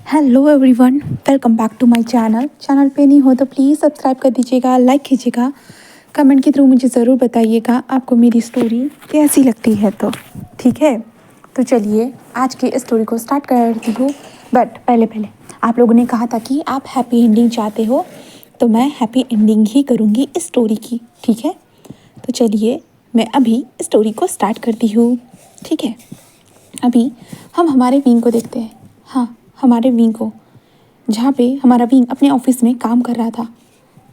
Hello everyone, welcome back to my channel पे नहीं हो तो प्लीज़ सब्सक्राइब कर दीजिएगा, लाइक कीजिएगा, कमेंट के थ्रू मुझे ज़रूर बताइएगा आपको मेरी स्टोरी कैसी लगती है। तो ठीक है, तो चलिए आज की स्टोरी को स्टार्ट करती हूँ। बट पहले आप लोगों ने कहा था कि आप हैप्पी एंडिंग चाहते हो, तो मैं हैप्पी एंडिंग ही करूँगी इस स्टोरी की। ठीक है, तो चलिए मैं अभी स्टोरी को स्टार्ट करती हूँ। ठीक है, अभी हम हमारे विंग को देखते हैं। हाँ, हमारे विंग को, जहाँ पे हमारा विंग अपने ऑफिस में काम कर रहा था।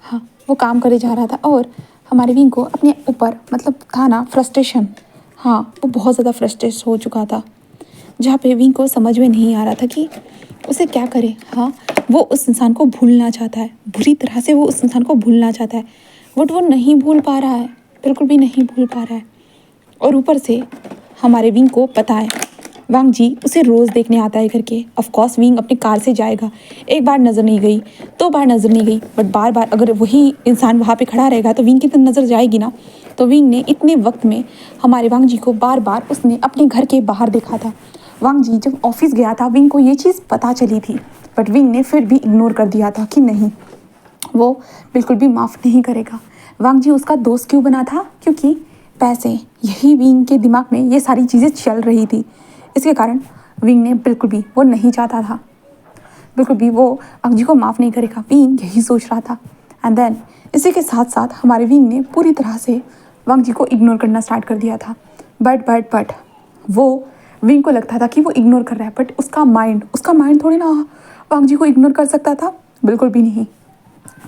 हाँ, वो काम करे जा रहा था और हमारे विंग को अपने ऊपर मतलब था ना फ्रस्ट्रेशन। हाँ, वो बहुत ज़्यादा फ्रस्ट्रेट हो चुका था, जहाँ पे विंग को समझ में नहीं आ रहा था कि उसे क्या करे। हाँ, वो उस इंसान को भूलना चाहता है, बुरी तरह से वो उस इंसान को भूलना चाहता है, बट वो नहीं भूल पा रहा है, बिल्कुल भी नहीं भूल पा रहा है। और ऊपर से हमारे विंग को पता है वांग जी उसे रोज़ देखने आता है करके। ऑफ कोर्स विंग अपनी कार से जाएगा, एक बार नज़र नहीं गई, दो बार नज़र नहीं गई, बट बार बार अगर वही इंसान वहाँ पे खड़ा रहेगा तो विंग की तो नज़र जाएगी ना। तो विंग ने इतने वक्त में हमारे वांग जी को बार बार उसने अपने घर के बाहर देखा था। वांग जी जब ऑफिस गया था विंग को ये चीज़ पता चली थी, बट विंग ने फिर भी इग्नोर कर दिया था कि नहीं, वो बिल्कुल भी माफ़ नहीं करेगा। वांग जी उसका दोस्त क्यों बना था? क्योंकि पैसे, यही विंग के दिमाग में ये सारी चीज़ें चल रही थी। इसके कारण विंग ने बिल्कुल भी वो नहीं चाहता था, बिल्कुल भी वो वांग जी को माफ़ नहीं करेगा, विंग यही सोच रहा था। एंड देन इसी के साथ साथ हमारे विंग ने पूरी तरह से वांग जी को इग्नोर करना स्टार्ट कर दिया था। बट वो विंग को लगता था कि वो इग्नोर कर रहा है, बट उसका माइंड थोड़ी ना वांग जी को इग्नोर कर सकता था, बिल्कुल भी नहीं।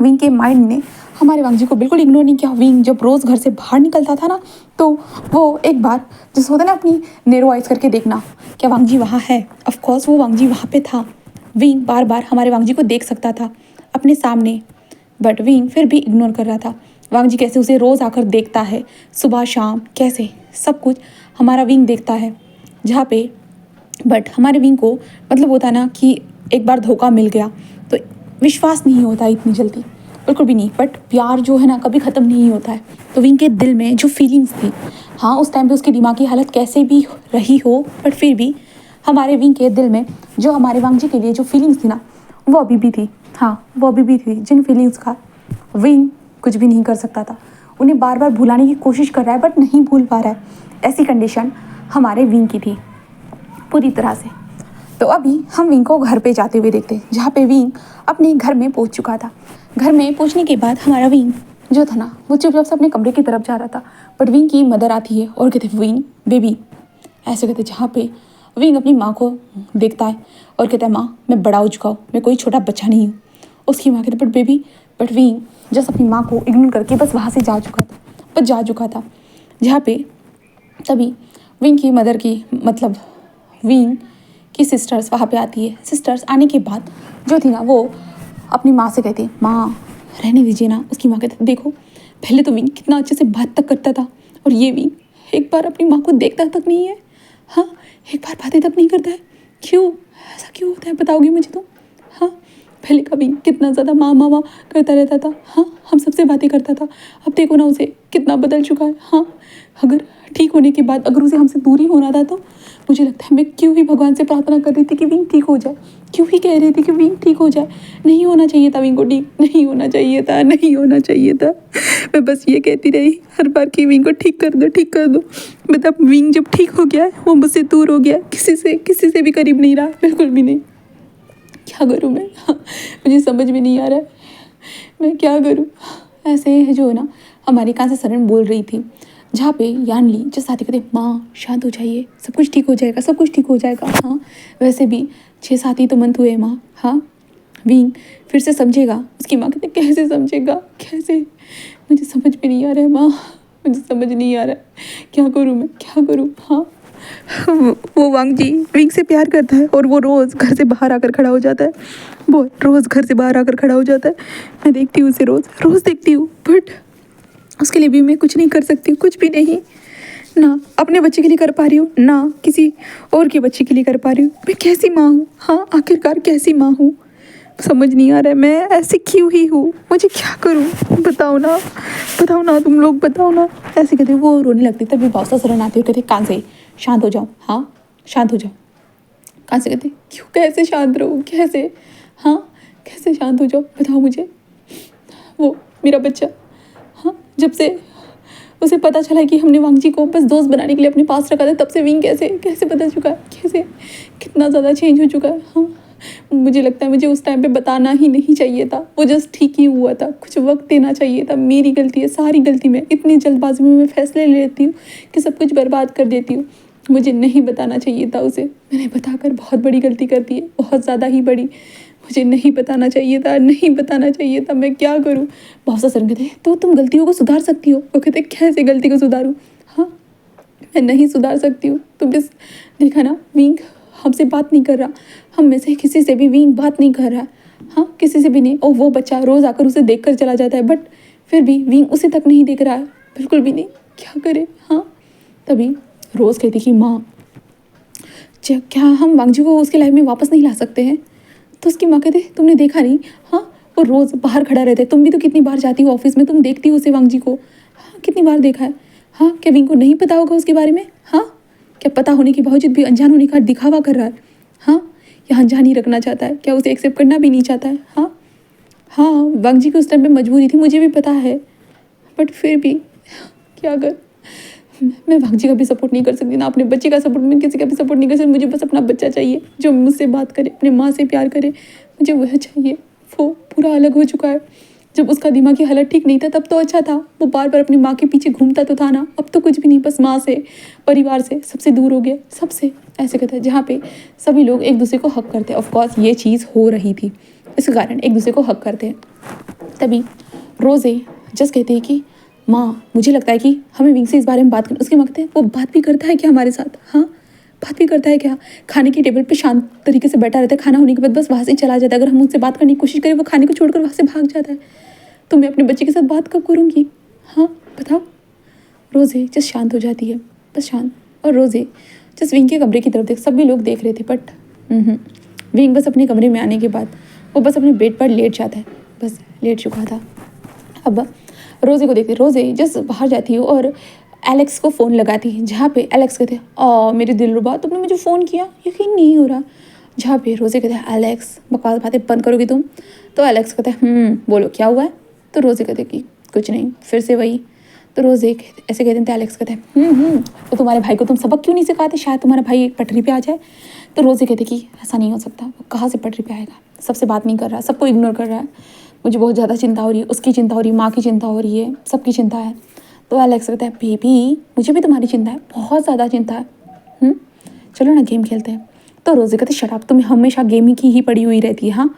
विंग के माइंड ने हमारे वांग जी को बिल्कुल इग्नोर नहीं किया। विंग जब रोज़ घर से बाहर निकलता था ना, तो वो एक बार जैसे होता है ना अपनी नेरो आइज करके देखना, क्या वांग जी वहाँ है। ऑफ कोर्स वो वांग जी वहाँ पे था। विंग बार बार हमारे वांग जी को देख सकता था अपने सामने, बट विंग फिर भी इग्नोर कर रहा था। वांग जी कैसे उसे रोज़ आकर देखता है, सुबह शाम, कैसे सब कुछ हमारा विंग देखता है। जहाँ पे बट हमारे विंग को मतलब होता ना कि एक बार धोखा मिल गया तो विश्वास नहीं होता इतनी जल्दी, बिल्कुल भी नहीं। बट प्यार जो है ना कभी ख़त्म नहीं होता है। तो विंग के दिल में जो फीलिंग्स थी, हाँ उस टाइम पे उसकी दिमागी हालत कैसे भी रही हो, बट फिर भी हमारे विंग के दिल में जो हमारे वांग जी के लिए जो फीलिंग्स थी ना, वो अभी भी थी। हाँ, वो अभी भी थी, जिन फीलिंग्स का विंग कुछ भी नहीं कर सकता था। उन्हें बार बार भुलाने की कोशिश कर रहा है बट नहीं भूल पा रहा है। ऐसी कंडीशन हमारे विंग की थी पूरी तरह से। तो अभी हम विंग को घर पे जाते हुए देखते हैं, जहाँ पे विंग अपने घर में पहुँच चुका था। घर में पहुँचने के बाद हमारा विंग जो था ना, वो चुपचाप से अपने कमरे की तरफ जा रहा था। बट विंग की मदर आती है और कहते विंग बेबी, ऐसे कहते, जहाँ पे विंग अपनी माँ को देखता है और कहता है माँ मैं बड़ा हो चुका हूँ, मैं कोई छोटा बच्चा नहीं हूँ। उसकी माँ कहते but baby, but wing just अपनी माँ को इग्नोर करके बस वहाँ से जा चुका था। जहाँ पे तभी विंग की मदर की मतलब विंग की सिस्टर्स वहाँ पे आती है। सिस्टर्स आने के बाद जो थी ना, वो अपनी माँ से कहती माँ रहने दीजिए ना। उसकी माँ कहती देखो, पहले तो विंग कितना अच्छे से बात तक करता था, और ये विंग एक बार अपनी माँ को देखता तक नहीं है। हाँ, एक बार बातें तक नहीं करता है। क्यों, ऐसा क्यों होता है बताओगी मुझे तो? हाँ, पहले का विंग कितना ज़्यादा माँ माँ माँ करता रहता था। हाँ, हम सबसे बातें करता था। अब देखो ना उसे कितना बदल चुका है। हाँ, अगर ठीक होने के बाद अगर उसे हमसे दूरी होना था तो मुझे लगता है मैं क्यों ही भगवान से प्रार्थना कर रही थी कि विंग ठीक हो जाए, क्यों ही कह रही थी कि विंग ठीक हो जाए। नहीं होना चाहिए था विंग को ठीक, नहीं होना चाहिए था, नहीं होना चाहिए था। मैं बस ये कहती रही हर बार कि विंग को ठीक कर दो, ठीक कर दो। मतलब विंग जब ठीक हो गया, वो मुझसे दूर हो गया, किसी से भी करीब नहीं रहा, बिल्कुल भी नहीं। क्या करूँ मैं? मुझे समझ में नहीं आ रहा है मैं क्या करूँ। ऐसे जो है ना हमारी कांसा सरन बोल रही थी, जहाँ पे यानली जिस साथी कहते माँ शांत हो जाइए, सब कुछ ठीक हो जाएगा, सब कुछ ठीक हो जाएगा। हाँ, वैसे भी 6 7 ही तो मंथ हुए माँ। हाँ, विंग फिर से समझेगा। उसकी माँ कहते कैसे समझेगा, कैसे? मुझे समझ में नहीं आ रहा है माँ, मुझे समझ नहीं आ रहा है, क्या करूँ मैं, क्या करूँ। हाँ, वो वांग जी विंग से प्यार करता है और वो रोज़ घर से बाहर आकर खड़ा हो जाता है। वो रोज़ घर से बाहर आकर खड़ा हो जाता है। मैं देखती हूँ उसे, रोज़ देखती हूँ, बट उसके लिए भी मैं कुछ नहीं कर सकती हूँ, कुछ भी नहीं। ना अपने बच्चे के लिए कर पा रही हूँ, ना किसी और के बच्चे के लिए कर पा रही हूँ। मैं कैसी माँ हूँ? हाँ, आखिरकार कैसी माँ हूँ? समझ नहीं आ रहा है मैं ऐसी क्यों ही हूँ, मुझे क्या करूँ? बताओ ना तुम लोग, बताओ ना। ऐसे कहते वो रोने लगती, तभी बहुत सा शरण आती है, कहते कान से शांत हो जाओ। हाँ, शांत हो जाओ। कहाँ से कहते क्यों, कैसे शांत रहूँ, कैसे, हाँ कैसे शांत हो जाओ, बताओ मुझे। वो मेरा बच्चा, हाँ जब से उसे पता चला कि हमने वांगजी को बस दोस्त बनाने के लिए अपने पास रखा था, तब से विंग कैसे कैसे बदल चुका है, कैसे कितना ज़्यादा चेंज हो चुका है। हाँ मुझे लगता है मुझे उस टाइम पे बताना ही नहीं चाहिए था, वो जस्ट ठीक ही हुआ था, कुछ वक्त देना चाहिए था। मेरी गलती है, सारी गलती में इतनी जल्दबाजी में मैं फैसले ले लेती हूँ कि सब कुछ बर्बाद कर देती हूँ। मुझे नहीं बताना चाहिए था उसे, मैंने बताकर बहुत बड़ी गलती कर दी है, बहुत ज़्यादा ही बड़ी। मुझे नहीं बताना चाहिए था, नहीं बताना चाहिए था, मैं क्या करूँ। बहुत सर कहते तो तुम गलतियों को सुधार सकती हो। वो कहते कैसे गलती को सुधारूँ, हाँ मैं नहीं सुधार सकती हूँ। तुमने देखा ना विंग हमसे बात नहीं कर रहा, हम में से किसी से भी विंग बात नहीं कर रहा है, हाँ किसी से भी नहीं। और वो बच्चा रोज़ आकर उसे देख कर चला जाता है, बट फिर भी विंग उसे तक नहीं देख रहा है, बिल्कुल भी नहीं, क्या करे। हाँ तभी रोज़ कहती कि माँ क्या हम वांगजी को उसकी लाइफ में वापस नहीं ला सकते हैं। तो उसकी माँ कहते तुमने देखा नहीं, हाँ वो रोज़ बाहर खड़ा रहता है, तुम भी तो कितनी बार जाती हो ऑफिस में, तुम देखती हो उसे वांगजी को, हाँ कितनी बार देखा है। हाँ क्या विंग को नहीं पता होगा उसके बारे में, हाँ क्या पता होने के बावजूद भी अनजान होने का दिखावा कर रहा है, हाँ या अनजान ही रखना चाहता है, क्या उसे एक्सेप्ट करना भी नहीं चाहता है। हाँ हाँ वांगजी की उस टाइम पे मजबूरी थी, मुझे भी पता है, बट फिर भी क्या कर, मैं वांगजी का भी सपोर्ट नहीं कर सकती ना अपने बच्चे का सपोर्ट, मैं किसी का भी सपोर्ट नहीं कर सकती। मुझे बस अपना बच्चा चाहिए जो मुझसे बात करे, अपने माँ से प्यार करे, मुझे वह चाहिए। वो पूरा अलग हो चुका है। जब उसका दिमागी हालत ठीक नहीं था तब तो अच्छा था, वो बार बार अपनी माँ के पीछे घूमता तो था ना, अब तो कुछ भी नहीं, बस माँ से, परिवार से, सबसे दूर हो गया, सबसे। ऐसे कहता है जहाँ पे सभी लोग एक दूसरे को हक करते हैं, ऑफकोर्स ये चीज़ हो रही थी, इस कारण एक दूसरे को हक करते हैं। तभी रोज़े जस्ट कहते हैं कि माँ मुझे लगता है कि हमें विंग से इस बारे में बात करनी। उसके मांगते हैं वो बात भी करता है क्या हमारे साथ, हाँ बात भी करता है क्या। खाने की टेबल पे शांत तरीके से बैठा रहता है, खाना होने के बाद बस वहाँ से चला जाता है। अगर हम उससे बात करने की कोशिश करें वो खाने को छोड़कर वहाँ से भाग जाता है। तो मैं अपने बच्चे के साथ बात कब करूँगी, हाँ बताओ। रोज़े जस्ट शांत हो जाती है, बस शांत। और रोज़े जस्ट विंग के कमरे की तरफ देख, सभी लोग देख रहे थे, बट विंग बस अपने कमरे में आने के बाद वो बस अपने बेड पर लेट जाता है, बस लेट चुका था। अब रोज़े को देखते, रोज़े जस्ट बाहर जाती है और एलेक्स को फ़ोन लगाती है, जहाँ पे एलेक्स कहते हैं मेरे दिलरुबा तुमने मुझे फ़ोन किया, यकीन नहीं हो रहा। जहाँ पे रोज़े कहते हैं एलेक्स बकवास बातें बंद करोगी तुम। तो एलेक्स कहते हैं बोलो क्या हुआ है। तो रोज़े कहते कि कुछ नहीं, फिर से वही। तो रोज़े ऐसे कहते हैं, एलेक्स कहते हैं तो तुम्हारे भाई को तुम सबक क्यों नहीं सिखाते, शायद तुम्हारा भाई एक पटरी पे आ जाए। तो रोज़े कहते कि ऐसा नहीं हो सकता, वो कहाँ से पटरी पे आएगा, सबसे बात नहीं कर रहा, सबको इग्नोर कर रहा है, मुझे बहुत ज़्यादा चिंता हो रही है, उसकी चिंता हो रही है, माँ की चिंता हो रही है, सबकी चिंता है। तो एलेक्स कहता है बेबी मुझे भी तुम्हारी चिंता है, बहुत ज़्यादा चिंता है, चलो ना गेम खेलते हैं। तो रोज़े कहते शराब तुम्हें हमेशा गेमिंग की ही पड़ी हुई रहती है, हाँ।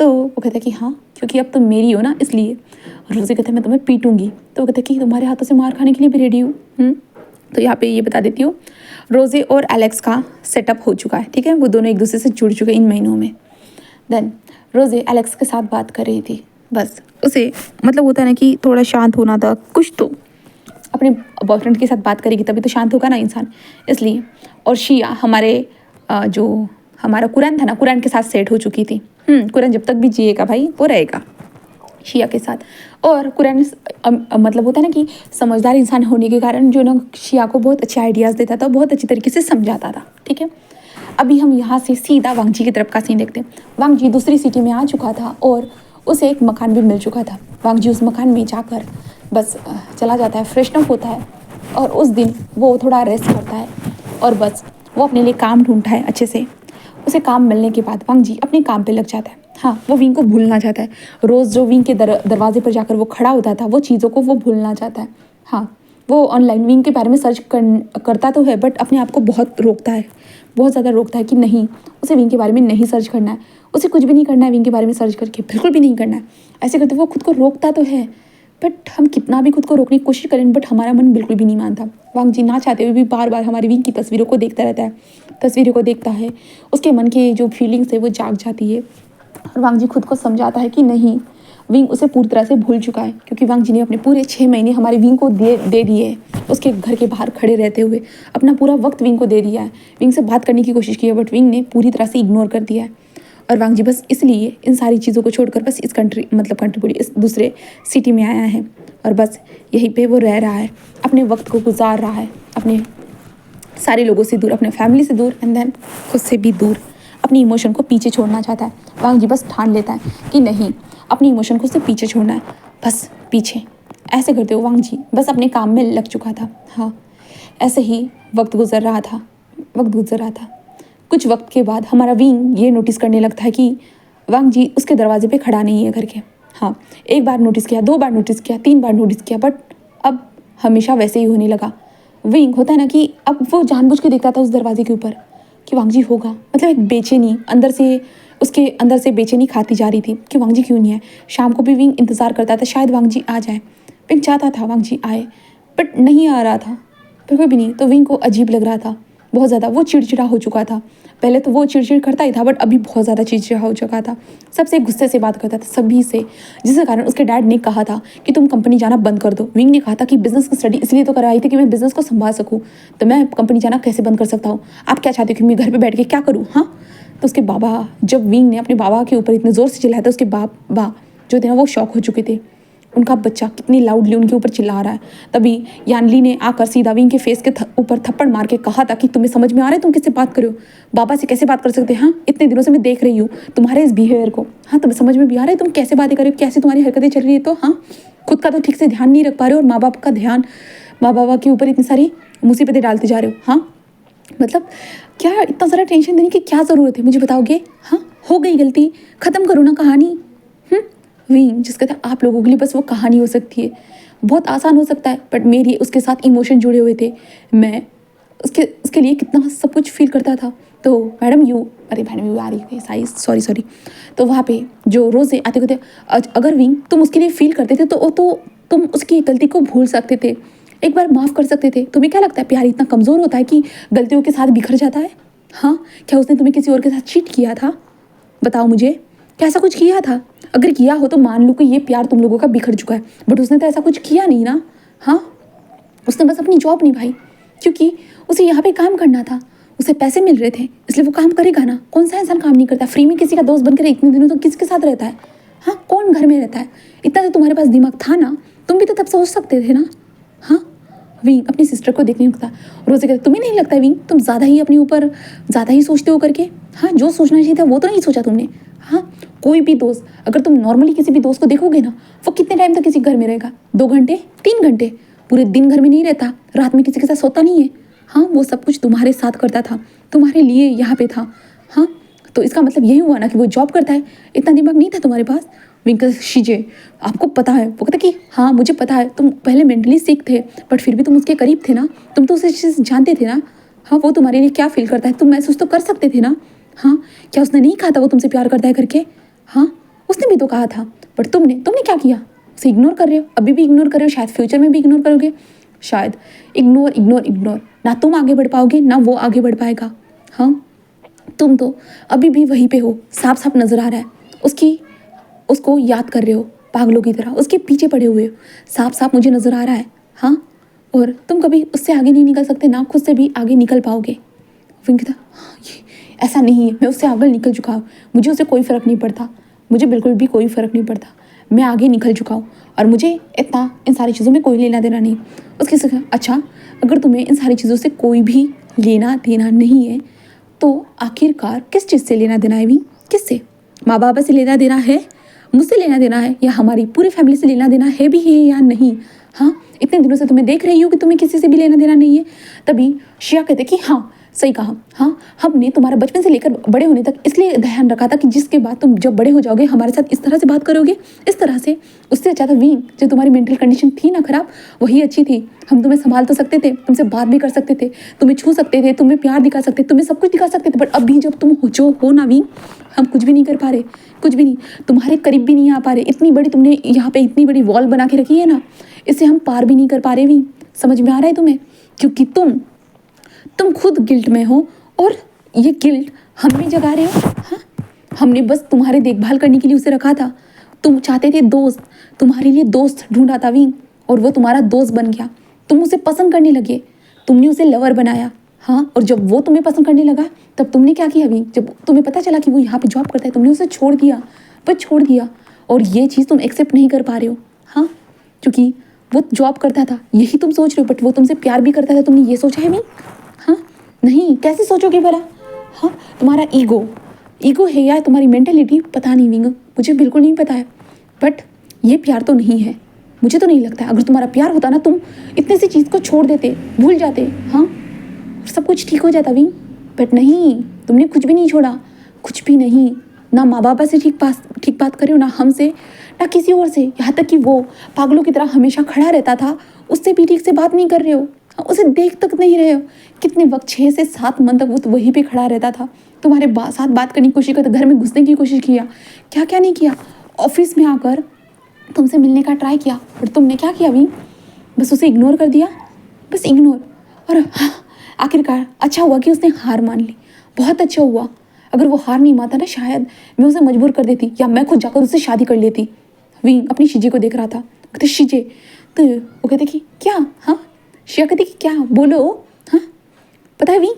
तो वो कहता है कि हाँ क्योंकि अब तुम मेरी हो ना इसलिए। रोज़े कहते हैं मैं तुम्हें पीटूंगी। तो वो कहते हैं कि तुम्हारे हाथों से मार खाने के लिए भी रेडी हूँ। तो यहाँ पे ये बता देती हूँ, रोज़े और एलेक्स का सेटअप हो चुका है, ठीक है, वो दोनों एक दूसरे से जुड़ चुके इन महीनों में। देन रोज़े एलेक्स के साथ बात कर रही थी, बस उसे मतलब होता है ना कि थोड़ा शांत होना था, कुछ तो अपने बॉयफ्रेंड के साथ बात करेगी तभी तो शांत होगा ना इंसान, इसलिए। और शिया हमारे जो हमारा कुरान था ना, कुरान के साथ सेट हो चुकी थी। कुरान जब तक भी जिएगा भाई वो रहेगा शिया के साथ। और कुरान मतलब होता है ना कि समझदार इंसान होने के कारण जो ना शिया को बहुत अच्छे आइडियाज़ देता था, बहुत अच्छी तरीके से समझाता था, ठीक है। अभी हम यहाँ से सीधा वांगजी की तरफ का सीन देखते हैं। वांगजी दूसरी सिटी में आ चुका था और उसे एक मकान भी मिल चुका था। वांगजी उस मकान में जाकर बस चला जाता है, फ्रेशन अप होता है और उस दिन वो थोड़ा रेस्ट करता है और बस वो अपने लिए काम ढूंढता है अच्छे से। उसे काम मिलने के बाद वांगजी अपने काम पे लग जाता है। हाँ वो विंग को भूलना चाहता है, रोज़ जो विंग के दरवाजे पर जाकर वो खड़ा होता था वो चीज़ों को वो भूलना चाहता है। हाँ वो ऑनलाइन विंग के बारे में सर्च करता तो है, बट अपने आप को बहुत रोकता है, बहुत ज़्यादा रोकता है कि नहीं उसे विंग के बारे में नहीं सर्च करना है, उसे कुछ भी नहीं करना है विंग के बारे में सर्च करके, बिल्कुल भी नहीं करना है। ऐसे करते वो खुद को रोकता तो है, बट हम कितना भी खुद को रोकने की कोशिश करें बट हमारा मन बिल्कुल भी नहीं मानता। वांगजी ना चाहते हुए भी बार बार हमारी विंग की तस्वीरों को देखता रहता है, तस्वीरों को देखता है, उसके मन की जो फीलिंग्स है वो जाग जाती है। और वांगजी खुद को समझाता है कि नहीं विंग उसे पूरी तरह से भूल चुका है, क्योंकि वांगजी ने अपने पूरे 6 महीने हमारे विंग को दे दिए हैं। उसके घर के बाहर खड़े रहते हुए अपना पूरा वक्त विंग को दे दिया है, विंग से बात करने की कोशिश की है बट विंग ने पूरी तरह से इग्नोर कर दिया है। और वांगजी बस इसलिए इन सारी चीज़ों को छोड़कर बस इस कंट्री बोली इस दूसरे सिटी में आया है और बस यहीं पे वो रह रहा है, अपने वक्त को गुजार रहा है, अपने सारे लोगों से दूर, अपने फैमिली से दूर, एंड देन खुद से भी दूर, अपनी इमोशन को पीछे छोड़ना चाहता है। वांग जी बस ठान लेता है कि नहीं, अपनी इमोशन को उससे पीछे छोड़ना है, बस पीछे। ऐसे करते हुए वांग जी बस अपने काम में लग चुका था। हाँ, ऐसे ही वक्त गुजर रहा था। कुछ वक्त के बाद हमारा विंग ये नोटिस करने लगता है कि वांग जी उसके दरवाजे पे खड़ा नहीं है करके। हाँ, एक बार नोटिस किया, 2 बार नोटिस किया, 3 बार नोटिस किया, बट अब हमेशा वैसे ही होने लगा। विंग होता है ना कि अब वो जानबूझ के देखता था उस दरवाजे के ऊपर कि वांग जी होगा, मतलब एक बेचैनी अंदर से, उसके अंदर से बेचैनी खाती जा रही थी कि वांग जी क्यों नहीं है। शाम को भी विंग इंतज़ार करता था शायद वांग जी आ जाए। विंग चाहता था वांग जी आए, बट नहीं आ रहा था, पर कोई भी नहीं। तो विंग को अजीब लग रहा था बहुत ज़्यादा। वो चिड़चिड़ा हो चुका था। पहले तो वो चिड़चिड़ करता ही था, बट अभी बहुत ज़्यादा चिड़चिड़ा हो चुका था। सबसे गुस्से से बात करता था, सभी से, जिसके कारण उसके डैड ने कहा था कि तुम कंपनी जाना बंद कर दो। विंग ने कहा था कि बिजनेस की स्टडी इसलिए तो कराई थी कि मैं बिजनेस को संभाल सकूँ, तो मैं कंपनी जाना कैसे बंद कर सकता हूँ? आप क्या चाहते हो कि मैं घर पर बैठ के क्या करूँ? हाँ, तो उसके बाबा, जब विंग ने अपने बाबा के ऊपर इतने ज़ोर से चिल्लाया था, उसके बाबा जो थे ना वो शॉक हो चुके थे। उनका बच्चा कितनी लाउडली उनके ऊपर चिल्ला रहा है। तभी यानली ने आकर सीधा विंग के फेस के ऊपर थप्पड़ मार के कहा था कि तुम्हें समझ में आ रहा है तुम किससे बात करो? बाबा से कैसे बात कर सकते हैं? हाँ, इतने दिनों से मैं देख रही हूँ तुम्हारे इस बिहेवियर को। हाँ, तुम्हें समझ में भी आ रहा है तुम कैसे बातें कर रहे हो, कैसे तुम्हारी हरकतें चल रही है? तो हाँ, खुद का तो ठीक से ध्यान नहीं रख पा रहे हो और माँ बाप के ऊपर इतनी सारी मुसीबतें डालते जा रहे हो। हाँ, मतलब क्या इतना सारा टेंशन देने की क्या ज़रूरत है, मुझे बताओगे? हाँ, हो गई गलती, ख़त्म करो ना कहानी। विंग जिसका था आप लोगों के लिए बस वो कहानी हो सकती है, बहुत आसान हो सकता है, बट मेरी उसके साथ इमोशन जुड़े हुए थे। मैं उसके लिए कितना सब कुछ फील करता था। तो मैडम यू आ रही है साइज, सॉरी। तो वहाँ पे जो रोज़ आते होते, अगर विंग तुम उसके लिए फील करते थे तो तुम उसकी गलती को भूल सकते थे, एक बार माफ़ कर सकते थे। तुम्हें क्या लगता है प्यार इतना कमज़ोर होता है कि गलतियों के साथ बिखर जाता है? हाँ, क्या उसने तुम्हें किसी और के साथ चीट किया था? बताओ मुझे, क्या ऐसा कुछ किया था? अगर किया हो तो मान लो कि ये प्यार तुम लोगों का बिखर चुका है, बट उसने तो ऐसा कुछ किया नहीं ना। हाँ, उसने बस अपनी जॉब निभाई, क्योंकि उसे यहाँ पे काम करना था, उसे पैसे मिल रहे थे, इसलिए वो काम करेगा ना। कौन सा इंसान काम नहीं करता? फ्री में किसी का दोस्त बनकर इतने दिनों तो किसके साथ रहता है? हाँ, कौन घर में रहता है? इतना तो तुम्हारे पास दिमाग था ना, तुम भी तो तब सोच सकते थे ना। हाँ, विंग अपनी सिस्टर को देखने लगता, रोज़े कहते तुम्हें नहीं लगता विंग तुम ज़्यादा ही अपने ऊपर ज़्यादा ही सोचते हो करके? हाँ, जो सोचना चाहिए था वो तो नहीं सोचा तुमने। हाँ, कोई भी दोस्त, अगर तुम नॉर्मली किसी भी दोस्त को देखोगे ना, वो कितने टाइम तक किसी घर में रहेगा? 2 घंटे, 3 घंटे, पूरे दिन घर में नहीं रहता, रात में किसी के साथ सोता नहीं है। हाँ, वो सब कुछ तुम्हारे साथ करता था, तुम्हारे लिए यहाँ पे था। हाँ, तो इसका मतलब यही हुआ ना कि वो जॉब करता है, इतना दिमाग नहीं था तुम्हारे पास। विंकल शीजे, आपको पता है? वो कहता कि हाँ मुझे पता है, तुम पहले मेंटली सिक थे, बट फिर भी तुम उसके करीब थे ना, तुम तो उसे चीज़ जानते थे ना। हाँ, वो तुम्हारे लिए क्या फील करता है तुम महसूस तो कर सकते थे ना। हाँ, क्या उसने नहीं कहा था वो तुमसे प्यार करता है करके? हाँ, उसने भी तो कहा था, बट तुमने क्या किया? उसे इग्नोर कर रहे हो, अभी भी इग्नोर कर रहे हो, शायद फ्यूचर में भी इग्नोर करोगे। शायद इग्नोर, ना तुम आगे बढ़ पाओगे ना वो आगे बढ़ पाएगा। हाँ, तुम तो अभी भी वहीं पे हो, साफ साफ नजर आ रहा है। उसको याद कर रहे हो पागलों की तरह, उसके पीछे पड़े हुए हो, साफ साफ मुझे नजर आ रहा है। हाँ, और तुम कभी उससे आगे नहीं निकल सकते, ना खुद से भी आगे निकल पाओगे। विंकी था, ये ऐसा नहीं है, मैं उससे आगे निकल चुका हूँ, मुझे उससे कोई फ़र्क नहीं पड़ता, मुझे बिल्कुल भी कोई फ़र्क नहीं पड़ता, मैं आगे निकल चुका हूँ और मुझे इतना इन सारी चीज़ों में कोई लेना देना नहीं। उसके से अच्छा, अगर तुम्हें इन सारी चीज़ों से कोई भी लेना देना नहीं है तो आखिरकार किस चीज़ से लेना देना है? भी किससे? माँ बाप से लेना देना है, मुझसे लेना देना है, या हमारी पूरी फैमिली से लेना देना है भी है या नहीं? हाँ, इतने दिनों से तुम्हें देख रही हूँ कि तुम्हें किसी से भी लेना देना नहीं है। तभी शिया कहते कि हाँ सही कहा, हाँ हमने तुम्हारा बचपन से लेकर बड़े होने तक इसलिए ध्यान रखा था कि जिसके बाद तुम जब बड़े हो जाओगे हमारे साथ इस तरह से बात करोगे, इस तरह से। उससे अच्छा था विंग, जो तुम्हारी मेंटल कंडीशन थी ना खराब, वही अच्छी थी। हम तुम्हें संभाल तो सकते थे, तुमसे बात भी कर सकते थे, तुम्हें छू सकते थे, तुम्हें प्यार दिखा सकते, तुम्हें सब कुछ दिखा सकते थे, बट अभी जब तुम जो हो ना विंग, हम कुछ भी नहीं कर पा रहे, कुछ भी नहीं, तुम्हारे करीब भी नहीं आ पा रहे। इतनी बड़ी तुमने यहाँ पे इतनी बड़ी वॉल बना के रखी है ना, इसे हम पार भी नहीं कर पा रहे विंग। समझ में आ रहा है तुम्हें? क्योंकि तुम खुद गिल्ट में हो और ये गिल्ट हम भी जगा रहे हो। हाँ, हमने बस तुम्हारे देखभाल करने के लिए उसे रखा था। तुम चाहते थे दोस्त, तुम्हारे लिए दोस्त ढूंढा था विंग, और वो तुम्हारा दोस्त बन गया। तुम उसे पसंद करने लगे, तुमने उसे लवर बनाया। हाँ, और जब वो तुम्हें पसंद करने लगा तब तुमने क्या किया विंग? जब तुम्हें पता चला कि वो यहाँ पे जॉब करता है, तुमने उसे छोड़ दिया, बस छोड़ दिया। और ये चीज़ तुम एक्सेप्ट नहीं कर पा रहे हो। हाँ, क्योंकि वो जॉब करता था, यही तुम सोच रहे हो, बट वो तुमसे प्यार भी करता था, तुमने ये सोचा है विंग? हाँ, नहीं, कैसे सोचोगे भला? हाँ, तुम्हारा ईगो है या तुम्हारी मेंटेलिटी, पता नहीं विंग, मुझे बिल्कुल नहीं पता है। बट ये प्यार तो नहीं है, मुझे तो नहीं लगता है। अगर तुम्हारा प्यार होता ना, तुम इतने सी चीज़ को छोड़ देते, भूल जाते, हाँ, सब कुछ ठीक हो जाता विंग। बट नहीं, तुमने कुछ भी नहीं छोड़ा, कुछ भी नहीं। ना माँ बाबा से ठीक बात करे हो, ना हमसे, ना किसी और से। यहाँ तक कि वो पागलों की तरह हमेशा खड़ा रहता था, उससे भी ठीक से बात नहीं कर रहे हो, उसे देख तक नहीं रहे हो। कितने वक्त, 6 से 7 मंथ तक वो तो वहीं पे खड़ा रहता था, तुम्हारे साथ बात करने की कोशिश करता, घर में घुसने की कोशिश किया, क्या क्या नहीं किया। ऑफिस में आकर तुमसे मिलने का ट्राई किया, पर तुमने क्या किया अभी? बस उसे इग्नोर कर दिया, बस इग्नोर। और हाँ, आखिरकार अच्छा हुआ कि उसने हार मान ली, बहुत अच्छा हुआ। अगर वो हार नहीं मानता ना, शायद मैं उसे मजबूर कर देती, या मैं खुद जाकर उससे शादी कर लेती। वी अपनी शीजे को देख रहा था, कहते शीजे, तो वो कहते कि क्या? हाँ, शिया कहती कि क्या बोलो? हाँ, पता है वी,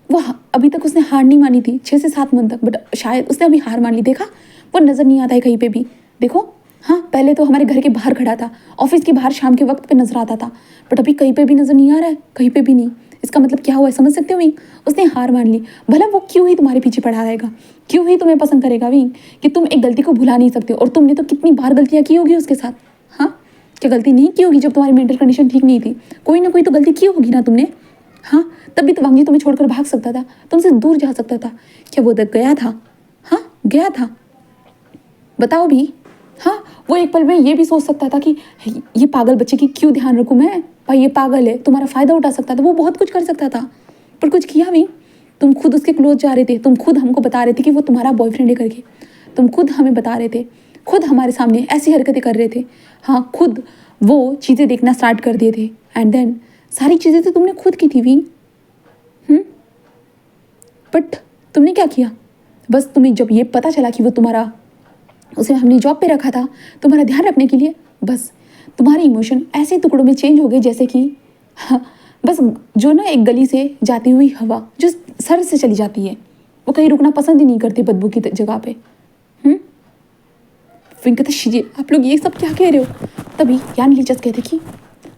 वो अभी तक उसने हार नहीं मानी थी 6 से 7 मंथ तक, बट शायद उसने अभी हार मान ली। देखा, वो नज़र नहीं आता है कहीं पे भी, देखो। हाँ, पहले तो हमारे घर के बाहर खड़ा था, ऑफिस के बाहर शाम के वक्त पे नजर आता था, बट अभी कहीं पे भी नजर नहीं आ रहा है, कहीं पे भी नहीं। इसका मतलब क्या हुआ है, समझ सकते हो वी? उसने हार मान ली। भला वो क्यों ही तुम्हारे पीछे पड़ा रहेगा, क्यों ही तुम्हें पसंद करेगा वी? कि तुम एक गलती को भुला नहीं सकते, और तुमने तो कितनी बार गलतियाँ की होगी उसके साथ। हाँ, क्या गलती नहीं की होगी जब तुम्हारी मेंटल कंडीशन ठीक नहीं थी? कोई ना कोई तो गलती की होगी ना तुमने। हाँ, तब भी तो वांगजी तुम्हें छोड़कर भाग सकता था, तुमसे दूर जा सकता था। क्या वो तक गया था? हाँ, गया था, बताओ भी। हाँ, वो एक पल में ये भी सोच सकता था कि ये पागल बच्चे की क्यों ध्यान रखूं मैं, भाई ये पागल है, तुम्हारा फ़ायदा उठा सकता था, वो बहुत कुछ कर सकता था, पर कुछ किया भी। तुम खुद उसके क्लोज जा रहे थे, तुम खुद हमको बता रहे थे कि वो तुम्हारा बॉयफ्रेंड है करके, तुम खुद हमें बता रहे थे, खुद हमारे सामने ऐसी हरकतें कर रहे थे। हाँ, खुद वो चीज़ें देखना स्टार्ट कर दिए थे, एंड देन सारी चीज़ें तो तुमने खुद की थी वी। बट तुमने क्या किया? बस तुम्हें जब ये पता चला कि वो तुम्हारा, उसे हमने जॉब पे रखा था तुम्हारा ध्यान रखने के लिए, बस तुम्हारे इमोशन ऐसे टुकड़ों में चेंज हो गए जैसे कि हाँ, बस जो ना एक गली से जाती हुई हवा जो सर से चली जाती है, वो कहीं रुकना पसंद ही नहीं करती बदबू की जगह पे। फिर कहते शीजिए, आप लोग ये सब क्या कह रहे हो? तभी यान लीचस कहते कि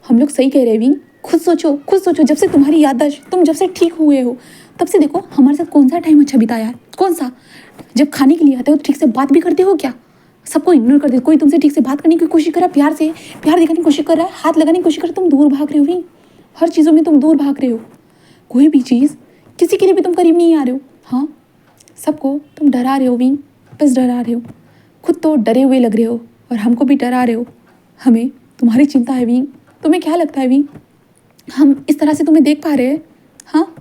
हम लोग सही कह रहे हैं विंग, खुद सोचो, खुद सोचो। जब से तुम्हारी याददाश्त, तुम जब से ठीक हुए हो, तब से देखो हमारे साथ कौन सा टाइम अच्छा बिताया है, कौन सा? जब खाने के लिए आते हो तो ठीक से बात भी करते हो क्या? सबको इग्नोर कर दे, कोई तुमसे ठीक से बात करने की कोशिश कर रहा है, प्यार से प्यार दिखाने की कोशिश कर रहा है, हाथ लगाने की कोशिश कर रहा है, तुम दूर भाग रहे हो विंग। हर चीज़ों में तुम दूर भाग रहे हो, कोई भी चीज़, किसी के लिए भी तुम करीब नहीं आ रहे हो। हाँ, सबको तुम डरा रहे हो विंग, बस डरा रहे हो। खुद तो डरे हुए लग रहे हो और हमको भी डरा रहे हो। हमें तुम्हारी चिंता है विंग। तुम्हें क्या लगता है विंग, हम इस तरह से तुम्हें देख पा रहे हैं? हाँ,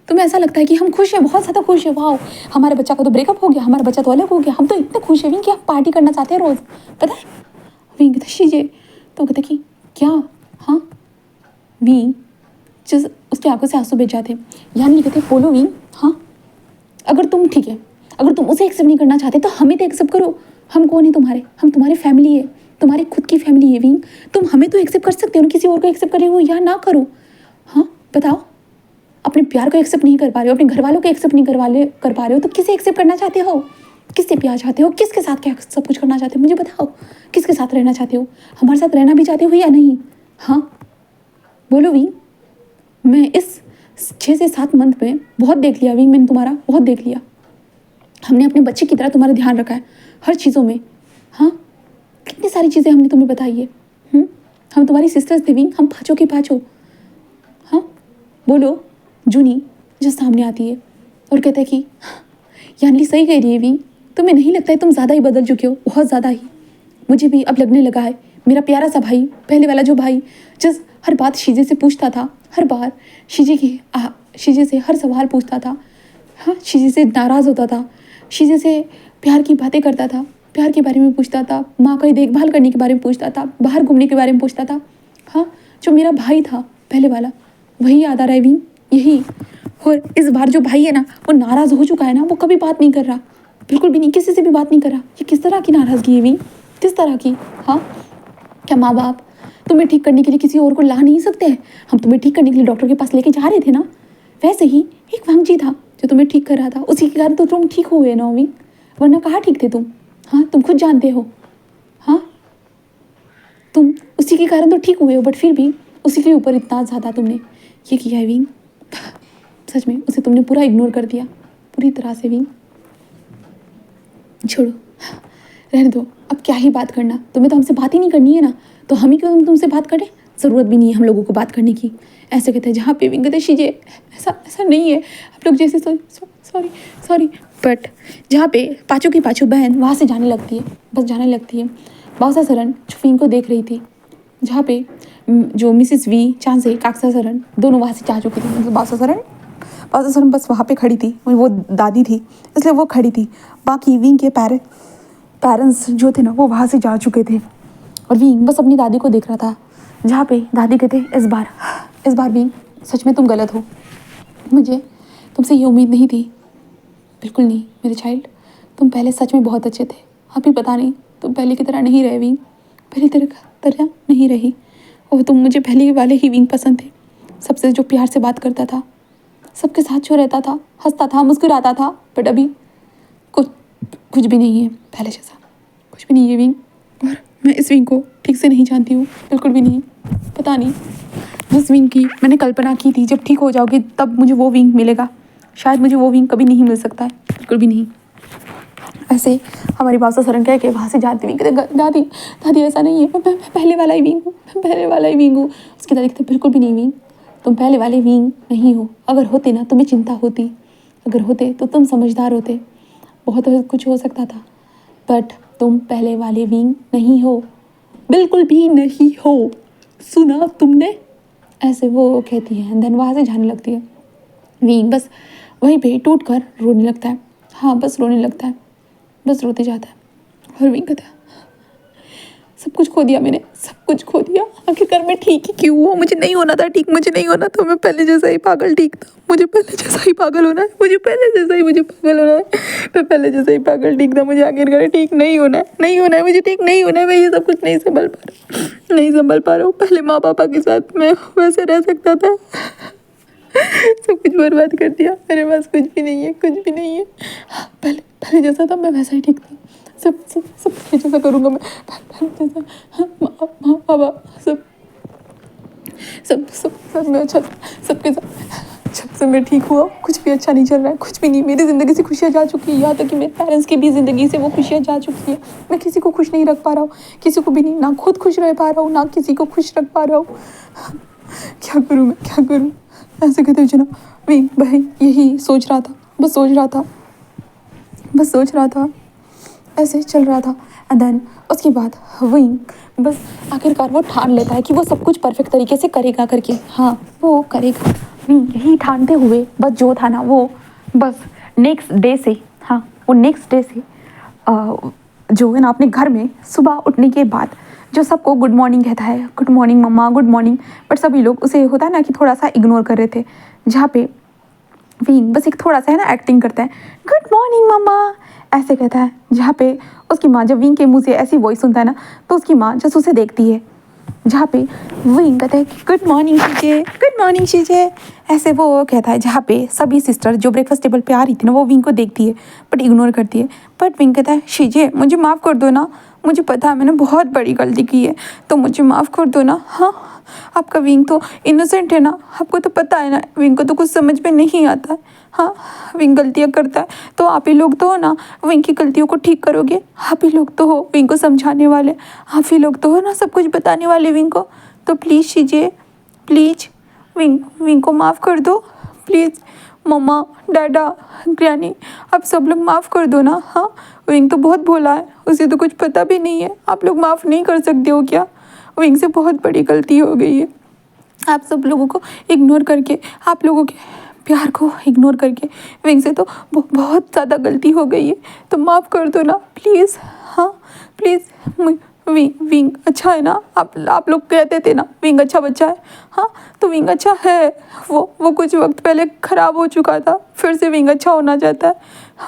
तुम्हें ऐसा लगता है कि हम खुश हैं, बहुत ज़्यादा खुश हैं, वाह हमारे बच्चा का तो ब्रेकअप हो गया, हमारा बच्चा तो अलग हो गया, हम तो इतने खुश हैं विंग कि हम पार्टी करना चाहते हैं रोज़, पता है विंग? कहते शीजिए, तो कहते कि क्या? हाँ विंग, जिस उसकी आंखों से आंसू बह जाते, यानी कहते बोलो विंग। हाँ, अगर तुम ठीक है, अगर तुम उसे एक्सेप्ट नहीं करना चाहते तो हमें तो एक्सेप्ट करो। हम कौन है तुम्हारे? हम तुम्हारी फैमिली है, तुम्हारी खुद की फैमिली है विंग। तुम हमें तो एक्सेप्ट कर सकते हो ना, किसी और को एक्सेप्ट करे हो या ना करो। हाँ बताओ, अपने प्यार को एक्सेप्ट नहीं कर पा रहे हो, अपने घर वालों को एक्सेप्ट नहीं कर पा रहे हो, तो किसे एक्सेप्ट करना चाहते हो? किससे प्यार चाहते हो? किसके साथ क्या सब कुछ करना चाहते हो? मुझे बताओ, किसके साथ रहना चाहते हो? हमारे साथ रहना भी चाहते हो या नहीं? हाँ बोलो विंग। मैं इस 6 से 7 मंथ में बहुत देख लिया विंग, मैंने तुम्हारा बहुत देख लिया। हमने अपने बच्चे की तरह तुम्हारा ध्यान रखा है हर चीज़ों में। हाँ, कितनी सारी चीज़ें हमने तुम्हें बताई है। हम तुम्हारी सिस्टर्स थे विंग, हम पाँचों की पाँचों। हाँ बोलो। जूनी जो सामने आती है और कहते हैं कि यानली सही कह रही है विंग, तुम्हें नहीं लगता है तुम ज़्यादा ही बदल चुके हो, बहुत ज़्यादा ही। मुझे भी अब लगने लगा है, मेरा प्यारा सा भाई, पहले वाला जो भाई जिस हर बात शीजे से पूछता था, हर बार शीजे से हर सवाल पूछता था, हाँ शीजे से नाराज़ होता था, शीजे से प्यार की बातें करता था, प्यार के बारे में पूछता था, माँ का देखभाल करने के बारे में पूछता था, बाहर घूमने के बारे में पूछता था। हाँ, जो मेरा भाई था पहले वाला, वही याद आ रहा है विंग, यही। और इस बार जो भाई है ना, वो नाराज़ हो चुका है ना, वो कभी बात नहीं कर रहा, बिल्कुल भी नहीं, किसी से भी बात नहीं कर रहा। ये किस तरह की नाराज़गी है विंग, किस तरह की? हाँ, क्या माँ बाप तुम्हें ठीक करने के लिए किसी और को ला नहीं सकते हैं? हम तुम्हें ठीक करने के लिए डॉक्टर के पास लेके जा रहे थे ना, वैसे ही एक वांगजी था जो तुम्हें ठीक कर रहा था, उसी के कारण तो तुम ठीक हुए ना विंग, वरना कहाँ ठीक थे तुम? हाँ, तुम खुद जानते हो। हाँ, तुम उसी के कारण तो ठीक हुए हो, बट फिर भी उसी के ऊपर इतना ज़्यादा तुमने ये किया है विंग। सच में उसे तुमने पूरा इग्नोर कर दिया, पूरी तरह से विंग। छोड़ो, रहने दो, अब क्या ही बात करना, तुम्हें तो हमसे बात ही नहीं करनी है ना, तो हम ही क्यों तुमसे बात करें, ज़रूरत भी नहीं है हम लोगों को बात करने की। ऐसे कहते हैं जहाँ पे विंग कहते शीजे ऐसा ऐसा नहीं है, आप लोग जैसे सॉरी सॉरी। बट जहाँ पे पाँचों की पाँचों बहन वहाँ से जाने लगती है, बस जाने लगती है। बाउसा सरन विंग को देख रही थी, जहाँ पे जो मिसिस वी चांसे काक्सा सरन दोनों वहाँ से जा चुकी थी। मतलब बाउसा सरन बस वहाँ पे खड़ी थी, वो दादी थी इसलिए वो खड़ी थी। बाकी विंग के पेरेंट्स जो थे ना वो वहाँ से जा चुके थे, और विंग बस अपनी दादी को देख रहा था, जहाँ पे दादी कहते इस बार विंग सच में तुम गलत हो, मुझे तुमसे ये उम्मीद नहीं थी, बिल्कुल नहीं मेरे चाइल्ड, तुम पहले सच में बहुत अच्छे थे, अभी पता नहीं तुम पहले की तरह नहीं रहे विंग, पहले तरह नहीं रही। और तुम मुझे पहले वाले ही विंग पसंद थे, सबसे जो प्यार से बात करता था, सबके साथ जो रहता था, हंसता था, मुस्कुराता था। बट अभी कुछ भी नहीं है पहले जैसा, कुछ भी नहीं है विंग। और मैं इस विंग को ठीक से नहीं जानती हूँ, बिल्कुल भी नहीं, पता नहीं। जिस विंग की मैंने कल्पना की थी जब ठीक हो जाओगे तब मुझे वो विंग मिलेगा, शायद मुझे वो विंग कभी नहीं मिल सकता है, बिल्कुल भी नहीं। ऐसे हमारी बाउसा सरन कह के वहाँ से जाती हुई कहते दादी ऐसा नहीं है, मैं पहले वाला ही विंग हूँ, मैं पहले वाला ही विंग हूँ। उसकी दादी कहते बिल्कुल भी नहीं विंग, तुम पहले वाले विंग नहीं हो, अगर होते ना तुम्हें चिंता होती, अगर होते तो तुम समझदार होते, बहुत कुछ हो सकता था, बट तुम पहले वाले विंग नहीं हो, बिल्कुल भी नहीं हो, सुना तुमने, ऐसे वो कहती है। देन वहाँ से जाने लगती है। विंग बस वहीं पे टूट कर रोने लगता है, हाँ बस रोने लगता है, बस रोते जाता है। और विंग कहता है सब कुछ खो दिया मैंने, सब कुछ खो दिया, आखिरकार मैं ठीक ही क्यों हुआ, मुझे नहीं होना था ठीक, मुझे नहीं होना था, मैं पहले जैसा ही पागल ठीक था, मुझे पहले जैसा ही पागल होना है, मुझे पहले जैसा ही मुझे पागल होना है, मैं पहले जैसा ही पागल ठीक था, मुझे आखिरकार ठीक नहीं होना है, नहीं होना है, मुझे ठीक नहीं होना है, मैं ये सब कुछ नहीं संभल पा रहा हूँ। पहले माँ पापा के साथ मैं वैसे रह सकता था, सब कुछ बर्बाद कर दिया, मेरे पास कुछ भी नहीं है, कुछ भी नहीं है, पहले जैसा था मैं वैसा ही ठीक था, सब जैसा करूँगा मैं, पहले जैसा, माँ पापा सब मैं अच्छा, सबके साथ जब से मैं ठीक हुआ कुछ भी अच्छा नहीं चल रहा है, कुछ भी नहीं, मेरी ज़िंदगी से खुशियाँ जा चुकी है, यहाँ तक कि मेरे पेरेंट्स की भी ज़िंदगी से वो खुशियाँ जा चुकी है, मैं किसी को खुश नहीं रख पा रहा हूँ, किसी को भी नहीं, ना खुद खुश रह पा रहा हूँ, ना किसी को खुश रख पा रहा हूँ, क्या करूँ मैं, क्या करूँ, ऐसे कहते हुए ना विंग भाई यही सोच रहा था, ऐसे चल रहा था। एंड देन उसके बाद विंग बस आखिरकार वो ठान लेता है कि वो सब कुछ परफेक्ट तरीके से करेगा करके, हाँ वो करेगा। विंग यही ठानते हुए बस जो था ना वो बस नेक्स्ट डे से जो है ना अपने घर में सुबह उठने के बाद जो सबको गुड मॉर्निंग कहता है, गुड मॉर्निंग मम्मा, गुड मॉर्निंग, बट सभी लोग उसे होता है ना कि थोड़ा सा इग्नोर कर रहे थे, जहाँ पे विंग बस एक थोड़ा सा है ना एक्टिंग करता है, गुड मॉर्निंग मम्मा ऐसे कहता है, जहाँ पे उसकी माँ जब विंग के मुंह से ऐसी वॉइस सुनता है ना तो उसकी माँ जस्ट उसे देखती है, जहाँ पे विंग कहता है गुड मॉर्निंग शीजे ऐसे वो कहता है, जहाँ पे सभी सिस्टर जो ब्रेकफास्ट टेबल पे आ रही थी ना वो विंग को देखती है बट इग्नोर करती है। बट विंग कहता है शीजे मुझे माफ़ कर दो ना, मुझे पता है मैंने बहुत बड़ी गलती की है, तो मुझे माफ़ कर दो ना। हाँ आपका विंग तो इनोसेंट है ना, आपको तो पता है ना, विंग को तो कुछ समझ में नहीं आता है, हाँ विंग गलतियाँ करता है, तो आप ही लोग तो हो ना विंग की गलतियों को ठीक करोगे, आप ही लोग तो हो विंग को समझाने वाले, आप ही लोग तो हो ना सब कुछ बताने वाले विंग को, तो प्लीज़ शीजिए, प्लीज़ विंग को माफ़ कर दो, प्लीज़ मम्मा डैडा ग्रैनी आप सब लोग माफ़ कर दो ना। हाँ विंग तो बहुत भोला है, उसे तो कुछ पता भी नहीं है, आप लोग माफ़ नहीं कर सकते हो क्या, विंग से बहुत बड़ी गलती हो गई है, आप सब लोगों को इग्नोर करके, आप लोगों के प्यार को इग्नोर करके विंग से तो बहुत ज़्यादा गलती हो गई है, तो माफ़ कर दो ना प्लीज़। हाँ प्लीज़ विंग अच्छा है ना, आप लोग कहते थे ना विंग अच्छा बच्चा है, हाँ तो विंग अच्छा है, वो कुछ वक्त पहले ख़राब हो चुका था, फिर से विंग अच्छा होना चाहता है,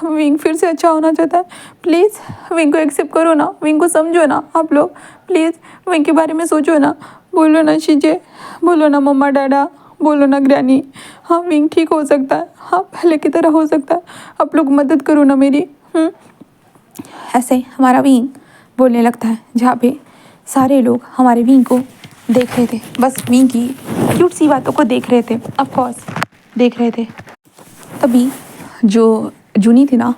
विंग फिर से अच्छा होना चाहता है, प्लीज़ विंग को एक्सेप्ट करो ना, विंग को समझो ना आप लोग, प्लीज़ विंग के बारे में सोचो ना, बोलो ना शीजे, बोलो ना मम्मा डैडा, बोलो ना ग्रैनी, हाँ विंग ठीक हो सकता है, हाँ पहले की तरह हो सकता है, आप लोग मदद करो ना मेरी। ऐसे हमारा विंग बोलने लगता है, जहाँ पे सारे लोग हमारे विंग को देख रहे थे, बस विंग की क्यूट सी बातों को देख रहे थे, ऑफ कोर्स देख रहे थे। तभी जो जूनी थी ना,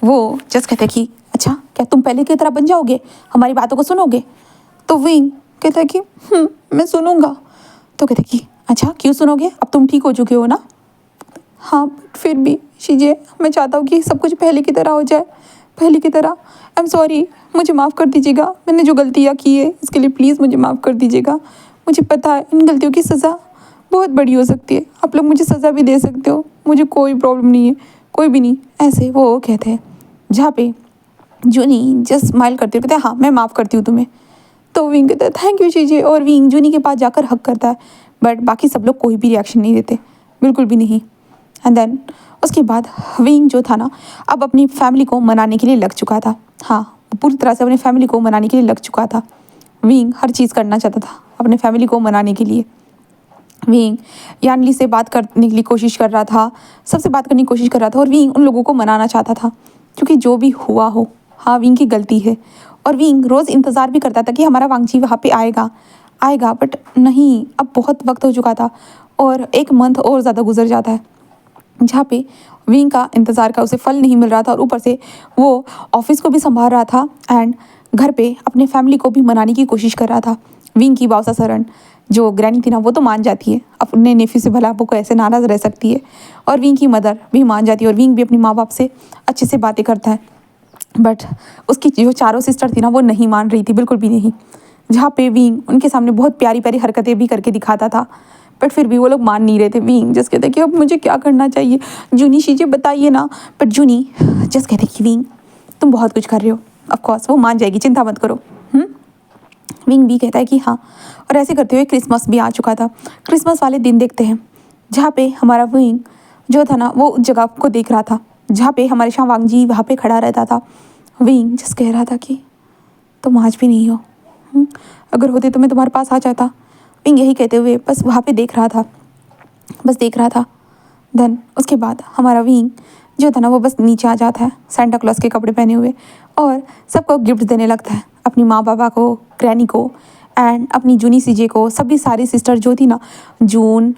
वो जस्ट कहते कि अच्छा क्या तुम पहले की तरह बन जाओगे, हमारी बातों को सुनोगे? तो विंग कहता है कि मैं सुनूंगा। तो कहते कि अच्छा क्यों सुनोगे, अब तुम ठीक हो चुके हो ना? हाँ बट फिर भी शीजे, मैं चाहता हूँ कि सब कुछ पहले की तरह हो जाए, पहले की तरह। आई एम सॉरी, मुझे माफ़ कर दीजिएगा, मैंने जो गलतियाँ की है इसके लिए प्लीज़ मुझे माफ़ कर दीजिएगा। मुझे पता है इन गलतियों की सज़ा बहुत बड़ी हो सकती है, आप लोग मुझे सज़ा भी दे सकते हो, मुझे कोई प्रॉब्लम नहीं है, कोई भी नहीं। ऐसे वो कहते हैं, जहाँ पे जूनी जस्ट स्माइल करते हुए कहते हैं हाँ मैं माफ़ करती हूँ तुम्हें। तो विंग कहता है थैंक यू शीजे, और विंग जूनी के पास जाकर हक करता है। बट बाकी सब लोग कोई भी रिएक्शन नहीं देते, बिल्कुल भी नहीं। एंड देन उसके बाद विंग जो था ना, अब अपनी फैमिली को मनाने के लिए लग चुका था। हाँ, वो पूरी तरह से अपनी फैमिली को मनाने के लिए लग चुका था। विंग हर चीज़ करना चाहता था अपने फैमिली को मनाने के लिए। विंग यानली से बात करने के लिए कोशिश कर रहा था, सबसे बात करने की कोशिश कर रहा था, और विंग उन लोगों को मनाना चाहता था, क्योंकि जो भी हुआ हो हाँ विंग की गलती है। और विंग रोज़ इंतज़ार भी करता था कि हमारा वांगजी वहाँ पे आएगा आएगा, बट नहीं, अब बहुत वक्त हो चुका था और एक मंथ और ज़्यादा गुजर जाता है, जहाँ पे विंग का इंतज़ार का उसे फल नहीं मिल रहा था, और ऊपर से वो ऑफिस को भी संभाल रहा था एंड घर पे अपने फैमिली को भी मनाने की कोशिश कर रहा था। विंग की बावसा सरन जो ग्रैनी थी ना, वो तो मान जाती है, अपने नेफ्यू से भला वो कैसे नाराज़ रह सकती है, और विंग की मदर भी मान जाती है, और विंग भी अपने माँ बाप से अच्छे से बातें करता है। बट उसकी जो चारों सिस्टर थी ना, वो नहीं मान रही थी, बिल्कुल भी नहीं। जहाँ पे विंग उनके सामने बहुत प्यारी प्यारी हरकतें भी करके दिखाता था, बट फिर भी वो लोग मान नहीं रहे थे। विंग जस्ट कहते कि अब मुझे क्या करना चाहिए, जूनी शीजे बताइए ना। बट जूनी जस्ट कहते कि विंग तुम बहुत कुछ कर रहे हो, ऑफकोर्स वो मान जाएगी, चिंता मत करो। विंग भी कहता है कि हाँ, और ऐसे करते हुए क्रिसमस भी आ चुका था। क्रिसमस वाले दिन देखते हैं, जहाँ पे हमारा विंग जो था ना, वो उस जगह को देख रहा था जहाँ पे हमारे शाह वांगजी वहाँ पे खड़ा रहता था। विंग जस्ट कह रहा था कि तुम आज भी नहीं हो, अगर होते तो मैं तुम्हारे पास आ जाता। विंग यही कहते हुए बस वहाँ पे देख रहा था, बस देख रहा था। देन उसके बाद हमारा विंग जो था ना, वो बस नीचे आ जाता है सेंटा क्लॉज के कपड़े पहने हुए, और सबको गिफ्ट देने लगता है, अपनी माँ पापा को, ग्रैनी को एंड अपनी जूनी सीजे को, सभी सारी सिस्टर जो थी ना, जून,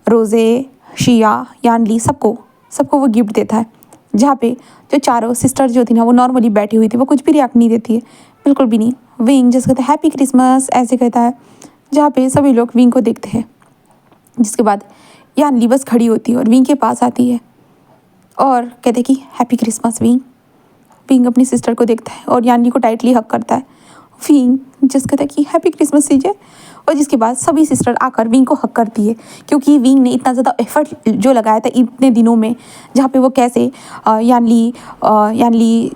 रोज़े, शिया, यानली, सबको सबको वो गिफ्ट देता है। जहाँ पे जो चारों सिस्टर जो थी ना, वो नॉर्मली बैठी हुई थी, वो कुछ भी रिएक्ट नहीं देती है, बिल्कुल भी नहीं। विंग जैसे कहता है हैप्पी क्रिसमस ऐसे कहता है, जहाँ पे सभी लोग विंग को देखते हैं। जिसके बाद यानली बस खड़ी होती है और विंग के पास आती है और कहते कि हैप्पी क्रिसमस विंग। विंग अपनी सिस्टर को देखता है और यानली को टाइटली हक करता है। विंग जस्ट कहता है कि हैप्पी क्रिसमस सीजे, और जिसके बाद सभी सिस्टर आकर विंग को हक करती है, क्योंकि विंग ने इतना ज़्यादा एफर्ट जो लगाया था इतने दिनों में, जहाँ पे वो कैसे यानली,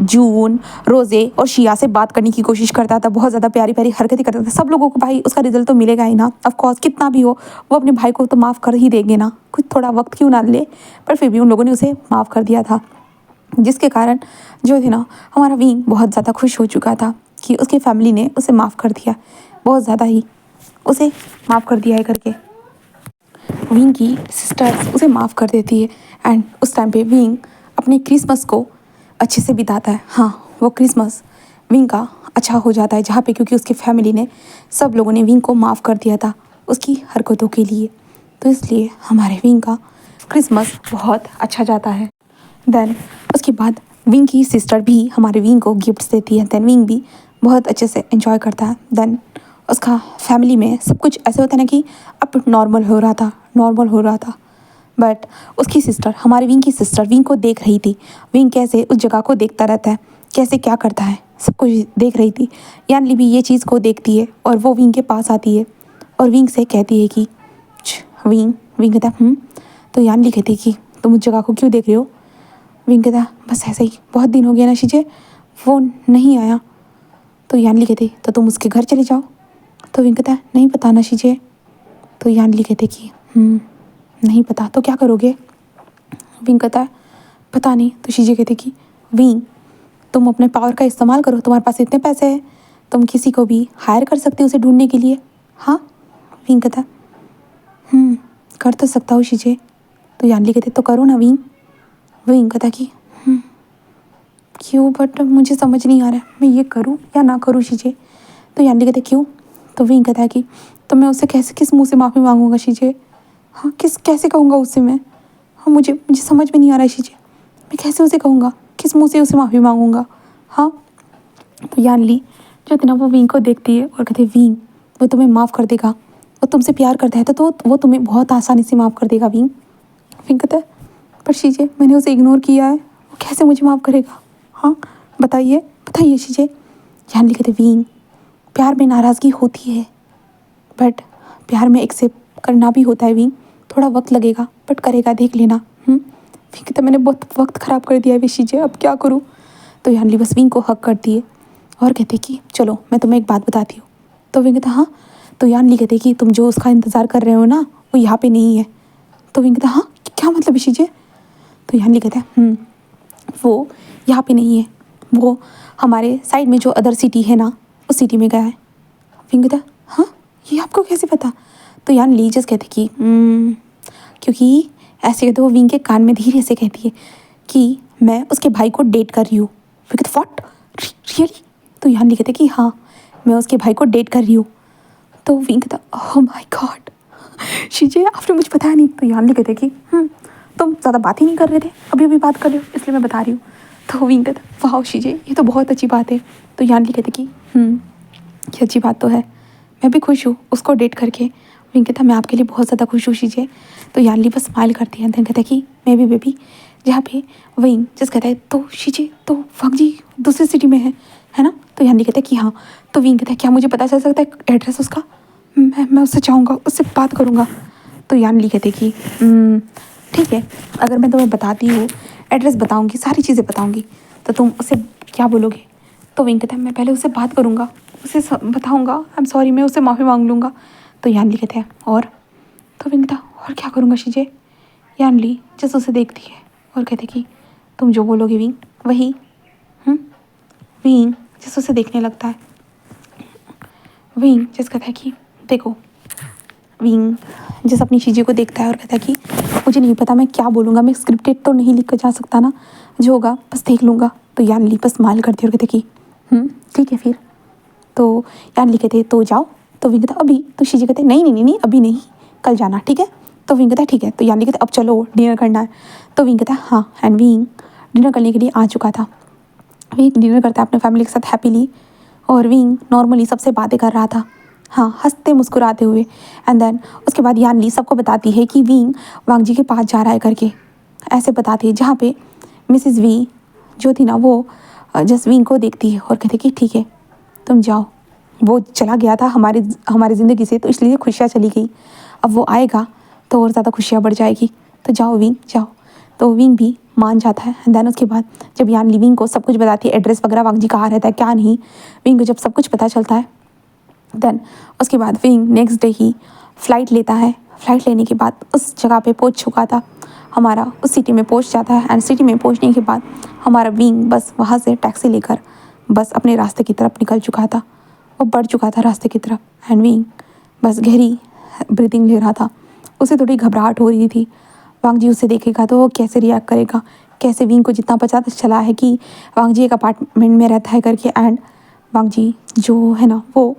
जून, रोज़े और शिया से बात करने की कोशिश करता था, बहुत ज़्यादा प्यारी प्यारी हरकतें करता था। सब लोगों को भाई उसका रिजल्ट तो मिलेगा ही ना, ऑफकोर्स कितना भी हो वो अपने भाई को तो माफ़ कर ही देंगे ना, कुछ थोड़ा वक्त क्यों ना ले, पर फिर भी उन लोगों ने उसे माफ़ कर दिया था। जिसके कारण जो थी ना, हमारा विंग बहुत ज़्यादा खुश हो चुका था कि उसकी फैमिली ने उसे माफ़ कर दिया, बहुत ज़्यादा ही उसे माफ़ कर दिया है करके। विंग की सिस्टर्स उसे माफ़ कर देती है एंड उस टाइम पे विंग अपने क्रिसमस को अच्छे से बिताता है। हाँ, वो क्रिसमस विंग का अच्छा हो जाता है, जहाँ पे क्योंकि उसकी फैमिली ने, सब लोगों ने विंग को माफ़ कर दिया था उसकी हरकतों के लिए, तो इसलिए हमारे विंग का क्रिसमस बहुत अच्छा जाता है। देन उसके बाद विंग की सिस्टर भी हमारे विंग को गिफ्ट्स देती है, देन विंग भी बहुत अच्छे से एंजॉय करता है। देन उसका फैमिली में सब कुछ ऐसे होता है ना कि अब नॉर्मल हो रहा था, नॉर्मल हो रहा था। बट उसकी सिस्टर, हमारे विंग की सिस्टर विंग को देख रही थी, विंग कैसे उस जगह को देखता रहता है, कैसे क्या करता है, सब कुछ देख रही थी। यानली भी ये चीज़ को देखती है और वो विंग के पास आती है और विंग से कहती है कि विंग विंग कहता है तो यानली कहती है कि तुम उस जगह को क्यों देख रहे हो। विंग कहता बस ऐसे ही, बहुत दिन हो गया ना शीजे, वो नहीं आया। तो यानली कहती तो तुम उसके घर चले जाओ। तो विंग कहता नहीं पता ना शीजे। तो यानली कहते कि नहीं पता, तो क्या करोगे। विंग कहता है पता नहीं। तो शीजे कहते कि विंग तुम अपने पावर का इस्तेमाल करो, तुम्हारे पास इतने पैसे हैं, तुम किसी को भी हायर कर सकते हो उसे ढूंढने के लिए। हाँ, विंग कहता कर तो सकता हूँ शीजे। तो यानली कहते तो करो ना विंग। विंग कहता कि क्यों, बट मुझे समझ नहीं आ रहा है मैं ये करूँ या ना करूँ शीजे। तो यानली कहते क्यों। तो विंग कहता है कि तो मैं उससे कैसे, किस मुंह से माफ़ी मांगूंगा शीजे। हाँ, कैसे कहूँगा उससे मैं। हाँ मुझे मुझे समझ में नहीं आ रहा है शीजे, मैं कैसे उसे कहूँगा, किस मुँह से उसे माफ़ी मांगूंगा। हाँ तो यानली जो थी ना वो विंग को देखती है और कहती है विंग वो तुम्हें माफ़ कर देगा, वो तुमसे प्यार करता है तो वो तुम्हें बहुत आसानी से माफ़ कर देगा विंग। विंग कहता है पर शीजे मैंने उसे इग्नोर किया है, वो कैसे मुझे माफ़ करेगा। हाँ बताइए बताइए शीजे। यानली कहते विंग प्यार में नाराज़गी होती है बट प्यार में एक्सेप्ट करना भी होता है विंग, थोड़ा वक्त लगेगा बट करेगा देख लेना। विंग कहता मैंने बहुत वक्त ख़राब कर दिया है विशीजे, अब क्या करूँ। तो यानली बस विंग को हक करती है और कहते कि चलो मैं तुम्हें एक बात बताती हूँ। तो विंग कहता हाँ। तो यानली कहते कि तुम जो उसका इंतज़ार कर रहे हो ना वो यहाँ पे नहीं है। तो विंग कहता हाँ क्या मतलब विशीजे। तो यानली कहता है वो यहाँ पे नहीं है, वो हमारे साइड में जो अदर सिटी है ना उस सिटी में गया है। विंग कहता हाँ ये आपको कैसे पता। तो यानली जस्ट कहते कि क्योंकि ऐसे कहते वो विंग के कान में धीरे से कहती है कि मैं उसके भाई को डेट कर रही हूँ। विंग कहते व्हाट रियली। तो यानली कहते कि हाँ मैं उसके भाई को डेट कर रही हूँ। तो विंग कहता ओह माय गॉड शीजे आपने मुझे बताया नहीं। तो यानली कहते कि तुम ज़्यादा बात ही नहीं कर रहे थे, अभी अभी बात कर रहे हो इसलिए मैं बता रही हूँ। तो विंग कहता वाह शीजे ये तो बहुत अच्छी बात है। तो यानली कहते कि ये अच्छी बात तो है, मैं भी खुश हूँ उसको डेट करके। विंग कहता मैं आपके लिए बहुत ज़्यादा खुश हूँ शीजे। तो यानली बस स्माइल करती है, देन कहता है कि मैं भी बेबी। जहाँ पे विंग जस्ट कहता है तो शीजे तो वांग जी दूसरी सिटी में है ना। तो यानली कहता है कि हाँ। तो विंग कहता है क्या मुझे पता चल सकता है एड्रेस उसका, मैं उससे चाहूँगा उससे बात करूँगा। तो यानली कहते कि ठीक है अगर मैं तुम्हें बताती हूँ एड्रेस बताऊँगी सारी चीज़ें बताऊँगी तो तुम उसे क्या बोलोगे। तो विंग कहता है मैं पहले उससे बात करूँगा उसे बताऊँगा आई एम सॉरी, मैं उससे माफ़ी मांग लूँगा। तो यानली कहते हैं और। तो विंग कहता और क्या करूँगा शीजे। यानली जैसे उसे देखती है और कहते कि तुम जो बोलोगे विंग वही। विंग जैसे उसे देखने लगता है। विंग जैसे कहता है कि देखो। विंग जैसे अपनी शीजे को देखता है और कहता है कि मुझे नहीं पता मैं क्या बोलूँगा, मैं स्क्रिप्टेड तो नहीं लिख कर जा सकता ना, जो होगा बस देख लूँगा। तो यानली बस स्माइल करती है और कहते कि ठीक है फिर। तो यानली कहते तो जाओ। तो विंग कहता अभी। तो शीजे कहते नहीं नहीं नहीं नहीं अभी नहीं, कल जाना ठीक है। तो विंग कहता ठीक है। तो यानली कहते अब चलो डिनर करना है। तो विंग कहता हाँ एंड विंग डिनर करने के लिए आ चुका था। विंग डिनर करता है अपने फैमिली के साथ हैप्पीली और विंग नॉर्मली सबसे बातें कर रहा था, हाँ हंसते मुस्कुराते हुए। एंड देन उसके बाद यानली सबको बताती है कि विंग वांग जी के पास जा रहा है करके, ऐसे बताती है। जहाँ पे मिसिज़ वी जो थी ना वो जस्ट विंग को देखती है और कहती कि ठीक है तुम जाओ, वो चला गया था हमारी ज़िंदगी से तो इसलिए खुशियाँ चली गई, अब वो आएगा तो और ज़्यादा खुशियाँ बढ़ जाएगी, तो जाओ विंग जाओ। तो विंग भी मान जाता है। एंड देन उसके बाद जब यानली विंग को सब कुछ बताती है एड्रेस वगैरह वांग जी कहाँ रहता है क्या नहीं, विंग को जब सब कुछ पता चलता है देन उसके बाद विंग नेक्स्ट डे ही फ़्लाइट लेता है। फ़्लाइट लेने के बाद उस जगह पे पहुंच चुका था हमारा, उस सिटी में पहुंच जाता है। एंड सिटी में पहुंचने के बाद हमारा विंग बस वहाँ से टैक्सी लेकर बस अपने रास्ते की तरफ निकल चुका था, वो बढ़ चुका था रास्ते की तरफ। एंड विंग बस गहरी ब्रीथिंग ले रहा था, उसे थोड़ी घबराहट हो रही थी वांग जी उसे देखेगा तो वो कैसे रिएक्ट करेगा, कैसे। विंग को जितना पता चला है कि वांग जी एक अपार्टमेंट में रहता है करके एंड वांग जी जो है ना वो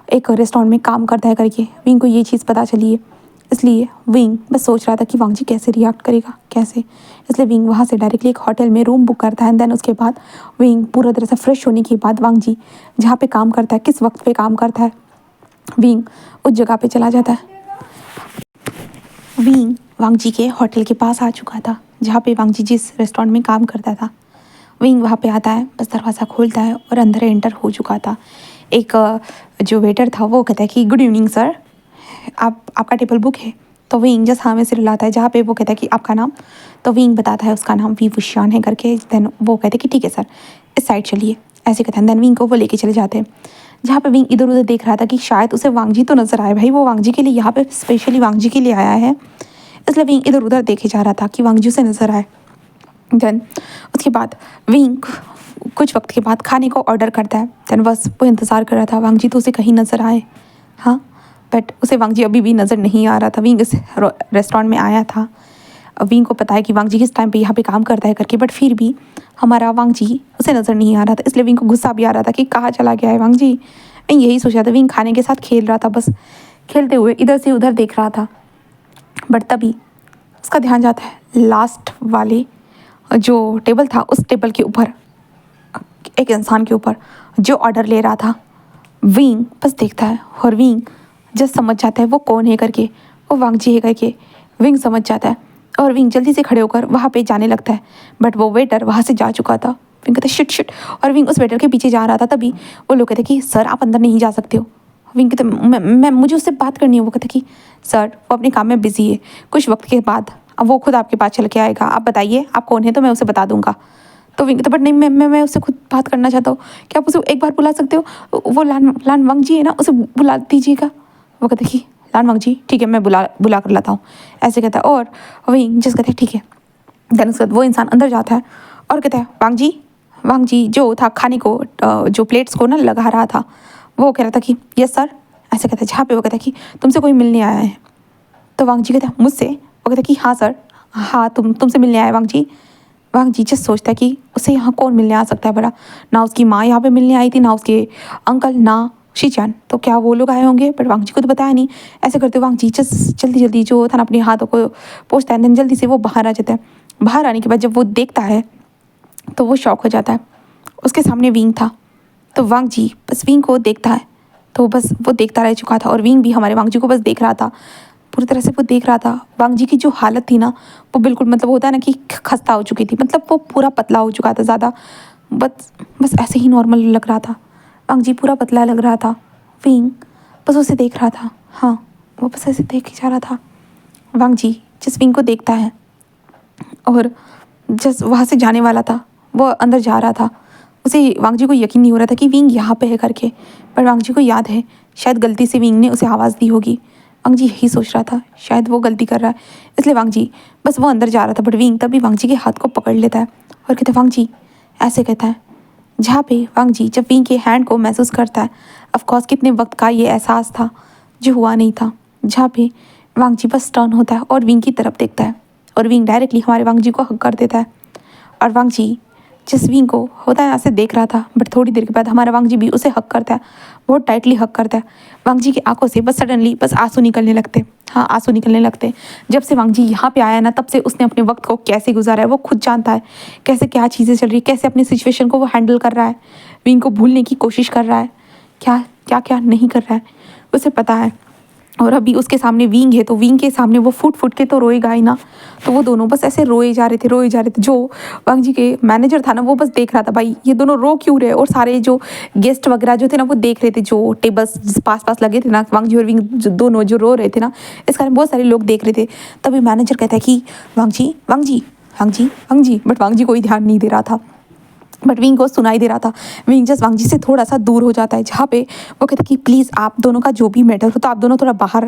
एक रेस्टोरेंट में काम करता है करके, विंग को ये चीज़ पता चली है। इसलिए विंग बस सोच रहा था कि वांग जी कैसे रिएक्ट करेगा कैसे, इसलिए विंग वहाँ से डायरेक्टली एक होटल में रूम बुक करता है। एंड देन उसके बाद विंग पूरा तरह से फ्रेश होने के बाद वांग जी जहाँ पे काम करता है किस वक्त पे काम करता है विंग उस जगह पे चला जाता है। विंग वांग जी के होटल के पास आ चुका था जहाँ पे वांग जी जिस रेस्टोरेंट में काम करता था। विंग वहाँ पे आता है, बस दरवाज़ा खोलता है और अंदर एंटर हो चुका था। एक जो वेटर था वो कहता है कि गुड इवनिंग सर, आपका टेबल बुक है। तो विंग जस्ट हाँ में सिर हिलाता है, जहाँ पे वो कहता है कि आपका नाम। तो विंग बताता है उसका नाम वी वुशियान है करके। देन वो कहते हैं कि ठीक है सर इस साइड चलिए, ऐसे कहते हैं। देन विंग को वो लेके चले जाते हैं जहाँ पे विंग इधर उधर देख रहा था कि शायद उसे वांग जी तो नज़र आए, भाई वो वांग जी के लिए यहाँ पे स्पेशली वांग जी के लिए आया है, इसलिए विंग इधर उधर देखे जा रहा था कि वांग जी उसे नज़र आए। देन उसके बाद विंग कुछ वक्त के बाद खाने को ऑर्डर करता है। देन बस वो इंतज़ार कर रहा था वांग जी तो उसे कहीं नज़र आए, हाँ बट उसे वांग जी अभी भी नज़र नहीं आ रहा था। विंग इस रेस्टोरेंट में आया था, विंग को पता है कि वांग जी किस टाइम पे यहाँ पे काम करता है करके, बट फिर भी हमारा वांग जी उसे नज़र नहीं आ रहा था, इसलिए विंग को गुस्सा भी आ रहा था कि कहाँ चला गया है वांग जी। मैं यही सोच रहा था, विंग खाने के साथ खेल रहा था, बस खेलते हुए इधर से उधर देख रहा था। बट तभी उसका ध्यान जाता है लास्ट वाले जो टेबल था, उस टेबल के ऊपर एक इंसान के ऊपर जो ऑर्डर ले रहा था। विंग बस देखता है और विंग जस्ट समझ जाता है वो कौन है करके, वो वांगजी है करके विंग समझ जाता है और विंग जल्दी से खड़े होकर वहाँ पे जाने लगता है। बट वो वेटर वहाँ से जा चुका था। विंग कहता है शिट शिट, और विंग उस वेटर के पीछे जा रहा था। तभी वो लोग कहते कि सर आप अंदर नहीं जा सकते हो। विंग कहते मैं मुझे उससे बात करनी है। वो कहते कि सर वो अपने काम में बिजी है, कुछ वक्त के बाद अब वो खुद आपके पास चल के आएगा, आप बताइए आप कौन है तो मैं उसे बता दूंगा। तो विंग कहता बट नहीं, मैं उससे खुद बात करना चाहता हूँ, क्या आप उसे एक बार बुला सकते हो? वो लान वांगजी है ना, उसे बुला दीजिएगा। वो कहते कि लान वांगजी ठीक है, मैं बुला कर लाता हूँ, ऐसे कहता है। और विंग जस्ट कहते हैं ठीक है। देन उसके बाद वो इंसान अंदर जाता है और कहता है वांगजी जो था खाने को जो प्लेट्स को ना लगा रहा था, वो कह रहा था कि यस सर, ऐसे कहता है। जहाँ पे वो कहता है कि तुमसे कोई मिलने आया है। तो वांगजी कहता है मुझसे? वो कहता है कि हाँ सर, हाँ तुमसे मिलने आया है वांगजी। वांगजी जस्ट सोचता है कि उसे यहाँ कौन मिलने आ सकता है बड़ा, ना उसकी माँ यहाँ पे मिलने आई थी, ना उसके अंकल, ना शीचान, तो क्या वो लोग आए होंगे? बट वांगजी को तो बताया नहीं। ऐसे करते वांगजी जस्ट जल्दी जो था ना अपने हाथों को पोंछता है, देन जल्दी से वो बाहर आ जाता है। बाहर आने के बाद जब वो देखता है तो वो शॉक हो जाता है। उसके सामने विंग था। तो वांगजी बस विंग को देखता है, तो बस वो देखता रह चुका था और विंग भी हमारे वांगजी को बस देख रहा था, पूरी तरह से वो देख रहा था। वांगजी की जो हालत थी ना, वो बिल्कुल मतलब होता है ना कि खस्ता हो चुकी थी, मतलब वो पूरा पतला हो चुका था ज़्यादा। बस ऐसे ही नॉर्मल लग रहा था। वांगजी पूरा पतला लग रहा था। विंग बस उसे देख रहा था। हाँ, वो बस ऐसे देख ही जा रहा था। वांगजी जिस विंग को देखता है और जस्ट वहाँ से जाने वाला था, वो अंदर जा रहा था। उसे वांगजी को यकीन नहीं हो रहा था कि विंग यहाँ पे है करके, पर वांगजी को याद है शायद गलती से विंग ने उसे आवाज़ दी होगी। वांगजी यही सोच रहा था शायद वो गलती कर रहा है, इसलिए वांगजी बस वो अंदर जा रहा था। बट विंग तभी वांगजी के हाथ को पकड़ लेता है और कहता है वांगजी, ऐसे कहता है। जहाँ पे वांगजी जब विंग के हैंड को महसूस करता है, ऑफकोर्स कितने वक्त का ये एहसास था जो हुआ नहीं था। जहाँ पे वांगजी बस टर्न होता है और विंग की तरफ देखता है और विंग डायरेक्टली हमारे वांगजी को हक कर देता है। और वांगजी जिस विंग को होता है ऐसे देख रहा था, बट थोड़ी देर के बाद हमारा वांगजी भी उसे हक करता है, बहुत टाइटली हक करता है। वांगजी की आंखों से बस सडनली बस आंसू निकलने लगते। हाँ, आंसू निकलने लगते। जब से वांगजी यहाँ पे आया ना, तब से उसने अपने वक्त को कैसे गुजारा है वो खुद जानता है, कैसे क्या चीज़ें चल रही है, कैसे अपनी सिचुएशन को वो हैंडल कर रहा है, विंग को भूलने की कोशिश कर रहा है, क्या नहीं कर रहा है उसे पता है। और अभी उसके सामने विंग है, तो विंग के सामने वो फुट के तो रोएगा ही ना। तो वो दोनों बस ऐसे रोए जा रहे थे। जो वांगजी के मैनेजर था ना, वो बस देख रहा था भाई ये दोनों रो क्यों रहे, और सारे जो गेस्ट वगैरह जो थे ना, वो देख रहे थे, जो टेबल्स पास लगे थे ना, वांगजी और विंग जो दोनों जो रो रहे थे ना, इस कारण बहुत सारे लोग देख रहे थे। तभी मैनेजर कहता है कि वांगजी, बट वांगजी कोई ध्यान नहीं दे रहा था। बट विंग को सुनाई दे रहा था। विंग जस्ट वांगजी से थोड़ा सा दूर हो जाता है, जहाँ पे वो कहता है कि प्लीज़ आप दोनों का जो भी मैटर हो तो आप दोनों थोड़ा बाहर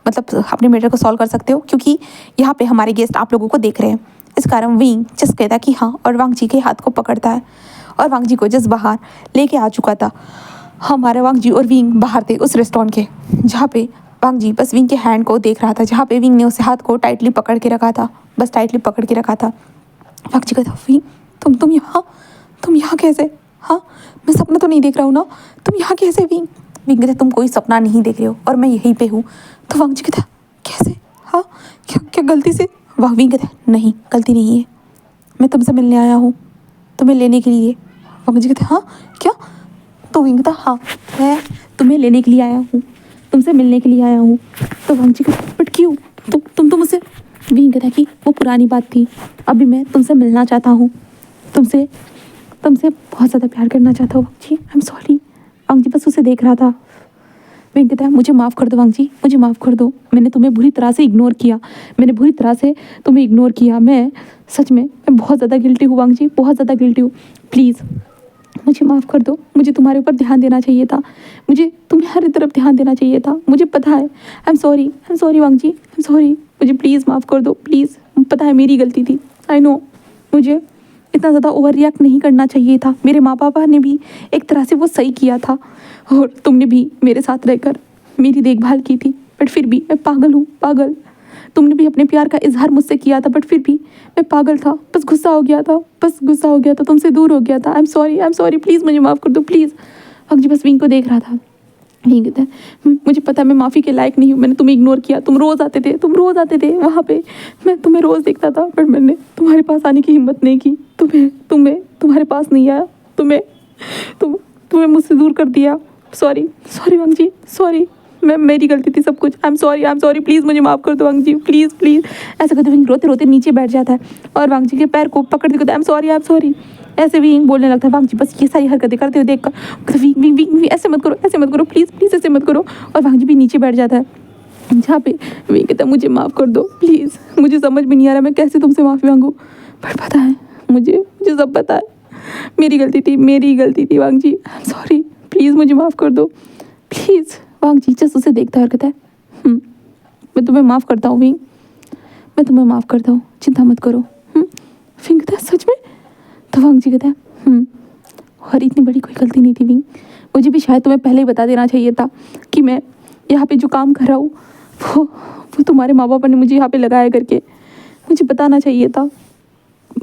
मतलब अपने मैटर को सॉल्व कर सकते हो, क्योंकि यहाँ पे हमारे गेस्ट आप लोगों को देख रहे हैं। इस कारण विंग जस्ट कहता है कि हाँ, और वांगजी के हाथ को पकड़ता है और वांगजी को जस्ट बाहर लेके आ चुका था। हमारे वांगजी और विंग बाहर थे उस रेस्टोरेंट के, जहाँ पे वांगजी बस विंग के हैंड को देख रहा था, जहाँ पे विंग ने उसे हाथ को टाइटली पकड़ के रखा था, बस टाइटली पकड़ के रखा था। वांगजी कहता विंग तुम यहाँ कैसे? हाँ, मैं सपना तो नहीं देख रहा हूँ ना, तुम यहाँ कैसे? विंग कहता तुम कोई सपना नहीं देख रहे हो और मैं यहीं पे हूँ। तो वांगजी कहता कैसे? हाँ, क्या गलती से? विंग कहता नहीं, गलती नहीं है, मैं तुमसे मिलने आया हूँ, तुम्हें लेने के लिए। वांगजी कहता हाँ क्या? तो विंग कहता हाँ, मैं तुम्हें लेने के लिए आया हूँ, तुमसे मिलने के लिए आया हूँ। तो वांगजी कहता बट क्यों? तुम तो मुझसे। विंग कहता कि वो पुरानी बात थी, अभी मैं तुमसे मिलना चाहता हूँ, तुमसे बहुत ज़्यादा प्यार करना चाहता हूँ वांगजी, आई एम सॉरी। वांगजी बस उसे देख रहा था। विंग कहता है मुझे माफ़ कर दो वांगजी, मुझे माफ़ कर दो, मैंने तुम्हें बुरी तरह से इग्नोर किया, मैं सच में मैं बहुत ज़्यादा गिल्टी हूँ वांगजी, बहुत ज़्यादा गिल्टी हूँ, प्लीज़ मुझे माफ़ कर दो, मुझे तुम्हारे ऊपर ध्यान देना चाहिए था, मुझे तुम्हारी तरफ ध्यान देना चाहिए था, मुझे पता है, I am sorry Wang ji, I am sorry, मुझे प्लीज़ माफ़ कर दो प्लीज़, पता है मेरी गलती थी, आई नो, मुझे इतना ज़्यादा ओवर रिएक्ट नहीं करना चाहिए था, मेरे माँ पापा ने भी एक तरह से वो सही किया था और तुमने भी मेरे साथ रहकर मेरी देखभाल की थी, बट फिर भी मैं पागल हूँ, पागल। तुमने भी अपने प्यार का इजहार मुझसे किया था, बट फिर भी मैं पागल था, बस गुस्सा हो गया था, तुमसे दूर हो गया था, आई एम सॉरी प्लीज़ मुझे माफ़ कर दो प्लीज़। वांगजी बस विंग को देख रहा था नहीं कहता है मुझे पता है मैं माफ़ी के लायक नहीं हूँ, मैंने तुम्हें इग्नोर किया, तुम रोज़ आते थे वहाँ पे, मैं तुम्हें रोज़ देखता था, पर मैंने तुम्हारे पास आने की हिम्मत नहीं की, तुम्हारे पास नहीं आया, तुम्हें मुझसे दूर कर दिया। सॉरी वांग जी, सॉरी, मेरी गलती थी सब कुछ। आई एम सॉरी, प्लीज़ मुझे माफ़ कर दो वांग जी, प्लीज़। ऐसा करते विंग रोते रोते नीचे बैठ जाता है और वांग जी के पैर को पकड़ के कहता है आई एम सॉरी। ऐसे विंग बोलने लगता है वांग जी बस ये सारी हरकतें करते हुए देख कर विंग ऐसे मत करो प्लीज़ ऐसे मत करो। और वांग जी भी नीचे बैठ जाता है, जहाँ पे विंग कहता है मुझे माफ़ कर दो प्लीज़, मुझे समझ में नहीं आ रहा मैं कैसे तुमसे माफ़ी मांगूँ, पर पता है मुझे सब पता है, मेरी गलती थी वांग ji, I am sorry, please मुझे माफ़ कर दो प्लीज़। वांग जी जस्ट उसे देखता है और कहता है मैं तुम्हें माफ़ करता हूँ विंग, मैं तुम्हें माफ़ करता हूँ, चिंता मत करो। विंग कहता है सच में? तो वांग जी कहता है और इतनी बड़ी कोई गलती नहीं थी विंग, मुझे भी शायद तुम्हें पहले ही बता देना चाहिए था कि मैं यहाँ पे जो काम कर रहा हूँ वो तुम्हारे माँ बाप ने मुझे यहाँ पे लगाया करके, मुझे बताना चाहिए था,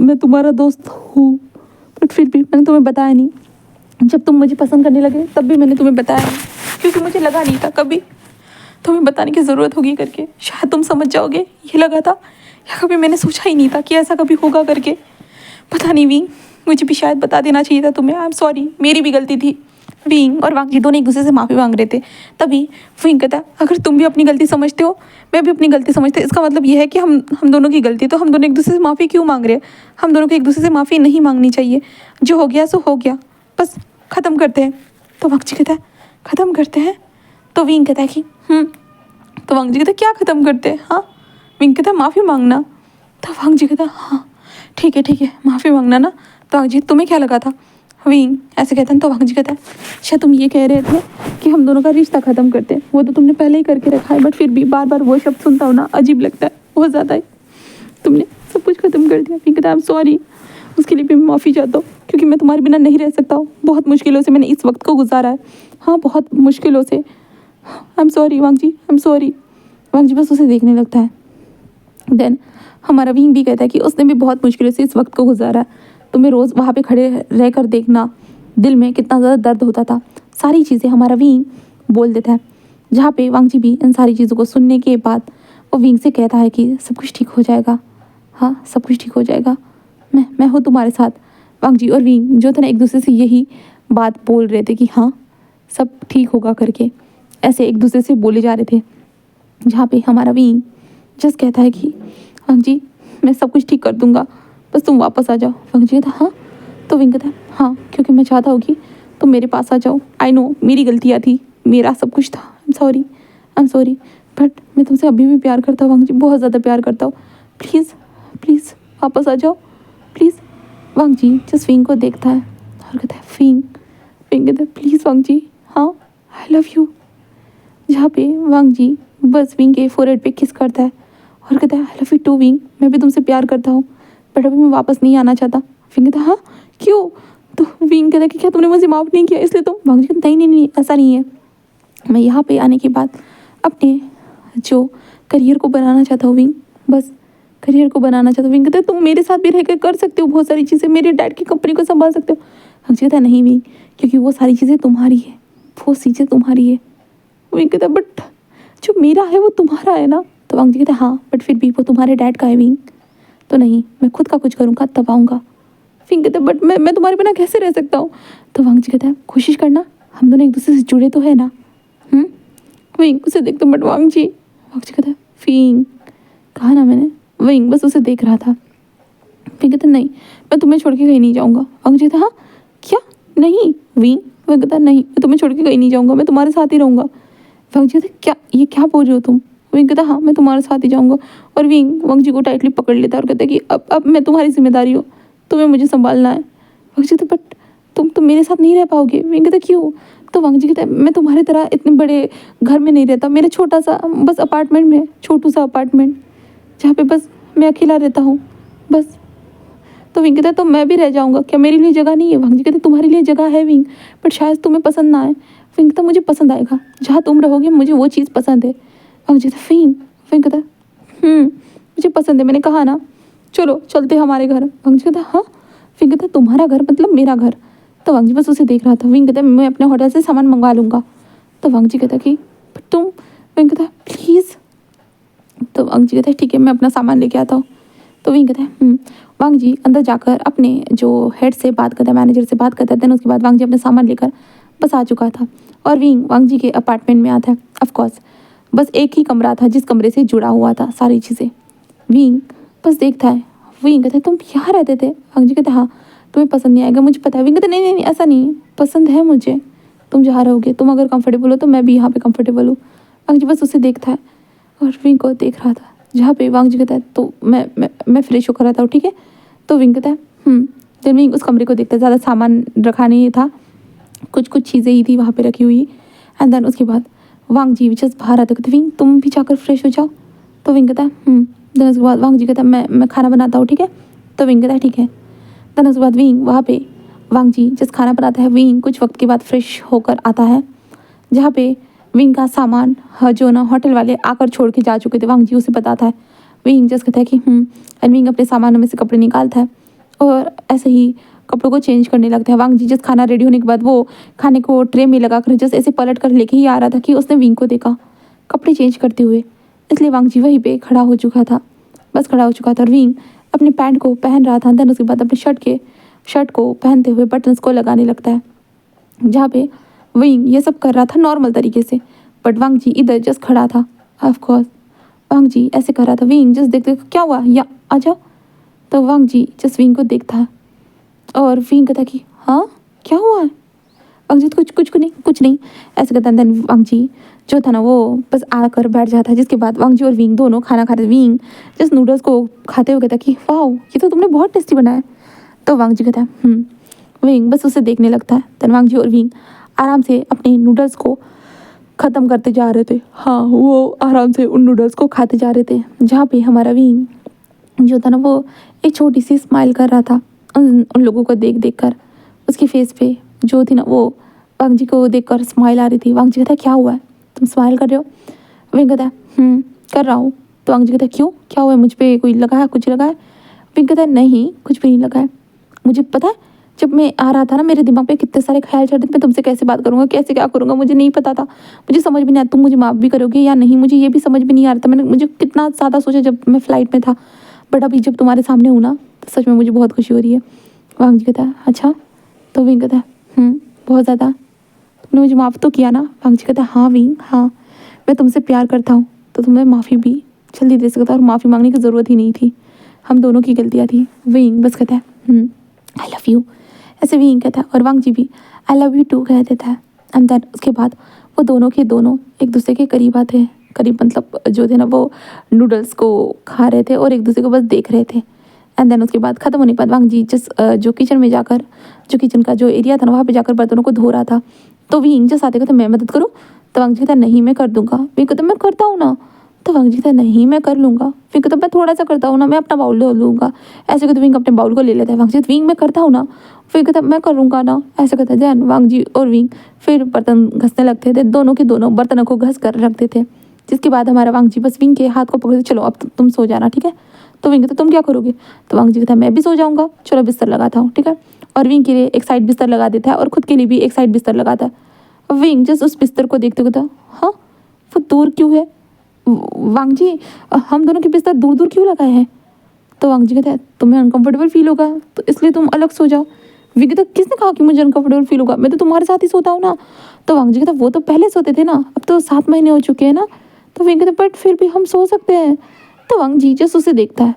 मैं तुम्हारा दोस्त हूँ, बट फिर भी मैंने तुम्हें बताया नहीं। जब तुम मुझे पसंद करने लगे तब भी मैंने तुम्हें बताया नहीं, क्योंकि मुझे लगा नहीं था कभी तुम्हें बताने की ज़रूरत होगी करके, शायद तुम समझ जाओगे ये लगा था, या कभी मैंने सोचा ही नहीं था कि ऐसा कभी होगा करके। पता नहीं विंग, मुझे भी शायद बता देना चाहिए था तुम्हें, आई एम सॉरी, मेरी भी गलती थी। विंग और वांग जी दोनों एक दूसरे से माफ़ी मांग रहे थे, तभी विंग कहता अगर तुम भी अपनी गलती समझते हो, मैं भी अपनी गलती समझते, इसका मतलब ये है कि हम दोनों की गलती, तो हम दोनों एक दूसरे से माफ़ी क्यों मांग रहे हैं? हम दोनों को एक दूसरे से माफ़ी नहीं मांगनी चाहिए, जो हो गया सो हो गया, बस ख़त्म करते हैं। तो वांग जी कहता है ख़त्म करते हैं? तो विंग कहता है कि तो वांग जी कहता है क्या ख़त्म करते हैं? हाँ, विंग कहता है माफ़ी मांगना। तो वांग जी कहता है हाँ ठीक है माफ़ी मांगना ना। तो वांग जी तुम्हें क्या लगा था? विंग ऐसे कहता है। तो वांग जी कहता है शायद तुम ये कह रहे थे कि हम दोनों का रिश्ता ख़त्म करते हैं, वो तो तुमने पहले ही करके रखा है, बट फिर भी बार बार वो शब्द सुनता हूँ ना, अजीब लगता है बहुत ज़्यादा ही, तुमने सब कुछ ख़त्म कर दिया। विंग कहता है आई एम सॉरी, उसके लिए भी मैं माफ़ी चाहता हूँ, क्योंकि मैं तुम्हारे बिना नहीं रह सकता हूँ, बहुत मुश्किलों से मैंने इस वक्त को गुजारा है, हाँ बहुत मुश्किलों से। I am sorry Wang ji, I am sorry. Wang ji बस उसे देखने लगता है। देन हमारा विंग भी कहता है कि उसने भी बहुत मुश्किलों से इस वक्त को गुजारा है, तुम्हें रोज़ वहाँ पे खड़े रह कर देखना दिल में कितना ज़्यादा दर्द होता था, सारी चीज़ें हमारा विंग बोल देता है। जहाँ पे वांग जी भी इन सारी चीज़ों को सुनने के बाद वो विंग से कहता है कि सब कुछ ठीक हो जाएगा, हाँ सब कुछ ठीक हो जाएगा, मैं हूँ तुम्हारे साथ। वांग जी और विंग जो थे ना एक दूसरे से यही बात बोल रहे थे कि हाँ सब ठीक होगा करके, ऐसे एक दूसरे से बोले जा रहे थे। जहाँ पे हमारा विंग जस्ट कहता है कि वांग जी मैं सब कुछ ठीक कर दूंगा, बस तुम वापस आ जाओ। वांग जी कहता हाँ, तो विंग कहता हाँ क्योंकि मैं चाहता हूँ कि तुम मेरे पास आ जाओ, आई नो मेरी गलतियाँ थी, मेरा सब कुछ था, आई एम सॉरी, बट मैं तुमसे अभी भी प्यार करता हूँ वांग जी, बहुत ज़्यादा प्यार करता हूँ, प्लीज़ वापस आ जाओ please. Wang ji just Wing को देखता है और कहता है विंग कहता है प्लीज़ वांग जी, हाँ आई लव यू। जहाँ पे वांग जी बस विंग के फोरहेड पे किस करता है और कहता है I love you too Wing, मैं भी तुमसे प्यार करता हूँ, बट अभी मैं वापस नहीं आना चाहता। विंग कहता है हाँ क्यों? तो विंग कहता है कि क्या तुमने मुझे माफ़ नहीं किया इसलिए? तो वांग जी कहता नहीं ऐसा नहीं है, मैं यहाँ पे आने के बाद अपने जो करियर को बनाना चाहता हूँ विंग, बस करियर को बनाना चाहता हूँ। विंग कहता है तुम मेरे साथ भी रह कर सकते हो बहुत सारी चीज़ें, मेरे डैड की कंपनी को संभाल सकते हो। वांग जी कहता है नहीं विंग, क्योंकि वो सारी चीज़ें तुम्हारी है, वो चीज़ें तुम्हारी है। विंग कहता है बट जो मेरा है वो तुम्हारा है ना। तो वांग जी कहता है हाँ बट फिर भी वो तुम्हारे डैड का है विंग, तो नहीं मैं खुद का कुछ करूँगा तब आऊँगा। विंग कहता है बट मैं तुम्हारे बिना कैसे रह सकता हूँ? तो वांग जी कहता है कोशिश करना, हम दोनों एक दूसरे से जुड़े तो है ना। विंग उसे देखते बट वांग जी कहता है विंग कहा ना मैंने। विंग बस उसे देख रहा था। विंग कहता नहीं मैं तुम्हें छोड़ के कहीं नहीं जाऊँगा। वांग जी कहता हाँ क्या नहीं? विंग कहता नहीं मैं तुम्हें छोड़ के कहीं नहीं जाऊँगा, मैं तुम्हारे साथ ही रहूँगा। वांग जी कहता क्या ये क्या बोल रहे हो तुम? विंग कहता हाँ मैं तुम्हारे साथ ही जाऊँगा। और विंग वांग जी को टाइटली पकड़ लेता है और कहता है कि अब मैं तुम्हारी जिम्मेदारी हूँ, तुम्हें मुझे संभालना है। वांग जी कहता बट तुम मेरे साथ नहीं रह पाओगे। विंग कहता क्यों? तो वांग जी कहता है मैं तुम्हारी तरह इतने बड़े घर में नहीं रहता, मेरा छोटा सा बस अपार्टमेंट में, छोटू सा अपार्टमेंट जहाँ पे बस मैं अकेला रहता हूँ बस। तो विंग कहता है तो मैं भी रह जाऊँगा, क्या मेरे लिए जगह नहीं है? वांग जी कहते तुम्हारे लिए जगह है विंग, बट शायद तुम्हें पसंद ना आए। विंग कहता मुझे पसंद आएगा, जहाँ तुम रहोगे मुझे वो चीज़ पसंद है। वांग जी कहता विंग कहता मुझे पसंद है, मैंने कहा ना चलो चलते हमारे घर। वांग जी कहता हाँ। विंग कहता तुम्हारा घर मतलब मेरा घर। तो वांग जी बस उसे देख रहा था। विंग कहता मैं अपने होटल से सामान मंगवा लूँगा। तो वांग जी कहता कि "पर तुम", विंग कहता प्लीज़। तो वांग जी कहता है ठीक है, मैं अपना सामान लेके आता हूँ। तो विंग कहता है वांग जी अंदर जाकर अपने जो हेड से बात करता है, मैनेजर से बात करता है। देन उसके बाद वांग जी अपने सामान लेकर बस आ चुका था और विंग वांग जी के अपार्टमेंट में आता है। ऑफकोर्स बस एक ही कमरा था जिस कमरे से जुड़ा हुआ था सारी चीज़ें। विंग बस देखता है। विंग कहता है तुम यहाँ रहते थे? वांग जी कहते हाँ, तुम्हें पसंद नहीं आएगा मुझे पता है। विंग कहता नहीं नहीं नहीं, ऐसा नहीं, पसंद है मुझे, तुम जहाँ रहोगे, तुम अगर कंफर्टेबल हो तो मैं भी यहाँ पे कंफर्टेबल हूँ। वांग जी बस उसे देखता है और विंग को देख रहा था, जहाँ पे वांग जी कहता है तो मैं फ्रेश होकर आता हूँ, ठीक है। तो विंग कहता है देन विंग उस कमरे को देखता है, ज़्यादा सामान रखा नहीं था, कुछ कुछ चीज़ें ही थी वहाँ पे रखी हुई। एंड देन उसके बाद वांग जी जस्ट बाहर आते कहते विंग तुम भी जाकर फ्रेश हो जाओ। तो विंग कहता है देन उसके बाद वांग जी कहता है मैं खाना बनाता हूँ, ठीक है। तो विंग कहता है ठीक है। देन उसके बाद विंग वहाँ पे वांग जी जस्ट खाना बनाता है। विंग कुछ वक्त के बाद फ्रेश होकर आता है, जहाँ पे विंग का सामान जो ना होटल वाले आकर छोड़ के जा चुके थे, वांग जी उसे बताता है। विंग जस्ट कहता है कि एंड विंग अपने सामान में से कपड़े निकालता है और ऐसे ही कपड़ों को चेंज करने लगता है। वांग जी जस्ट खाना रेडी होने के बाद वो खाने को ट्रे में लगा कर जस्ट ऐसे पलट कर लेके ही आ रहा था कि उसने विंग को देखा कपड़े चेंज करते हुए, इसलिए वांग जी वहीं पे खड़ा हो चुका था, बस खड़ा हो चुका था। और विंग अपने पैंट को पहन रहा था। देन उसके बाद अपने शर्ट को पहनते हुए बटन्स को लगाने लगता है, जहाँ पे विंग ये सब कर रहा था नॉर्मल तरीके से, बट वांग जी इधर जस्ट खड़ा था। ऑफकोर्स वांग जी ऐसे कर रहा था। विंग जस्ट देखते क्या हुआ या आ जाओ। तो वांग जी जस्ट विंग को देखता है और विंग कहता कि हाँ क्या हुआ है। वांग जी तो कुछ नहीं ऐसे कहता है। देन वांग जी जो था ना वो बस आकर बैठ जाता है, जिसके बाद वांग जी और विंग दोनों खाना खाते। विंग जस्ट नूडल्स को खाते हुए कहता कि वाह ये तो तुमने बहुत टेस्टी बनाया है। तो वांग जी कहता है विंग बस उसे देखने लगता है। देन वांग जी और विंग आराम से अपने नूडल्स को ख़त्म करते जा रहे थे। हाँ वो आराम से उन नूडल्स को खाते जा रहे थे, जहाँ पे हमारा विंग जो था ना वो एक छोटी सी स्माइल कर रहा था उन लोगों को देख देख कर। उसकी फेस पे जो थी ना वो वांग जी को देख कर स्माइल आ रही थी। वांग जी कहता है क्या हुआ है, तुम स्माइल कर रहे हो? विंग कहता है कर रहा हूँ। तो वांग जी कहता है क्यों, क्या हुआ है, मुझ पर कोई लगा है, कुछ लगा है? विंग कहता है नहीं कुछ भी नहीं लगा है। मुझे पता है जब मैं आ रहा था ना मेरे दिमाग पे कितने सारे ख्याल चल रहे थे, मैं तुमसे कैसे बात करूंगा, कैसे क्या करूंगा, मुझे नहीं पता था, मुझे समझ भी नहीं आया तुम मुझे माफ़ भी करोगे या नहीं, मुझे ये भी समझ में नहीं आ रहा था। मुझे कितना ज़्यादा सोचा जब मैं फ्लाइट में था, बट अभी जब तुम्हारे सामने हूँ ना तो सच में मुझे बहुत खुशी हो रही है। वांग जी कहता है अच्छा। तो विंग कहता है बहुत ज़्यादा, तुमने मुझे माफ़ तो किया ना? वांग जी कहता है हाँ विंग हाँ, मैं तुमसे प्यार करता हूँ तो तुम्हें माफ़ी भी जल्दी दे सकता और माफ़ी मांगने की ज़रूरत ही नहीं थी, हम दोनों की गलतियाँ थी। विंग बस कहता है आई लव यू, ऐसे विंग कहता है और वांग जी भी आई लव यू टू कह देता है। एंड देन उसके बाद वो दोनों के दोनों एक दूसरे के करीब आते हैं, करीब मतलब जो थे ना वो नूडल्स को खा रहे थे और एक दूसरे को बस देख रहे थे। एंड देन उसके बाद ख़त्म होने के बाद वांग जी जो किचन में जाकर, जो किचन का जो एरिया था ना वहाँ पे जाकर बर्तनों को धो रहा था। तो विंग जस्ट आते कहते मैं मदद करूँ? तो वांग जी कहता नहीं मैं कर दूंगा। विंग कहता मैं करता हूँ ना। तो वांग जी कहता नहीं मैं कर लूँगा। विंग कहता मैं थोड़ा सा करता हूँ ना, मैं अपना बाउल धो लूँगा। ऐसे कहते विंग अपने बाउल को ले लेता है। वांग जी विंग मैं करता हूँ ना। फिर कहता मैं करूँगा ना, ऐसे कहता है। देन वांग जी और विंग फिर बर्तन घसने लगते थे, दोनों के दोनों बर्तनों को घस कर रखते थे। जिसके बाद हमारा वांग जी बस विंग के हाथ को पकड़ते चलो अब तुम सो जाना, ठीक है। तो विंग कहता तुम क्या करोगे? तो वांग जी कहता मैं भी सो जाऊँगा, चलो बिस्तर लगाता हूँ, ठीक है। और विंग के लिए एक साइड बिस्तर लगा देता है और खुद के लिए भी एक साइड बिस्तर लगाता है। विंग जस्ट उस बिस्तर को देखते कहता हाँ वो दूर क्यों है? वांग जी हम दोनों के बिस्तर दूर दूर क्यों लगाए हैं? तो वांग जी कहता है तुम्हें अनकंफर्टेबल फील होगा तो इसलिए तुम अलग सो जाओ। विंग कहता किसने कहा कि मुझे अनकंफर्टेबल फील होगा, मैं तो तुम्हारे साथ ही सोता हूँ ना। तो वांग जी कहता वो तो पहले सोते थे ना, अब तो 7 महीने हो चुके हैं ना। तो विंग कहता बट फिर भी हम सो सकते हैं। तो वांग जी जस्ट उसे देखता है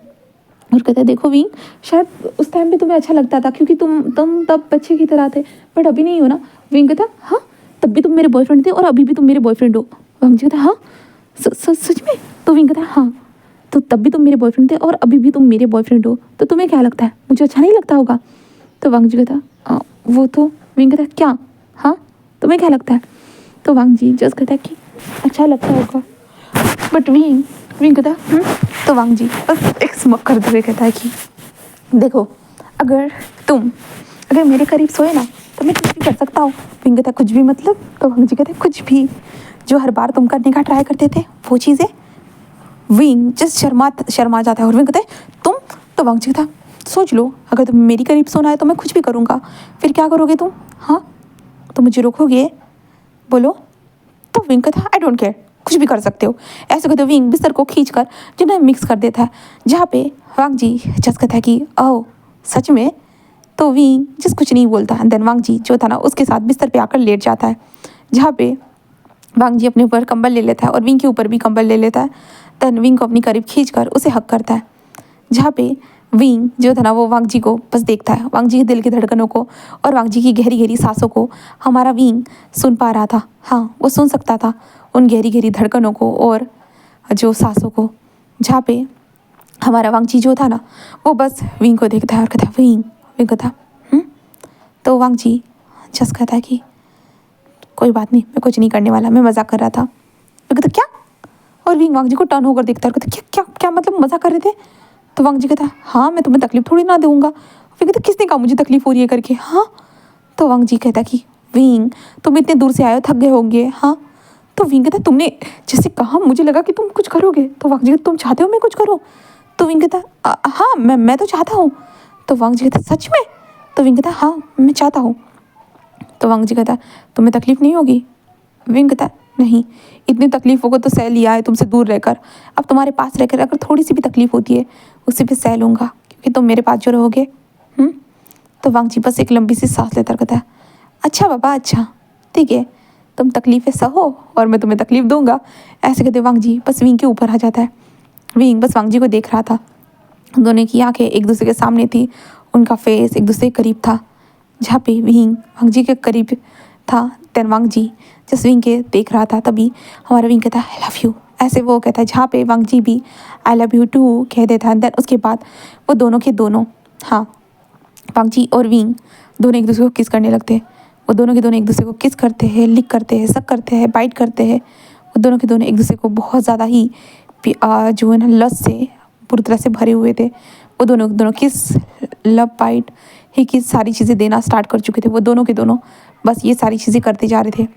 और कहता है देखो विंग शायद उस टाइम पे तुम्हें अच्छा लगता था क्योंकि तुम तब बच्चे की तरह थे, बट अभी नहीं हो ना। विंग कहता हाँ तब भी तुम मेरे बॉयफ्रेंड थे और अभी भी तुम मेरे बॉयफ्रेंड हो। वांग जी कहता हाँ सच में? तो विंग कहता हाँ तो तब भी तुम मेरे बॉयफ्रेंड थे और अभी भी तुम मेरे बॉयफ्रेंड हो, तो तुम्हें क्या लगता है मुझे अच्छा नहीं लगता होगा? तो वांग जी कहता वो तो। विंग कहता क्या हाँ तुम्हें क्या लगता है? तो वांग जी जस्ट कहता है कि अच्छा लगता होगा, बट विंग कहता तो वांग जी बस एक स्मक करते हुए कहता है कि देखो अगर मेरे करीब सोए ना तो मैं कुछ भी कर सकता हूँ। विंग कहता कुछ भी मतलब? तो वांग जी कहते कुछ भी, जो हर बार तुम करने का ट्राई करते थे वो चीज़ें। विंग जस्ट शर्मा जाता है और विंग कहता है तुम? तो वांग जी कहता सोच लो अगर तुम मेरी करीब सोना है तो मैं कुछ भी करूँगा। फिर क्या करोगे तुम? हाँ तो मुझे रोकोगे? बोलो। तो विंग कहता है आई डोंट केयर, कुछ भी कर सकते हो। ऐसे कहते विंग बिस्तर को खींच कर जिन्हें मिक्स कर देता है, जहाँ पे वांग जी जस कहता है कि ओह सच में। तो विंग जस कुछ नहीं बोलता है। देन वांग जी जो था ना उसके साथ बिस्तर पे आकर लेट जाता है, जहाँ पे वांग जी अपने ऊपर कंबल ले लेता है और विंग के ऊपर भी कंबल ले लेता है। देन विंग को अपनी करीब खींच कर उसे हक करता है, जहाँ पे विंग जो था ना वो वांग जी को बस देखता है, वांग जी के दिल की धड़कनों को और वांग जी की गहरी गहरी सांसों को हमारा विंग सुन पा रहा था। हाँ वो सुन सकता था उन गहरी गहरी धड़कनों को और जो सांसों को, जहाँ पे हमारा वांग जी जो था ना वो बस विंग को देखता है और कहता है विंग। विंग कहता तो वांग जी जस कहता है कि कोई बात नहीं, मैं कुछ नहीं करने वाला, मैं मजाक कर रहा था। विंग कहता क्या? और विंग वांग जी को टर्न होकर देखता है और कहता क्या क्या क्या मतलब मजाक कर रहे थे? तो वांग जी कहता है हाँ मैं तुम्हें तकलीफ थोड़ी ना दूंगा। विंग कहता किसने कहा मुझे तकलीफ हो रही है करके? हाँ। तो वांग जी कहता कि विंग तुम इतने दूर से आए हो, थक गए होंगे। हाँ। तो विंग कहता तुमने जैसे कहा मुझे लगा कि तुम कुछ करोगे। तो वांग जी कहता तुम चाहते हो मैं कुछ करूँ? तो विंग कहता हाँ मैं तो चाहता हूँ। तो वांग जी कहता सच में? तो विंग कहता हाँ मैं चाहता हूँ। तो वांग जी कहता तुम्हें तकलीफ नहीं होगी? विंग कहता नहीं, इतनी तकलीफों को तो सह लिया है तुमसे दूर रहकर, अब तुम्हारे पास रहकर अगर थोड़ी सी भी तकलीफ होती है उसे भी सह लूँगा क्योंकि तुम मेरे पास जो रहोगे। तो वांग जी बस एक लंबी सी सांस लेता कहता है अच्छा बाबा अच्छा, ठीक है तुम तकलीफ़ें सहो और मैं तुम्हें तकलीफ दूंगा। ऐसे कहते वांग जी बस विंग के ऊपर आ जाता है। विंग बस वांग जी को देख रहा था, दोनों की आंखें एक दूसरे के सामने थी, उनका फेस एक दूसरे के करीब था, जहाँ पे विंग वांग जी के करीब था। देन वांग जी जस विंग के देख रहा था तभी हमारा विंग कहता है आई लव यू, ऐसे वो कहता है, जहाँ पे वांग जी भी आई लव यू टू कह देता है। देन उसके बाद वो दोनों के दोनों, हाँ वांग जी और विंग दोनों एक दूसरे को किस करने लगते हैं। वो दोनों के दोनों एक दूसरे को किस करते हैं, लिक करते हैं, सक करते हैं, बाइट करते हैं। वो दोनों के दोनों एक दूसरे को बहुत ज़्यादा ही जो है ना लस से पूरी तरह से भरे हुए थे। वो दोनों दोनों किस लव बाइट ही किस सारी चीज़ें देना स्टार्ट कर चुके थे। वो दोनों के दोनों बस ये सारी चीज़ें करते जा रहे थे।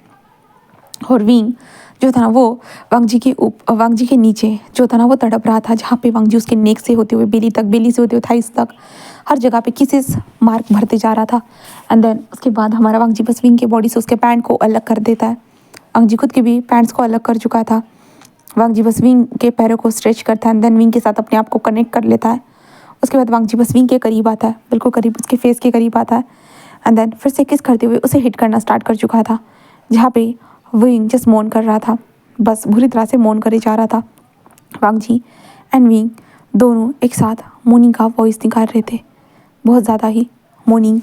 और विंग जो था ना वो वांग जी के नीचे जो था ना वो तड़प रहा था, जहाँ पे वांग जी उसके नेक से होते हुए बेली तक, बेली से होते हुए थाइस तक हर जगह पे किसेस मार्क भरते जा रहा था। एंड देन उसके बाद हमारा वांग जी बस विंग के बॉडी से उसके पैंट को अलग कर देता है। वांग जी खुद के भी पैंट्स को अलग कर चुका था। वांग जी बस विंग के पैरों को स्ट्रेच करता है एंड देन विंग के साथ अपने आप को कनेक्ट कर लेता है। उसके बाद वांग जी बस विंग के करीब आता है, बिल्कुल करीब, उसके फेस के करीब आता है। एंड देन फिर से किस करते हुए उसे हिट करना स्टार्ट कर चुका था, जहाँ पे विंग जस्ट मौन कर रहा था, बस बुरी तरह से मौन करे जा रहा था। वांग जी एंड विंग दोनों एक साथ मोर्निंग का वॉइस निकाल रहे थे, बहुत ज़्यादा ही मोर्निंग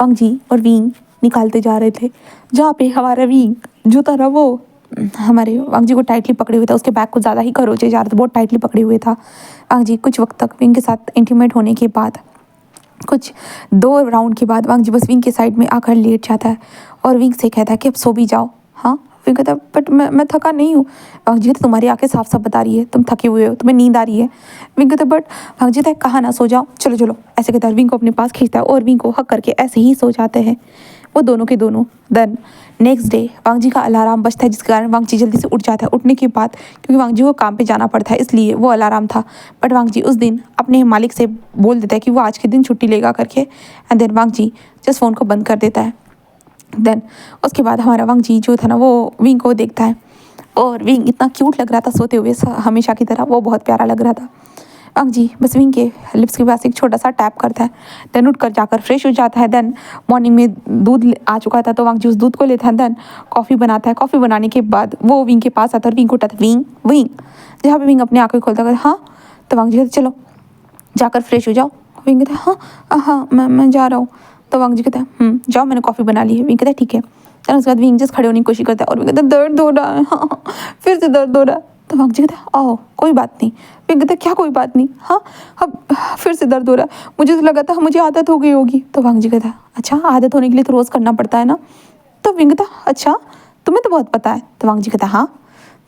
वांग जी और विंग निकालते जा रहे थे, जहाँ पे हमारा विंग जो था ना वो हमारे वांग जी को टाइटली पकड़े हुए था, उसके बैक को ज़्यादा ही खरोचे जा रहा था, बहुत टाइटली पकड़े हुए था। वांग जी कुछ वक्त तक विंग के साथ इंटीमेट होने के बाद, कुछ 2 राउंड के बाद वांग जी बस विंग के साइड में आकर लेट जाता है और विंग से कहता है कि अब सो भी जाओ। हाँ विंग कहता है बट मैं थका नहीं हूँ। वांग जी कहता तुम्हारी आंखें साफ साफ बता रही है तुम थके हुए हो, तुम्हें नींद आ रही है। विंग कहता बट वांग जी कहता है कहा ना सो जाओ, चलो चलो, ऐसे कहता है। विंग को अपने पास खींचता है और विंग को हक करके ऐसे ही सो जाते हैं वो दोनों के दोनों। देन नेक्स्ट डे वांग जी का अलार्म बजता है, जिसके कारण वांग जी जल्दी से उठ जाता है। उठने के बाद क्योंकि वांग जी को काम पे जाना पड़ता है इसलिए वो अलार्म था, बट वांग जी उस दिन अपने मालिक से बोल देता है कि वो आज के दिन छुट्टी लेगा करके। And then Wang ji just phone को बंद कर देता है। देन उसके बाद हमारा वांग जी जो था ना वो विंग को देखता है और विंग इतना क्यूट लग रहा था सोते हुए हमेशा की तरह, वो बहुत प्यारा लग रहा था। वांग जी बस विंग के लिप्स के पास एक छोटा सा टैप करता है, देन उठ कर जाकर फ्रेश हो जाता है। देन मॉर्निंग में दूध आ चुका था तो वांग जी उस दूध को लेता है। देन कॉफ़ी बनाता है, कॉफ़ी बनाने के बाद वो विंग के पास आता है और विंग को उठाता है, विंग विंग, जहाँ पे विंग अपनी आँखें खोलता है हाँ। तो वांग जी कहता चलो जाकर फ्रेश हो जाओ। विंग कहता है हाँ हाँ मैं जा रहा हूँ। तो वांग जी कहता है जाओ मैंने कॉफ़ी बना ली है। विंग कहता है ठीक है। देन उसके बाद विंग जस्ट खड़े होने की कोशिश करता है और विंग कहता है दर्द हो रहा है, हाँ फिर से दर्द हो रहा है। तो वांग जी कहता है ओह कोई बात नहीं। विंग कहता है क्या कोई बात नहीं, हाँ अब फिर से दर्द हो रहा है, मुझे तो लगा था मुझे आदत हो गई होगी। तो वांग जी कहता है अच्छा आदत होने के लिए तो रोज़ करना पड़ता है ना। तो विंग कहता है अच्छा तुम्हें तो बहुत पता है। तो वांग जी कहता है हाँ।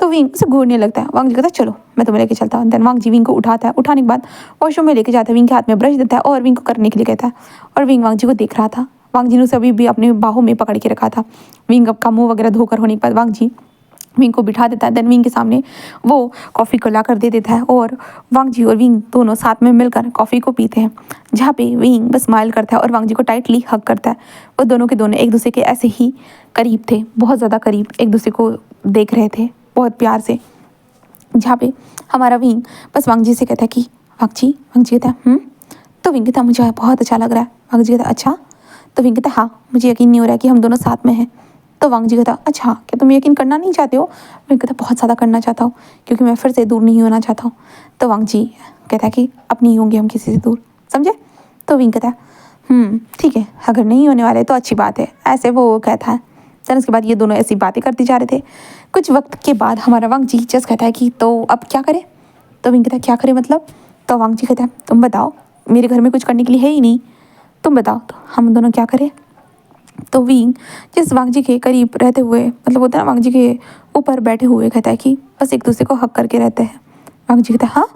तो विंग से घूरने लगता है। वांग जी कहता है चलो मैं तुम्हें लेके चलता हूँ। देन वांग जी विंग को उठाता है, उठाने के बाद वॉशरूम में लेके जाता है, विंग के हाथ में ब्रश देता है और विंग को करने के लिए कहता है। और विंग वांग जी को देख रहा था, वांग जी ने उसे अभी भी अपने बाहों में पकड़ के रखा था। विंग का मुँह वगैरह धोकर होने के बाद वांग जी विंग को बिठा देता है। देन विंग के सामने वो कॉफ़ी को ला कर दे देता है और वांग जी और विंग दोनों साथ में मिलकर कॉफ़ी को पीते हैं, जहाँ पे विंग बस स्माइल करता है और वांग जी को टाइटली हग करता है। वो दोनों के दोनों एक दूसरे के ऐसे ही करीब थे, बहुत ज़्यादा करीब, एक दूसरे को देख रहे थे बहुत प्यार से, जहाँ पे हमारा विंग बस वांग जी से कहता है कि वांग जी कहता है तो विंग कहता मुझे बहुत अच्छा लग रहा है। वांग जी कहता अच्छा, तो विंग कहता हाँ मुझे यकीन नहीं हो रहा है कि हम दोनों साथ में हैं। तो वांग जी कहता अच्छा, क्या तुम यकीन करना नहीं चाहते हो? विंग कहता बहुत ज़्यादा करना चाहता हूँ, क्योंकि मैं फिर से दूर नहीं होना चाहता हूँ। तो वांग जी कहता है कि अब नहीं होंगे हम किसी से दूर, समझे? तो विंग कहता है ठीक है, अगर नहीं होने वाले तो अच्छी बात है, ऐसे वो कहता है। फिर उसके बाद ये दोनों ऐसी बातें करते जा रहे थे। कुछ वक्त के बाद हमारा वांग जी जस्ट कहता है कि तो अब क्या करें? तो विंग कहता है क्या करें मतलब? तो वांग जी कहता है तुम बताओ, मेरे घर में कुछ करने के लिए है ही नहीं, तुम बताओ तो हम दोनों क्या करें? तो विंग जिस वांग जी के करीब रहते हुए, मतलब होता है ना वांग जी के ऊपर बैठे हुए, कहता है कि बस एक दूसरे को हक करके रहते हैं। वांग जी कहता है हाँ?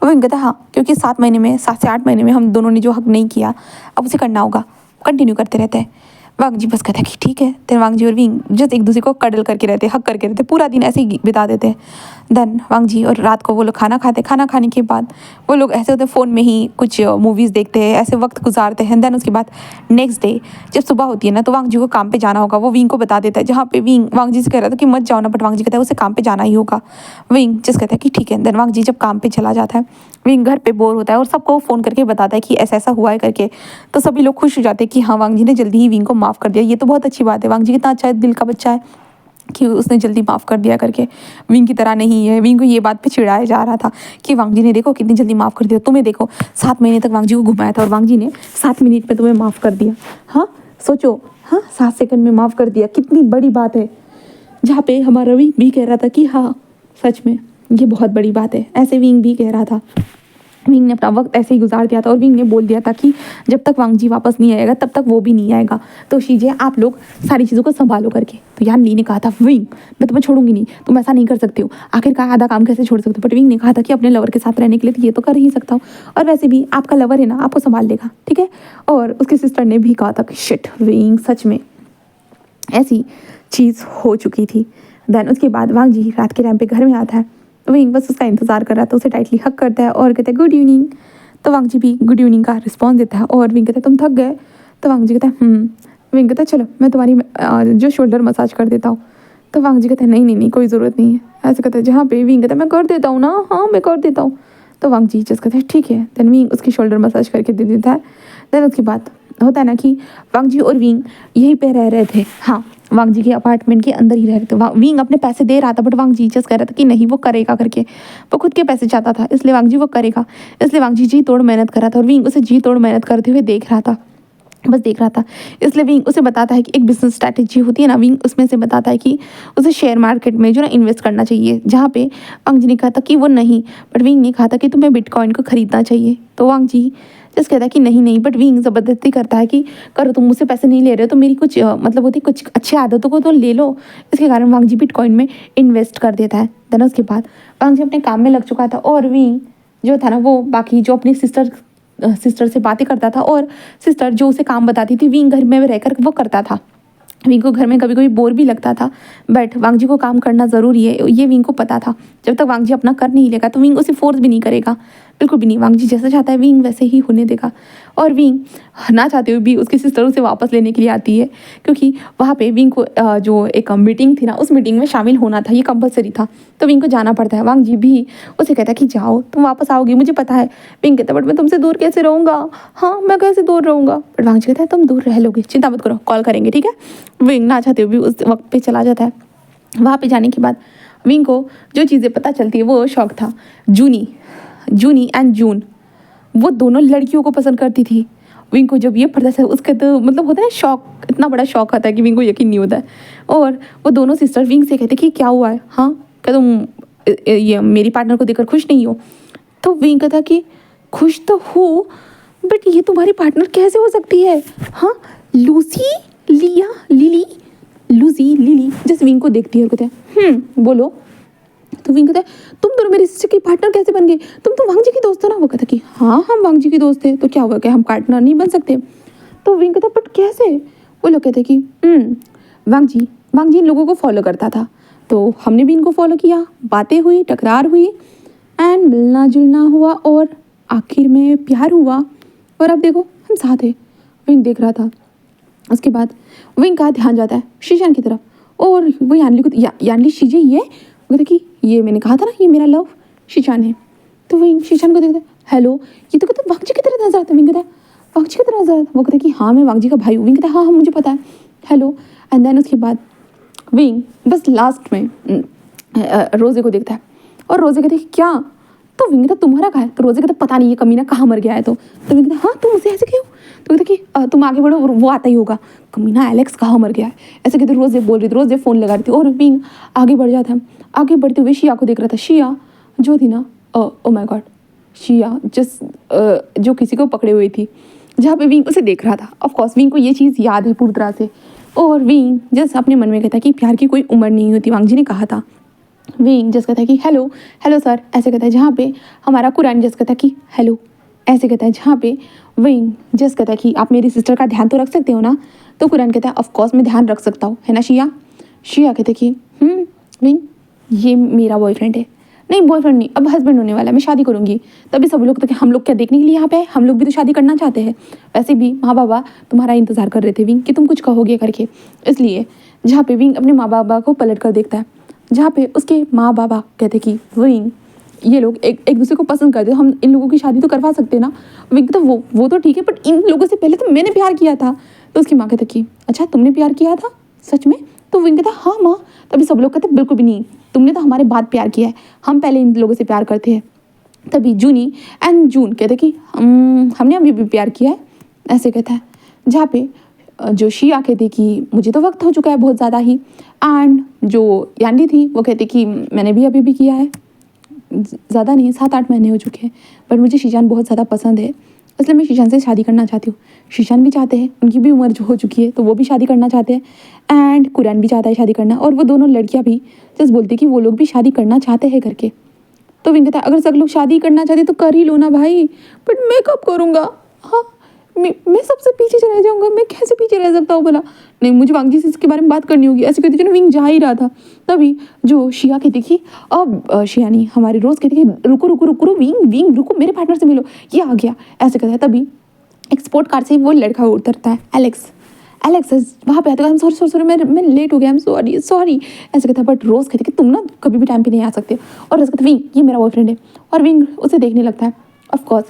विंग कहता है हाँ, क्योंकि 7 से 8 महीने में हम दोनों ने जो हक नहीं किया अब उसे करना होगा, कंटिन्यू करते रहते हैं। वांग जी बस कहता है कि ठीक है। फिर वांग जी और विंग जस्ट एक दूसरे को कडल करके रहते, हक करके रहते, पूरा दिन ऐसे ही बिता देते हैं। देन वांग जी और रात को वो लोग खाना खाते, खाना खाने के बाद वो लोग ऐसे होते फ़ोन में ही कुछ मूवीज़ देखते हैं, ऐसे वक्त गुजारते हैं। देन उसके बाद नेक्स्ट डे जब सुबह होती है ना, तो वांग जी को काम पे जाना होगा, वो विंग को बता देता है, जहाँ पे विंग वांग जी से कह रहा था कि मत जाओ ना, बट वांग जी कहता है उसे काम पे जाना ही होगा। विंग जस्ट कहता है कि ठीक है। देन वांग जी जब काम पे चला जाता है, विंग घर पे बोर होता है और सबको फ़ोन करके बताता है कि ऐसा ऐसा हुआ है करके। तो सभी लोग खुश हो जाते हैं कि हाँ वांग जी ने जल्दी ही विंग को माफ़ कर दिया, ये तो बहुत अच्छी बात है। वांग जी कितना अच्छा है, दिल का बच्चा है कि उसने जल्दी माफ़ कर दिया करके, विंग की तरह नहीं है। विंग को ये बात पे चिढ़ाया जा रहा था कि वांग जी ने देखो कितनी जल्दी माफ़ कर दिया, तुम्हें देखो 7 महीने तक वांग जी को घुमाया था और वांग जी ने 7 मिनट में तुम्हें माफ़ कर दिया। हाँ सोचो, हाँ 7 सेकंड में माफ़ कर दिया, कितनी बड़ी बात है। जहाँ पे हमारा विंग भी कह रहा था कि हाँ सच में ये बहुत बड़ी बात है, ऐसे विंग भी कह रहा था। विंग ने अपना वक्त ऐसे ही गुजार दिया था और विंग ने बोल दिया था कि जब तक वांग जी वापस नहीं आएगा तब तक वो भी नहीं आएगा, तो शीजिए आप लोग सारी चीज़ों को संभालो करके। तो यार ली ने कहा था विंग मैं तुम्हें छोड़ूंगी नहीं, तुम ऐसा नहीं कर सकते हो, आखिरकार आधा काम कैसे छोड़ सकते हो? बट विंग ने कहा था कि अपने लवर के साथ रहने के लिए तो ये तो कर ही सकता हूँ, और वैसे भी आपका लवर है ना, आपको संभाल लेगा, ठीक है। और उसकी सिस्टर ने भी कहा था कि शिट विंग सच में ऐसी चीज़ हो चुकी थी। देन उसके बाद वांग जी रात के टाइम पे घर में आता है, विंग बस उसका इंतज़ार कर रहा था, उसे टाइटली हक करता है और कहता है गुड इवनिंग। तो वांग जी भी गुड इवनिंग का रिस्पॉन्स देता है और विंग कहता है तुम थक गए? तो वांग जी कहता है विंग कहता है चलो मैं तुम्हारी जो शोल्डर मसाज कर देता हूँ। तो वांग जी कहता है नहीं नहीं नहीं कोई ज़रूरत नहीं है, ऐसे कहता है। जहाँ पे विंग कहता है मैं कर देता हूँ ना, हाँ मैं कर देता हूँ। तो वांग जी जस्ट कहते हैं ठीक है। देन विंग उसकी शोल्डर मसाज करके दे देता है। देन उसके बाद होता है ना कि वांग जी और विंग यहीं पे रह रहे थे, हाँ वांग जी के अपार्टमेंट के अंदर ही रह रहे थे। विंग अपने पैसे दे रहा था बट वांग जी जस्ट कह रहा था कि नहीं वो करेगा करके, वो खुद के पैसे चाहता था, इसलिए वांग जी वो करेगा। इसलिए वांग जी तोड़ मेहनत कर रहा था और विंग उसे जी तोड़ मेहनत करते हुए देख रहा था, बस देख रहा था। इसलिए विंग उसे बताता है कि एक बिजनेस स्ट्रैटेजी होती है ना, विंग उसमें से बताता है कि उसे शेयर मार्केट में जो ना इन्वेस्ट करना चाहिए, जहाँ पे वांग जी ने कहा था कि वो नहीं, बट विंग ने कहा था कि तुम्हें बिटकॉइन को खरीदना चाहिए। तो वांग जी जस्ट कहता है कि नहीं नहीं, बट विंग ज़बरदस्ती करता है कि करो, तुम मुझसे पैसे नहीं ले रहे हो तो मेरी कुछ मतलब होती कुछ अच्छी आदतों को तो ले लो। इसके कारण वांग जी बिटकॉइन में इन्वेस्ट कर देता है। देन उसके बाद वांग जी अपने काम में लग चुका था और विंग जो था ना वो बाकी जो अपनी सिस्टर से बातें करता था, और सिस्टर जो उसे काम बताती थी विंग घर में रहकर वो करता था। विंग को घर में कभी कभी बोर भी लगता था, बट वांग जी को काम करना ज़रूरी है ये विंग को पता था। जब तक वांग जी अपना कर नहीं लेगा तो विंग उसे फोर्स भी नहीं करेगा, बिल्कुल भी नहीं। वांग जी जैसा चाहता है विंग वैसे ही होने देगा। और विंग ना चाहते हुए भी उसकी सिस्टर उसे वापस लेने के लिए आती है, क्योंकि वहाँ पे विंग को जो एक मीटिंग थी ना, उस मीटिंग में शामिल होना था, ये कंपलसरी था, तो विंग को जाना पड़ता है। वांग जी भी उसे कहता है कि जाओ तुम वापस आओगी मुझे पता है। विंग कहता है बट मैं तुमसे दूर कैसे रहूँगा, हाँ मैं कैसे दूर रहूँगा? बट वांग जी कहता है तुम दूर रह लोगे, चिंता मत करो, कॉल करेंगे, ठीक है। विंग ना चाहते हुए भी उस वक्त पे चला जाता है। वहाँ पे जाने के बाद विंग को जो चीज़ें पता चलती है वो शौक था। जूनी एंड जून वो दोनों लड़कियों को पसंद करती थी। विंग को जब ये पता चला उसका तो मतलब होता है ना शौक, इतना बड़ा शौक आता है कि विंग को यकीन नहीं होता है। और वो दोनों सिस्टर विंग से कहते कि क्या हुआ है, हाँ क्या तुम ये मेरी पार्टनर को देखकर खुश नहीं हो? तो विंग कहता कि खुश तो हूँ बट ये तुम्हारी पार्टनर कैसे हो सकती है? हाँ लूसी लिया लिली लूसी लिली जैसे विंग को देखती है और कहते हैं बोलो। तो विंग कहता है तुम दोनों मेरी सिस्टर की पार्टनर कैसे बन गए? तुम तो वांग जी की दोस्त हो ना? वो कहता कि हाँ हम वांग जी की दोस्त थे, तो क्या हुआ, क्या हम पार्टनर नहीं बन सकते? तो विंग कहता बट कैसे? वो लोग कहते कि वांग जी इन लोगों को फॉलो करता था, तो हमने भी इनको फॉलो किया, बातें हुई, टकरार हुई एंड मिलना जुलना हुआ और आखिर में प्यार हुआ, और अब देखो हम साथ हैं। विंग देख रहा था। उसके बाद विंग का ध्यान जाता है शीशान की तरफ और वो यानली को यानली शीजे ये वो कहता कि ये मैंने कहा था ना ये मेरा लव शीशान है। तो वो शीशान को देखता है, हेलो, ये तो कहता वांगजी की तरह नजर आता है। विंग कहता वांगजी की तरह नजर आता है। वो कहता कि हाँ मैं वांगजी का भाई हूँ। विंग कहता हाँ हाँ मुझे पता है, हेलो। एंड देन उसके बाद विंग बस लास्ट में रोजे को देखता है और रोजे कहते कि क्या, तो विंग कहता तुम्हारा कहा है। तो रोजे कहता पता नहीं ये कमीना कहाँ मर गया है। तो विंग कहता हाँ तुम उसे ऐसे क्यों। तो कहता कि तुम आगे बढ़ो वो आता ही होगा। कमीना एलेक्स कहाँ मर गया है ऐसे कहते रोजे बोल रही थी, रोजे फ़ोन लगा रही थी और विंग आगे बढ़ जाता है। आगे बढ़ते हुए शिया को देख रहा था। शिया जो थी ना, ओ माय गॉड, शिया जो किसी को पकड़े हुई थी, जहाँ पे विंग उसे देख रहा था। ऑफ कोर्स विंग को ये चीज़ याद है पूरी तरह से। और विंग जस्ट अपने मन में कहता कि प्यार की कोई उम्र नहीं होती, वांगजी ने कहा था। विंग जस्ट कहता है कि हेलो हेलो सर ऐसे कहता है, जहाँ पे हमारा कुरान जस्ट कहता है कि हेलो ऐसे कहता है, जहाँ पे विंग जस्ट कहता है कि आप मेरी सिस्टर का ध्यान तो रख सकते हो ना। तो कुरान कहता है ऑफ कोर्स मैं ध्यान रख सकता हूँ, है ना शिया। शिया कहते कि विंग ये मेरा बॉयफ्रेंड है। नहीं बॉयफ्रेंड नहीं, अब हस्बैंड होने वाला है, मैं शादी करूंगी। तभी सब लोग तो कि हम लोग क्या देखने के लिए यहाँ पे हैं, हम लोग भी तो शादी करना चाहते हैं। वैसे भी माँ बाबा तुम्हारा इंतजार कर रहे थे विंग कि तुम कुछ कहोगे करके, इसलिए। जहाँ पे विंग अपने माँ बाबा को पलट कर देखता है, जहाँ पे उसके माँ बाबा कहते कि विंग ये लोग एक दूसरे को पसंद करते, हम इन लोगों की शादी तो करवा सकते ना। विंग तो वो तो ठीक है, बट इन लोगों से पहले तो मैंने प्यार किया था। तो उसकी माँ कहते कि अच्छा तुमने प्यार किया था सच में। तो विंग कहता हाँ माँ। तभी सब लोग कहते बिल्कुल भी नहीं, तुमने तो हमारे बाद प्यार किया है, हम पहले इन लोगों से प्यार करते हैं। तभी जूनी एंड जून कहते कि हमने अभी भी प्यार किया है ऐसे कहता है। जहाँ पे जो शिया कहती कि मुझे तो वक्त हो चुका है बहुत ज़्यादा ही। एंड जो यांडी थी वो कहती कि मैंने भी अभी भी किया है, ज़्यादा नहीं 7-8 महीने हो चुके हैं, पर मुझे शीशान बहुत ज़्यादा पसंद है, इसलिए मैं शीशान से शादी करना चाहती हूँ। शीशान भी चाहते हैं, उनकी भी उम्र जो हो चुकी है तो वो भी शादी करना चाहते हैं। एंड कुरान भी चाहता है शादी करना, और वो दोनों लड़कियाँ भी जस्ट बोलती कि वो लोग भी शादी करना चाहते हैं करके। तो विंग कहता है अगर सब लोग शादी करना चाहते तो कर ही लो ना भाई, बट मैं कब करूँगा। हाँ मैं सबसे पीछे रह जाऊँगा, मैं कैसे पीछे रह सकता हूँ भला। नहीं मुझे वांगजी से इसके बारे में बात करनी होगी ऐसे कहती थी ना। विंग जा ही रहा था, तभी जो शिया कहती कि अब शिया नहीं हमारी रोज़ कहती कि रुको रुको रुको रुको विंग विंग रुको मेरे पार्टनर से मिलो, ये आ गया ऐसे कहता है। तभी एक स्पोर्ट कार से वो लड़का उतरता है, एलेक्स वहाँ पे आता है। सॉरी सॉरी सॉरी मैं लेट हो गया, सॉरी ऐसे कहता है। बट रोज़ कहती कि तुम ना कभी भी टाइम पे नहीं आ सकते। और रोज़ कहता विंग ये मेरा बॉयफ्रेंड है, और विंग उसे देखने लगता है। ऑफकोर्स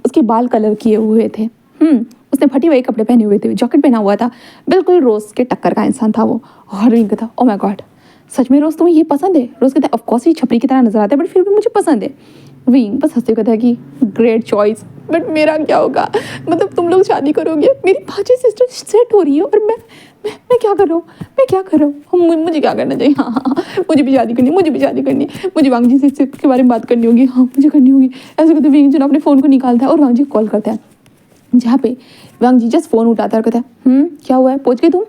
उसके बाल कलर किए हुए थे, उसने फटी हुए कपड़े पहने हुए थे, जैकेट पहना हुआ था, बिल्कुल रोज़ के टक्कर का इंसान था वो। और विंग कहता ओ माय गॉड सच में रोज़ तुम्हें ये पसंद है। रोज़ कहता है ऑफकोर्स ये छपरी की तरह नजर आता है बट फिर भी मुझे पसंद है। विंग बस हंसते कहता है कि ग्रेट चॉइस, बट मेरा क्या होगा, मतलब तुम लोग शादी करोगे, मेरी भाजी सिस्टर सेट हो रही है और मैं क्या कर रहा हूँ, मुझे क्या करना चाहिए। हाँ मुझे भी शादी करनी, मुझे वांगजी से इसके बारे में बात करनी होगी, हाँ मुझे करनी होगी ऐसे कहते। विंग जो अपने फ़ोन को निकालता है और वांगजी को कॉल करता है, जहाँ पे वांगजी जस्ट फ़ोन उठाता है और कहता है क्या हुआ है, पहुँच गई तुम।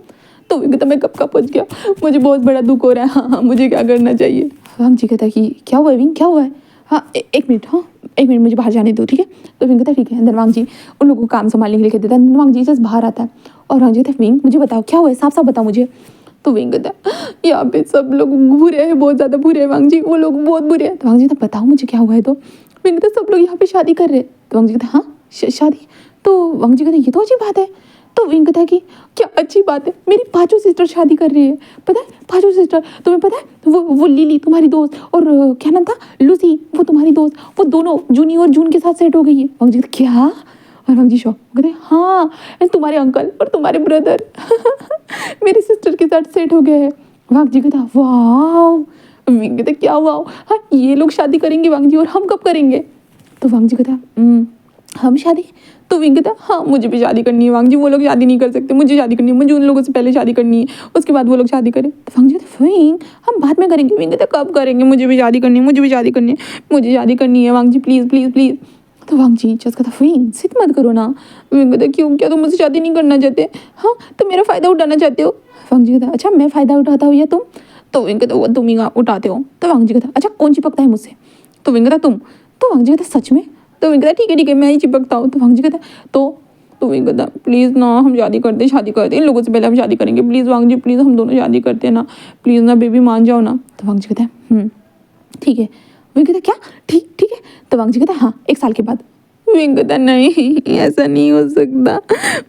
तो विंग कहता मैं कब का पहुँच गया, मुझे बहुत बड़ा दुख हो रहा है, हाँ मुझे क्या करना चाहिए। वांगजी कहता है कि क्या हुआ है विंग, क्या हुआ है। हाँ एक मिनट मुझे बाहर जाने दो ठीक है। तो विंग कहता है ठीक है। अंदर वांगजी उन लोगों को काम संभालने के लिए कह देता है। वांगजी जस्ट बाहर आता है और वांगजी कहता है विंग मुझे बताओ क्या हुआ है, साफ साफ बताओ मुझे। तो विंग कहता है यहाँ पे सब लोग बुरे हैं, बहुत ज़्यादा बुरे हैं वांगजी, वो लोग बहुत बुरे हैं। तो वांगजी कहता बताओ मुझे क्या हुआ है। तो विंग कहता सब लोग यहाँ पे शादी कर रहे हैं। तो वांगजी कहता हाँ शादी। तो वांगजी कहता ये तो अच्छी बात है। तो विंग कहता है कि क्या अच्छी बात है, मेरी पांचों सिस्टर शादी कर रही है, पता है पांचों सिस्टर। तुम्हें पता है वो लिली तुम्हारी दोस्त, और क्या नाम था लूसी वो तुम्हारी दोस्त, वो दोनों जूनी और जून के साथ सेट हो गई है। वांगजी कहता क्या, और वांगजी शॉक कहते हाँ तुम्हारे अंकल और तुम्हारे ब्रदर मेरी सिस्टर के साथ सेट हो गए हैं। वांगजी कहता वाह। विंग कहता क्या वाह, हाँ ये लोग शादी करेंगे वांगजी, और हम कब करेंगे। तो वांगजी कहता हम शादी। तो विंग कहता हाँ मुझे भी शादी करनी है वांगजी, वो लोग शादी नहीं कर सकते, मुझे शादी करनी है, मुझे उन लोगों से पहले शादी करनी है, उसके बाद वो लोग शादी करें। तो वांगजी कहता विंग हम बाद में करेंगे। विंग कहता कब करेंगे, मुझे भी शादी करनी है, मुझे शादी करनी है वांगजी प्लीज़ प्लीज़ प्लीज़। तो वांगजी जस्ट कहता विंग जिद मत करो ना। विंग कहता क्यों, क्या तुम मुझसे शादी नहीं करना चाहते, हाँ तो मेरा फ़ायदा उठाना चाहते हो। वांगजी कहता अच्छा मैं फ़ायदा उठाता हूँ या तुम। तो विंग कहता वो तुम ही उठाते हो। तो वांगजी कहता अच्छा कौन चिपकता है मुझसे। तो विंग कहता तुम। तो वांगजी कहता सच में। तो विंग कहता ठीक है मैं ही चिपकता हूँ। तो वांगजी कहता तो विंग कहता प्लीज़ ना हम शादी करते इन लोगों से पहले हम शादी करेंगे, प्लीज़ वांगजी प्लीज़ हम दोनों शादी करते हैं ना, प्लीज़ ना बेबी मान जाओ ना। तो वांगजी कहता है ठीक है। विंग कहता क्या ठीक है। तो वांगजी कहता हाँ 1 साल के बाद। विंग कहता नहीं ऐसा नहीं हो सकता,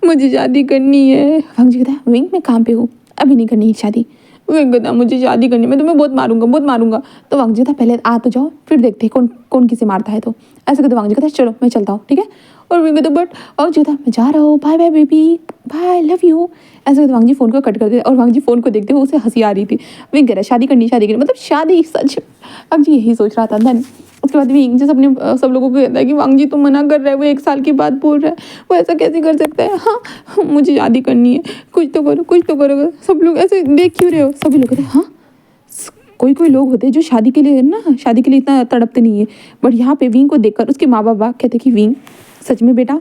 मुझे शादी करनी है। वांगजी कहता विंग मैं काम पे हूँ, अभी नहीं करनी है शादी। विंग कहता मुझे शादी करनी, मैं तुम्हें बहुत मारूंगा बहुत मारूंगा। तो वांग जी कहता पहले आ तो जाओ फिर देखते हैं कौन कौन किसे मारता है। तो ऐसे कहते वांग जी कहता चलो मैं चलता हूँ ठीक है। और विंग कहता बट वांग जी कहता मैं जा रहा हूँ, bye bye baby, bye love you. ऐसे कहते वांग जी फोन को कट कर देते और वांग जी फोन को देखते हुए उसे हंसी आ रही थी। विंग कह रहा शादी करनी मतलब शादी सच। वांग जी यही सोच रहा था। देन उसके बाद विंग जैसे अपने सब लोगों को कहता है कि वांग जी तो मना कर रहा है, वो 1 साल की बात बोल रहा है, वो ऐसा कैसे कर सकता है। हाँ मुझे शादी करनी है, कुछ तो करो कुछ तो करो। सब लोग ऐसे देख क्यों रहे हो, सभी लोग कहते हैं हाँ कोई कोई लोग होते हैं जो शादी के लिए ना शादी के लिए इतना तड़पते नहीं है। बट यहाँ पे विंग को देखकर उसके माँ बाप कहते कि विंग सच में बेटा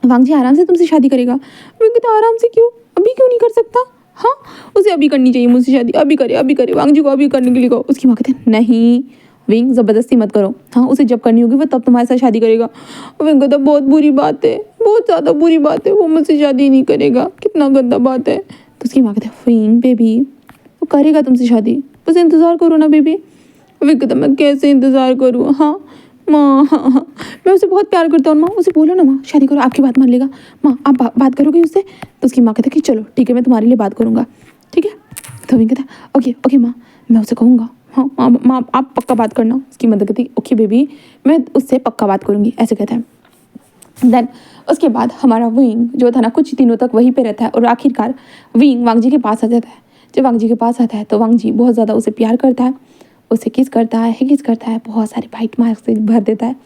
वांग जी आराम से तुमसे शादी करेगा। विंग कहता आराम से क्यों, अभी क्यों नहीं कर सकता। हाँ उसे अभी करनी चाहिए मुझसे शादी, अभी करे वांग जी को अभी करने के लिए कहो। उसकी माँ कहते हैं नहीं विंग ज़बरदस्ती मत करो, हाँ उसे जब करनी होगी वो तब तुम्हारे साथ शादी करेगा। विंग कहता बहुत बुरी बात है, बहुत ज़्यादा बुरी बात है, वो मुझसे शादी नहीं करेगा, कितना गंदा बात है। तो उसकी माँ कहते हैं विंग बेबी वो करेगा तुमसे शादी, बस इंतज़ार करो ना बेबी। विंग कहता मैं कैसे इंतज़ार करूँ, हाँ माँ हाँ मैं उसे बहुत प्यार करता हूँ माँ, उसे बोलो ना माँ शादी करो, आपकी बात मान लेगा। माँ आप बात करोगे उससे। तो उसकी माँ कहते कि चलो ठीक है मैं तुम्हारे लिए बात करूँगा ठीक है। तो विंग कहता ओके ओके माँ मैं उसे कहूँगा, हाँ माँ आप पक्का बात करना। उसकी मदद कहती ओके बेबी मैं उससे पक्का बात करूँगी, ऐसे कहता है। देन उसके बाद हमारा विंग जो था ना कुछ दिनों तक वहीं पे रहता है और आखिरकार विंग वांग जी के पास आ जाता है। जब वांग जी के पास आता है तो वांग जी बहुत ज़्यादा उसे प्यार करता है, उसे किस करता है, बहुत सारे बाइट मार्क्स से भर देता है।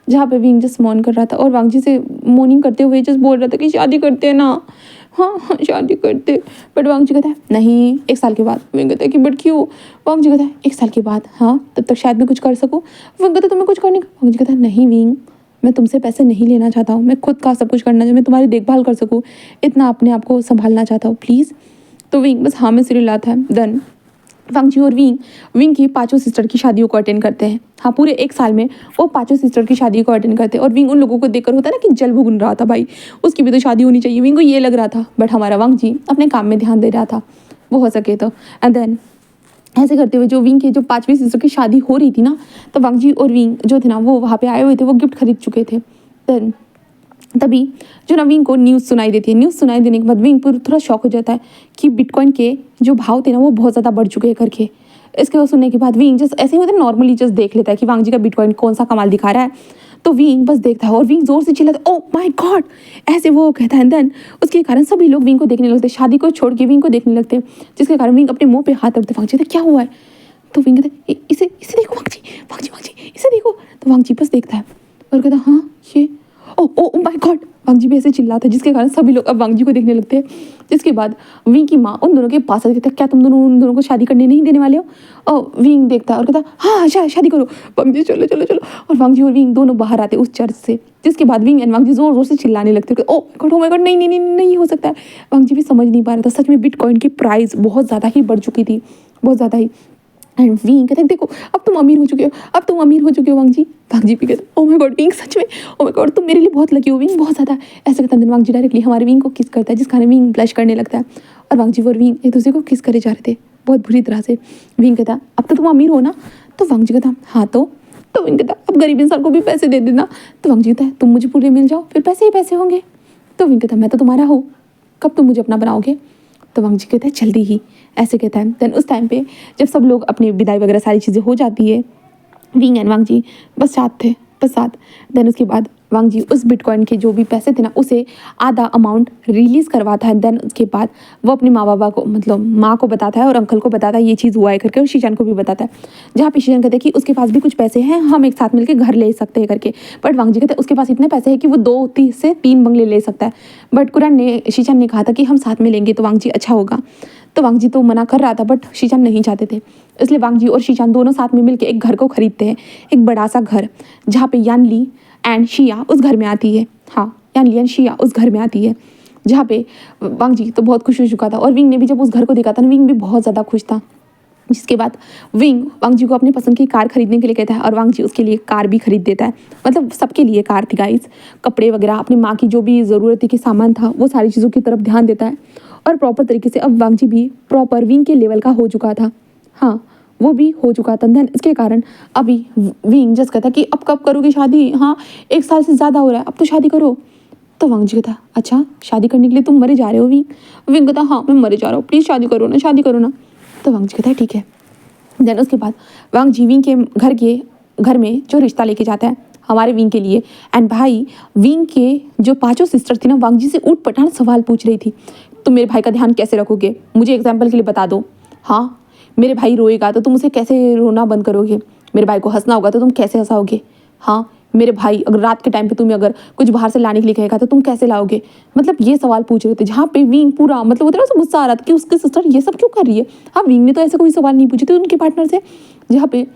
जहाँ पे विंग जस्ट मौन कर रहा था और वांग जी से मॉर्निंग करते हुए जस्ट बोल रहा था कि शादी करते हैं ना, हाँ शादी करते। बट वांग जी कहता है नहीं 1 साल के बाद। विंग कहता है कि बट क्यों। वांग जी कहता है 1 साल के बाद, हाँ तब तक शायद मैं कुछ कर सकूँ। विंग कहता है तुम्हें कुछ करने का। वांग जी कहता है नहीं विंग मैं तुमसे पैसे नहीं लेना चाहता हूँ, मैं खुद का सब कुछ करना चाहता हूँ, मैं तुम्हारी देखभाल कर सकूँ, इतना अपने आप को संभालना चाहता हूँ प्लीज़। तो विंग बस हाँ में सिर हिलाता है। देन वांग जी और विंग की 5 सिस्टर की शादियों को अटेंड करते हैं। हाँ पूरे 1 साल में वो 5 सिस्टर की शादी को अटेंड करते हैं। और विंग उन लोगों को देखकर होता है ना कि जल भुन रहा था, भाई उसकी भी तो शादी होनी चाहिए, विंग को ये लग रहा था। बट हमारा वांग जी अपने काम में ध्यान दे रहा था वो हो सके तो। एंड देन ऐसे करते हुए जो विंग की जो 5वीं सिस्टर की शादी हो रही थी ना, तो वांग जी और विंग जो थे ना वो वहाँ पे आए हुए थे, वो गिफ्ट खरीद चुके थे। देन तभी जो ना विंग को न्यूज़ सुनाई देती है। न्यूज़ सुनाई देने के बाद विंग पूरा थोड़ा शॉक हो जाता है कि बिटकॉइन के जो भाव थे ना वो बहुत ज़्यादा बढ़ चुके हैं करके। इसके बाद सुनने के बाद विंग जस्ट ऐसे ही मतलब नॉर्मली जस्ट देख लेता है कि वांग जी का बिटकॉइन कौन सा कमाल दिखा रहा है। तो विंग बस देखता है और विंग जोर से चिल्लाता है ओ माय गॉड, ऐसे वो कहता है। देन उसके कारण सभी लोग विंग को देखने लगते, शादी को छोड़ के विंग को देखने लगते, जिसके कारण विंग अपने मुंह पे हाथ रखते। वांग जी क्या हुआ है। तो विंग कहता है इसे इसे देखो वांग जी इसे देखो। तो वांग जी बस देखता है और कहता हाँ ये ओ ओ माय गॉड। वांग जी भी ऐसे चिल्लाता है जिसके कारण सभी लोग अब वांग जी को देखने लगते हैं। जिसके बाद विंग की माँ उन दोनों के पास आती कहता है क्या तुम दोनों उन दोनों को शादी करने नहीं देने वाले हो। और विंग देखता है और कहता हाँ शादी करो वांग जी, चलो चलो चलो। और वांग जी और विंग दोनों बाहर आते उस चर्च से। जिसके बाद विंग एंड वांग जी जोर जोर से चिल्लाने लगते ओ माय गॉड नहीं नहीं नहीं नहीं हो सकता है। वांग जी भी समझ नहीं पा रहा था, सच में बिटकॉइन की प्राइस बहुत ज़्यादा ही बढ़ चुकी थी, बहुत ज़्यादा ही। एंड विंग कहते देखो अब तुम अमीर हो चुके हो, वांग जी भी कहते ओ माय गॉड विंग सच में ओ माय गॉड तुम मेरे लिए बहुत लकी हो विंग, बहुत ज़्यादा। ऐसे कहता है वांग जी डायरेक्टली हमारे विंग को किस करता है, जिस कारण विंग ब्लश करने लगता है। और वांग जी और विंग एक दूसरे को किस करे जा रहे थे बहुत बुरी तरह से। विंग कहता अब तो तुम अमीर हो ना। तो वांग जी कहता हाँ तो विंग कहता अब गरीब इंसान को भी पैसे दे देना। तो वांग जी कहता है तुम मुझे पूरे मिल जाओ फिर पैसे ही पैसे होंगे। तो विंग कहता मैं तो तुम्हारा हूँ, कब तुम मुझे अपना बनाओगे। तो वांग जी कहता है जल्दी ही, ऐसे कहता है। देन उस टाइम पे जब सब लोग अपनी विदाई वगैरह सारी चीज़ें हो जाती है, विंग एंड वांग जी बस साथ। देन उसके बाद वांग जी उस बिटकॉइन के जो भी पैसे थे ना उसे आधा अमाउंट रिलीज़ करवाता है। देन उसके बाद वो अपने माँ बाबा को मतलब माँ को बताता है और अंकल को बताता है ये चीज़ हुआ है करके, और शीशान को भी बताता है। जहाँ पे शीशान कहते हैं कि उसके पास भी कुछ पैसे हैं, हम एक साथ मिलकर घर ले सकते हैं करके। बट वांग जी कहते हैं उसके पास इतने पैसे हैं कि वो 2 से 3 बंगले ले सकता है। बट कुरान ने शीशान ने कहा था कि हम साथ में लेंगे तो वांग जी अच्छा होगा। तो वांग जी तो मना कर रहा था बट शीशान नहीं चाहते थे, इसलिए वांग जी और शीशान दोनों साथ में मिलकर एक घर को खरीदते हैं, एक बड़ा सा घर, जहाँ पे यान ली एंड शिया उस घर में आती है। हाँ यान ली एंड शिया उस घर में आती है, जहाँ पे वांग जी तो बहुत खुश हो चुका था। और विंग ने भी जब उस घर को देखा था ना, विंग भी बहुत ज़्यादा खुश था। जिसके बाद विंग वांग जी को अपनी पसंद की कार खरीदने के लिए कहता है और वांग जी उसके लिए कार भी खरीद देता है। मतलब सबके लिए कार थी गाइस, कपड़े वगैरह, अपनी माँ की जो भी ज़रूरत थी कि सामान था वो सारी चीज़ों की तरफ ध्यान देता है। और प्रॉपर तरीके से अब वांग जी भी प्रॉपर विंग के लेवल का हो चुका था। हाँ वो भी हो चुका था। देन इसके कारण अभी विंग जस्ट कहता कि अब कब करोगे शादी, हाँ 1 साल से ज़्यादा हो रहा है, अब तो शादी करो। तो वांग जी कहता अच्छा शादी करने के लिए तुम मरे जा रहे हो विंग। विंग कहता हाँ मैं मरे जा रहा हूँ, प्लीज़ शादी करो ना। तो वांग जी कहता है ठीक है। देन उसके बाद वांग जी विंग के घर में जो रिश्ता लेके जाता है हमारे विंग के लिए। एंड भाई विंग के जो 5 सिस्टर थी ना वांग जी से ऊट पटांग सवाल पूछ रही थी, तुम मेरे भाई का ध्यान कैसे रखोगे, मुझे एग्जाम्पल के लिए बता दो। हाँ, मेरे भाई रोएगा तो तुम उसे कैसे रोना बंद करोगे, मेरे भाई को हंसना होगा तो तुम कैसे हंसाओगे। हाँ, मेरे भाई अगर रात के टाइम पे तुम्हें अगर कुछ बाहर से लाने के लिए कहेगा तो तुम कैसे लाओगे। मतलब ये सवाल पूछ रहे थे, जहाँ पे विंग पूरा मतलब होता है ना गुस्सा आ रहा था कि उसकी सिस्टर ये सब क्यों कर रही है। हाँ, विंग ने तो ऐसे कोई सवाल नहीं पूछे थे उनके पार्टनर से, जहाँ पे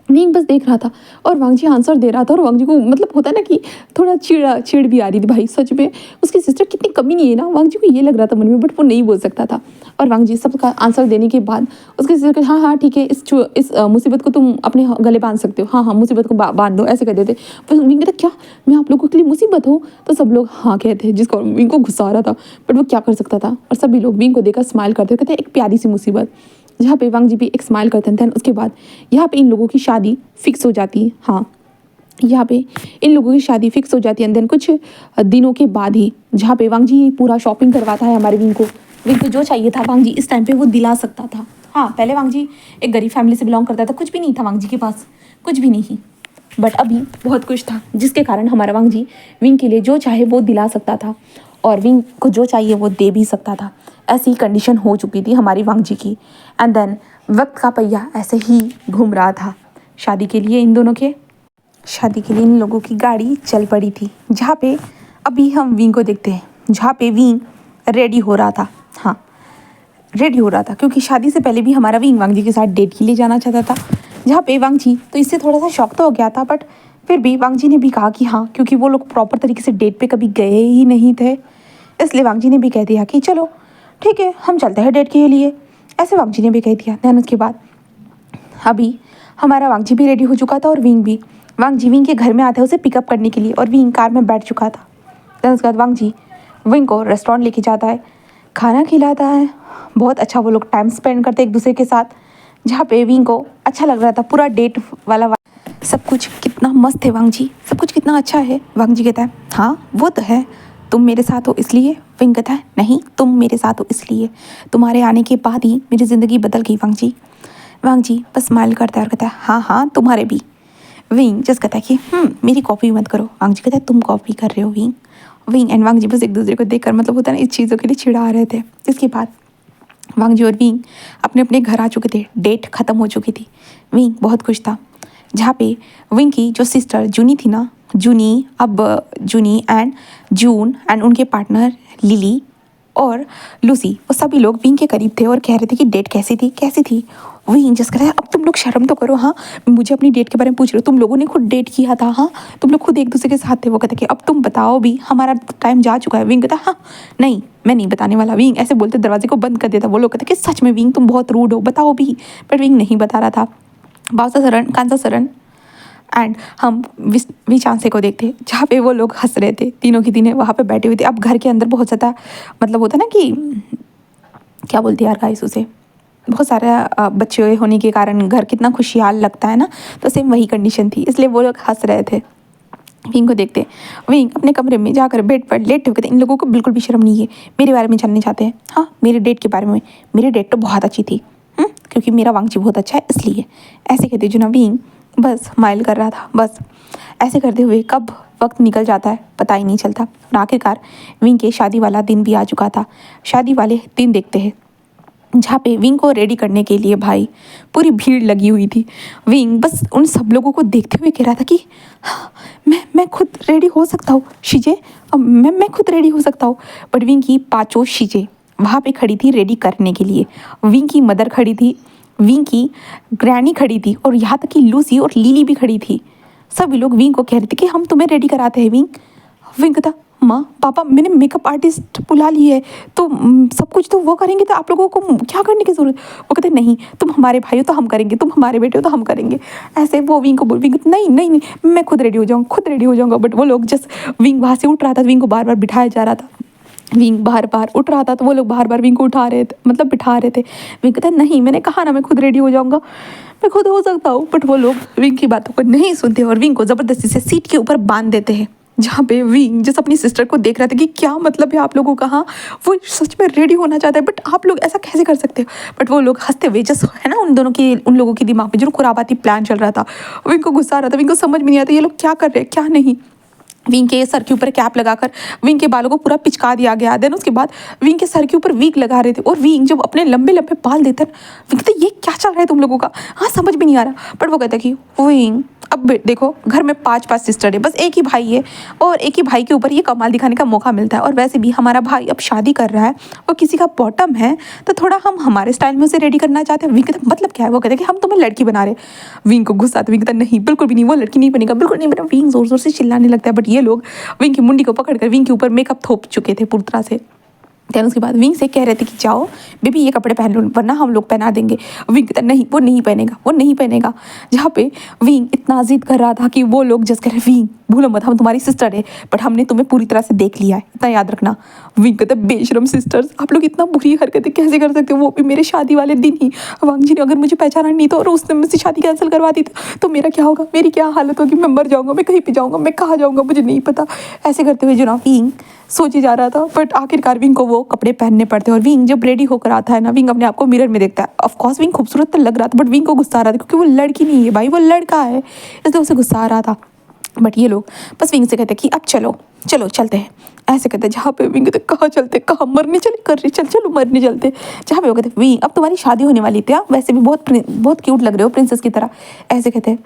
विंग बस देख रहा था और वांग जी आंसर दे रहा था। और वांग जी को मतलब होता है ना कि थोड़ा चिड़ भी आ रही थी, भाई सच में उसकी सिस्टर कितनी कमी नहीं है ना, वांग जी को ये लग रहा था मन में, बट वो नहीं बोल सकता था। और वांग जी सबका आंसर देने के बाद उसके सिस्टर को हाँ हाँ ठीक है, इस मुसीबत को तुम अपने गले बांध सकते हो, हाँ हाँ मुसीबत को बांध दो, ऐसे कर देते। फिर विंग कहता क्या मैं आप लोगों के लिए मुसीबत हो, तो सब लोग हाँ कहते हैं, जिसको विंग को गुस्सा आ रहा था, बट वो क्या कर सकता था। और सभी लोग विंग को देखकर स्माइल करते कहते एक प्यारी सी मुसीबत, जहाँ पे वांग जी भी एक स्माइल करते हैं। उसके बाद यहाँ पे इन लोगों की शादी फिक्स हो जाती है। हाँ, यहाँ पे इन लोगों की शादी फिक्स हो जाती है। एंड देन कुछ दिनों के बाद ही जहाँ पे वांग जी पूरा शॉपिंग करवाता है हमारे विंग को जो चाहिए था वांग जी इस टाइम पे वो दिला सकता था। हाँ, पहले वांग जी एक गरीब फैमिली से बिलोंग करता था, कुछ भी नहीं था वांग जी के पास, कुछ भी नहीं, बट अभी बहुत कुछ था, जिसके कारण हमारा वांग जी विंग के लिए जो चाहे वो दिला सकता था और विंग को जो चाहिए वो दे भी सकता था। ऐसी कंडीशन हो चुकी थी हमारी वांग जी की। एंड देन वक्त का पहिया ऐसे ही घूम रहा था। शादी के लिए इन लोगों की गाड़ी चल पड़ी थी। जहाँ पे अभी हम विंग को देखते हैं, जहाँ पे विंग रेडी हो रहा था। हाँ, रेडी हो रहा था क्योंकि शादी से पहले भी हमारा विंग वांग जी के साथ डेट के लिए जाना चाहता था। जहाँ पे वांग जी तो इससे थोड़ा सा शौक तो हो गया था, बट फिर भी वांग जी ने भी कहा कि हाँ, क्योंकि वो लोग प्रॉपर तरीके से डेट पे कभी गए ही नहीं थे, इसलिए वांग जी ने भी कह दिया कि चलो ठीक है हम चलते हैं डेट के लिए, ऐसे वांग जी ने भी कह दिया। दैन उसके बाद अभी हमारा वांग जी भी रेडी हो चुका था और विंग भी। वांग जी विंग के घर में आते हैं उसे पिकअप करने के लिए और विंग कार में बैठ चुका था। दैन उसके बाद वांग जी विंग को रेस्टोरेंट लेके जाता है, खाना खिलाता है, बहुत अच्छा वो लोग टाइम स्पेंड करते एक दूसरे के साथ, जहाँ पे विंग को अच्छा लग रहा था। पूरा डेट वाला सब कुछ कितना मस्त है वांग जी, सब कुछ कितना अच्छा है। वांग जी कहता है हाँ वो तो है, तुम मेरे साथ हो इसलिए। विंग कहता है नहीं, तुम मेरे साथ हो इसलिए, तुम्हारे आने के बाद ही मेरी ज़िंदगी बदल गई वांग जी। वांग जी बस स्माइल करता है और कहता है हाँ हाँ तुम्हारे भी। विंग जस्ट कहता है कि मेरी कॉपी मत करो। वांग जी कहता है तुम कॉपी कर रहे हो विंग एंड वांग जी बस एक दूसरे को देखकर मतलब होता है ना इस चीज़ों के लिए चिढ़ा रहे थे। जिसके बाद वांग जी और विंग अपने अपने घर आ चुके थे, डेट ख़त्म हो चुकी थी। विंग बहुत खुश था। जहाँ पे विंग की जो सिस्टर जूनी थी ना, जूनी एंड जून एंड उनके पार्टनर लिली और लूसी, वो सभी लोग विंग के करीब थे और कह रहे थे कि डेट कैसी थी। विंग जस्ट कह रहा है अब तुम लोग शर्म तो करो, हाँ मुझे अपनी डेट के बारे में पूछ रहे हो, तुम लोगों ने खुद डेट किया था, हाँ तुम लोग खुद एक दूसरे के साथ थे। वो कहते कि अब तुम बताओ भी, हमारा टाइम जा चुका है। विंग कहता हाँ नहीं मैं नहीं बताने वाला। विंग ऐसे बोलते दरवाजे को बंद कर देता। वो लोग कहते कि सच में विंग तुम बहुत रूड हो, बताओ भी, पर विंग नहीं बता रहा था। बावसा सरन, कांसा सरन एंड हम विचांसे को देखते, जहाँ पे वो लोग हंस रहे थे, तीनों की तीनों वहाँ पे बैठे हुए थे। अब घर के अंदर बहुत ज़्यादा मतलब होता है ना कि क्या बोलते हैं यार गाइस उसे, बहुत सारे बच्चे होने के कारण घर कितना खुशहाल लगता है ना, तो सेम वही कंडीशन थी, इसलिए वो लोग हंस रहे थे। विंग को देखते विंग अपने कमरे में जाकर बेड पर लेटे हुए थे। इन लोगों को बिल्कुल भी शर्म नहीं है, मेरे बारे में जानने चाहते हैं। हाँ मेरे डेट के बारे में, मेरी डेट तो बहुत अच्छी थी क्योंकि मेरा वांग जी बहुत अच्छा है इसलिए, ऐसे कहते जो ना विंग बस स्माइल कर रहा था। बस ऐसे करते हुए कब वक्त निकल जाता है पता ही नहीं चलता। और आखिरकार विंग के शादी वाला दिन भी आ चुका था। शादी वाले दिन देखते हैं जहाँ पे विंग को रेडी करने के लिए भाई पूरी भीड़ लगी हुई थी। विंग बस उन सब लोगों को देखते हुए कह रहा था कि हाँ, मैं खुद रेडी हो सकता हूँ शीजे, मैं खुद रेडी हो सकता हूँ। बट विंग की 5 शीजे वहाँ पे खड़ी थी रेडी करने के लिए। विंग की मदर खड़ी थी, विंग की ग्रैनी खड़ी थी और यहाँ तक कि लूसी और लिली भी खड़ी थी। सभी लोग विंग को कह रहे थे कि हम तुम्हें रेडी कराते हैं विंग। विंग कहता माँ पापा मैंने मेकअप आर्टिस्ट बुला ली है, तो सब कुछ तो वो करेंगे, तो आप लोगों को क्या करने की ज़रूरत। वो कहते नहीं तुम हमारे भाई हो तो हम करेंगे, तुम हमारे बेटे हो तो हम करेंगे। ऐसे वो विंग को बोल, विंग नहीं मैं खुद रेडी हो जाऊँगा। बट वो लोग जस्ट विंग वहाँ से उठ रहा था, विंग को बार बार बिठाया जा रहा था, विंग बार बार उठ रहा था, तो वो लोग बार बार विंग को उठा रहे थे, मतलब बिठा रहे थे। विंग कहता नहीं मैंने कहा ना मैं खुद रेडी हो जाऊँगा, मैं खुद हो सकता हूँ। बट वो लोग विंग की बातों को नहीं सुनते और विंग को ज़बरदस्ती से सीट के ऊपर बांध देते हैं, जहाँ पे विंग जैसे अपनी सिस्टर को देख रहा था कि क्या मतलब है आप लोगों का, हाँ वो सच में रेडी होना चाहता है बट आप लोग ऐसा कैसे कर सकते हो। बट वो लोग हंसते हुए जस्ट है ना, उन लोगों के दिमाग में जो खुराबाती प्लान चल रहा था, विंग को गुस्सा आ रहा था, विंग को समझ में नहीं आता ये लोग क्या कर रहे हैं क्या नहीं। विंग के सर के ऊपर कैप लगाकर विंग के बालों को पूरा पिचका दिया गया। देन उसके बाद विंग के सर के ऊपर वीग लगा रहे थे, और विंग जब अपने लंबे लंबे बाल देता है, विंग कहता ये क्या चल रहा है तुम लोगों का, हाँ समझ में नहीं आ रहा। बट वो कहता है कि विंग अब देखो घर में 5 सिस्टर है, बस एक ही भाई है, और एक ही भाई के ऊपर ये कमाल दिखाने का मौका मिलता है, और वैसे भी हमारा भाई अब शादी कर रहा है, वो किसी का बॉटम है, तो थोड़ा हम हमारे स्टाइल में उसे रेडी करना चाहते हैं। विंग कहता मतलब क्या है, वो कहता है कि हम तुम्हें लड़की बना रहे। विंग को गुस्सा आता है, विंग कहता नहीं बिल्कुल भी नहीं, वो लड़की नहीं बनेगा, बिल्कुल नहीं बनेगा। विंग जोर जोर से चिल्लाने लगता है, बट ये लोग विंग की मुंडी को पकड़कर विंग के ऊपर मेकअप थोप चुके थे पूरी तरह से। देन उसके बाद विंग से कह रहे थे कि जाओ बेबी ये कपड़े पहन लो वरना हम लोग पहना देंगे। विंग कहता नहीं वो नहीं पहनेगा, वो नहीं पहनेगा। जहाँ पे विंग इतना जिद कर रहा था कि वो लोग जस्ट कह रहे विंग भूलो मत हम तुम्हारी सिस्टर है, बट हमने तुम्हें पूरी तरह से देख लिया है, इतना याद रखना। विंग कहता बेशरम सिस्टर्स, आप लोग इतना बुरी हरकतें कैसे कर सकते हो, वो भी मेरे शादी वाले दिन ही। वांग जी ने अगर मुझे पहचाना नहीं तो और उसने मुझसे शादी कैंसिल करवा दी तो मेरा क्या होगा, मेरी क्या हालत होगी, मैं मर जाऊंगा, मैं कहीं पे जाऊंगा, मैं कहाँ जाऊंगा मुझे नहीं पता। ऐसे करते हुए जो ना विंग सोचे जा रहा था, बट आखिरकार विंग को वो कपड़े पहनने पड़ते हैं। और विंग जब रेडी होकर आता है ना, विंग अपने आप को मिरर में देखता है। ऑफकोर्स विंग खूबसूरत तो लग रहा था, बट विंग को गुस्सा आ रहा था क्योंकि वो लड़की नहीं है भाई, वो लड़का है, इसलिए उसे गुस्सा आ रहा था। बट ये लोग बस विंग से कहते कि अब चलो चलो चलते हैं, ऐसे कहते हैं। जहाँ पे विंग कहते कहाँ चलते, कहाँ मरने चले कर रही, चल चलो मरने चलते। जहाँ पे वो कहते विंग अब तुम्हारी शादी होने वाली थी, वैसे भी बहुत क्यूट लग रहे हो प्रिंसेस की तरह, ऐसे कहते हैं।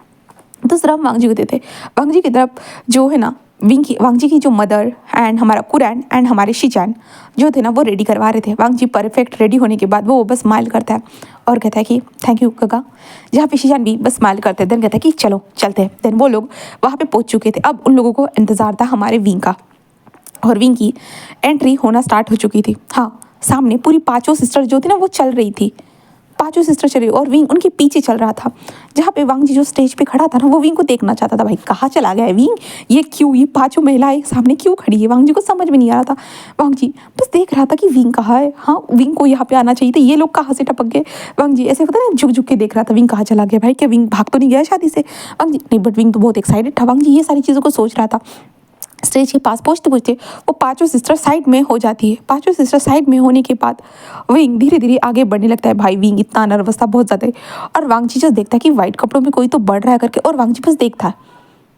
दूसरा वांग जी को देते, वांग जी की तरफ जो है ना वांग जी की जो मदर एंड हमारा कुरैन एंड हमारे शीचैन जो थे ना वो रेडी करवा रहे थे। वांग जी परफेक्ट रेडी होने के बाद वो बस स्माइल करता है और कहता है कि थैंक यू काका। जहाँ पे शीचैन भी बस स्माइल करते हैं, देन कहता है कि चलो चलते हैं। देन वो लोग वहाँ पे पहुँच चुके थे, अब उन लोगों को इंतज़ार था हमारे विंग का, और विंग की एंट्री होना स्टार्ट हो चुकी थी। हाँ सामने पूरी 5 सिस्टर जो थी ना वो चल रही थी, 5 सिस्टर चली और विंग उनके पीछे चल रहा था। जहाँ पे वांग जी जो स्टेज पे खड़ा था ना वो विंग को देखना चाहता था, भाई कहाँ चला गया है विंग, ये क्यों ये 5 महिलाएं सामने क्यों खड़ी है, वांग जी को समझ में नहीं आ रहा था। वांग जी बस देख रहा था कि विंग कहाँ है, हाँ विंग को यहाँ पे आना चाहिए था, ये लोग कहाँ से टपक गए। वांग जी ऐसे होता है ना झुक झुक के देख रहा था विंग कहाँ चला गया, भाई क्या विंग भाग तो नहीं गया शादी से। वांग जी नहीं, बट विंग तो बहुत एक्साइटेड था। वांग जी ये सारी चीज़ों को सोच रहा था। स्टेज के पास पहुँचते पहुँचते वो 5 सिस्टर साइड में हो जाती है। 5 सिस्टर साइड में होने के बाद विंग धीरे धीरे आगे बढ़ने लगता है। भाई विंग इतना नर्वस था बहुत ज़्यादा, और वांग जी जस्ट देखता है कि वाइट कपड़ों में कोई तो बढ़ रहा है करके, और वांग जी बस देखता है,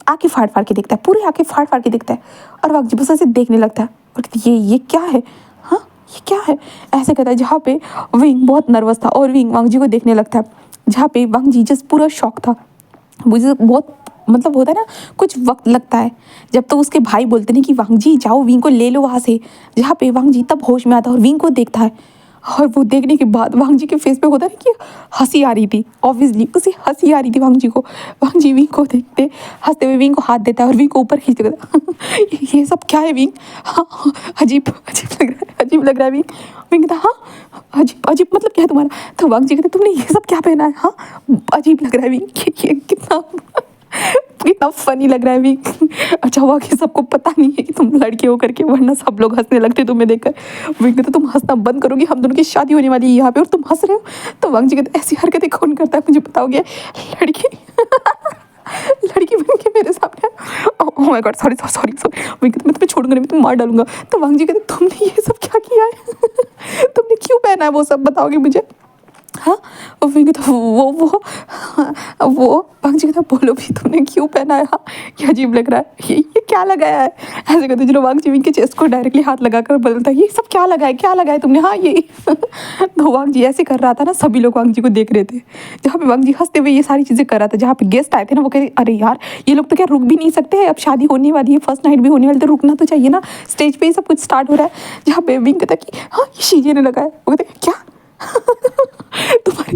आँखें फाड़ फाड़ के देखता है, पूरी आँखें फाड़ फाड़ के देखता है, और वांग जी बस ऐसे देखने लगता है और कहती ये क्या है, हाँ ये क्या है, ऐसे कहता है। जहाँ पे विंग बहुत नर्वस था और विंग वांग जी को देखने लगता है, जहाँ पे वांग जी जस्ट पूरा शॉक था। मुझे बहुत मतलब होता है ना कुछ वक्त लगता है जब तो उसके भाई बोलते हैं कि वांग जी जाओ विंग को ले लो वहाँ से। जहाँ पे वांग जी तब होश में आता है और विंग को देखता है, और वो देखने के बाद वांग जी के फेस पे होता है कि हंसी आ रही थी, ऑब्वियसली उसे हंसी आ रही थी वांग जी को। वांग जी विंग को देखते हंसते हुए विंग को हाथ देता है और विंग को ऊपर खींचते कहता ये सब क्या है विंग, हाँ अजीब अजीब लग रहा है, अजीब लग रहा है विंग। विंग कहता हाँ अजीब अजीब मतलब क्या है तुम्हारा। तो वांग जी कहते तुमने ये सब क्या पहना है, हाँ अजीब लग रहा है विंग, ये कितना फनी लग रहा है विंग। अच्छा हुआ कि सबको पता नहीं है कि तुम लड़के हो करके, वरना सब लोग हंसने लगते तुम्हें देखकर। विंग कहते तुम हंसना बंद करोगी, हम दोनों की शादी होने वाली है यहाँ पे और तुम हंस रहे हो। तो वांग जी कहते ऐसी हरकतें कौन करता है मुझे बताओगे, लड़की लड़की बन के मेरे सामने, oh my God sorry sorry sorry. Wing कहते मैं तुम्हें छोड़ूंगा नहीं, मैं तुम्हें मार डालूंगा। तो वांग जी कहते तुमने ये सब क्या किया है तुमने क्यों पहना है वो सब बताओगे मुझे, हाँ। और विंग तो वो वांग जी कहता बोलो भी तुमने क्यों पहना है, हाँ ये अजीब लग रहा है, ये क्या लगाया है, ऐसे कहते जो वांग जी विंग के चेस्ट को डायरेक्टली हाथ लगाकर बोलता है ये सब क्या लगाया है तुमने, हाँ ये तो वांग जी ऐसे कर रहा था ना, सभी लोग वांग जी को देख रहे थे। जहाँ पे वांग जी हंसते हुए ये सारी चीज़ें कर रहा था, जहाँ पे गेस्ट आए थे ना वो कहते अरे यार ये लोग तो क्या रुक भी नहीं सकते हैं, अब शादी होने वाली है, फर्स्ट नाइट भी होने वाली, तो रुकना तो चाहिए ना, स्टेज पे ही सब कुछ स्टार्ट हो रहा है। जहाँ पे विंग कहता कि हाँ ये शीजे ने लगाया, वो कहते क्या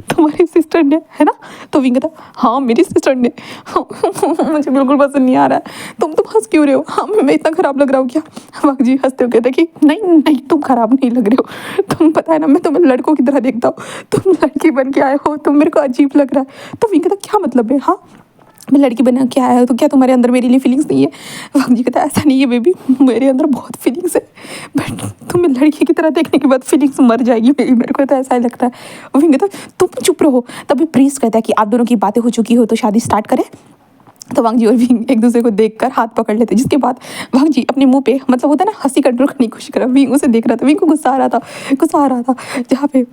तुम्हारी सिस्टर ने है ना। तो विंग कहता हाँ मेरी सिस्टर ने मुझे बिल्कुल पसंद नहीं आ रहा है, तुम हंस क्यों रहे हो, हाँ मैं इतना खराब लग रहा हूँ क्या। वांग जी हंसते हुए कहते कि नहीं नहीं तुम खराब नहीं लग रहे हो, तुम पता है ना मैं तुम्हें लड़कों की तरह देखता हूँ, तुम लड़की बन के आए हो, तुम मेरे को अजीब लग रहा है। तो विंग कहता क्या मतलब है, हाँ मैं लड़की बना क्या आया तो क्या तुम्हारे अंदर मेरे लिए फीलिंग्स नहीं है। वांग जी कहता ऐसा नहीं है बेबी, मेरे अंदर बहुत फीलिंग्स है, बट तुम्हें लड़की की तरह देखने के बाद फीलिंग्स मर जाएगी मेरे को तो ऐसा ही लगता है। विंग कहता तुम चुप रहो। तभी प्रीस्ट कहता है कि आप दोनों की बातें हो चुकी हो तो शादी स्टार्ट करें। तो वांग जी और विंग एक दूसरे को देखकर हाथ पकड़ लेते, जिसके बाद वांग जी अपने मुंह पे मतलब होता है ना हंसी कंट्रोल करने की कोशिश कर रहा, विंग उसे देख रहा था, विंग को गुस्सा आ रहा था, जहाँ पे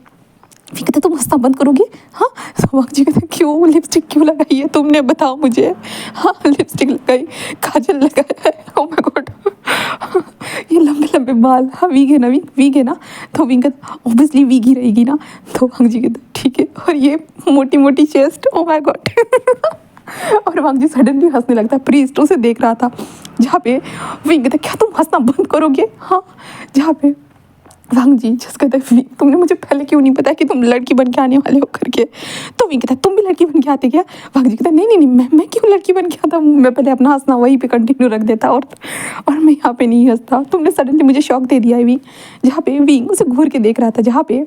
फिर कहते तुम हंसना बंद करोगे। हाँ, तो वांग जी कहते क्यों, लिपस्टिक क्यों लगाई है तुमने, बताओ मुझे। हाँ, लिपस्टिक लगाई, काजल लगाया है, ओ माय गॉड, ये लंबे लंबे बाल। हाँ, वीग है ना, वीग है ना, तो विंग कहता ऑब्वियसली वीग ही रहेगी ना। तो वांग जी कहते ठीक है, और ये मोटी मोटी चेस्ट, ओ माय गॉड। और वांग जी सडनली हंसने लगता है, प्रीस्ट उसे देख रहा था, जहाँ पे विंग कहता क्या तुम हंसना बंद करोगे। हाँ, जहाँ पे वांग जी जस कहता है तुमने मुझे पहले क्यों नहीं बताया कि तुम लड़की बन के आने वाले हो करके। तो विंग कहता है तुम भी लड़की बन के आते क्या। वांग जी कहता है नहीं नहीं नहीं, मैं क्यों लड़की बन के आता, मैं पहले अपना हंसना वहीं पे कंटिन्यू रख देता और मैं यहाँ पे नहीं हंसता, तुमने सडनली मुझे शौक दे दिया है विंग। जहाँ पे विंग उसे घूर के देख रहा था, जहाँ पे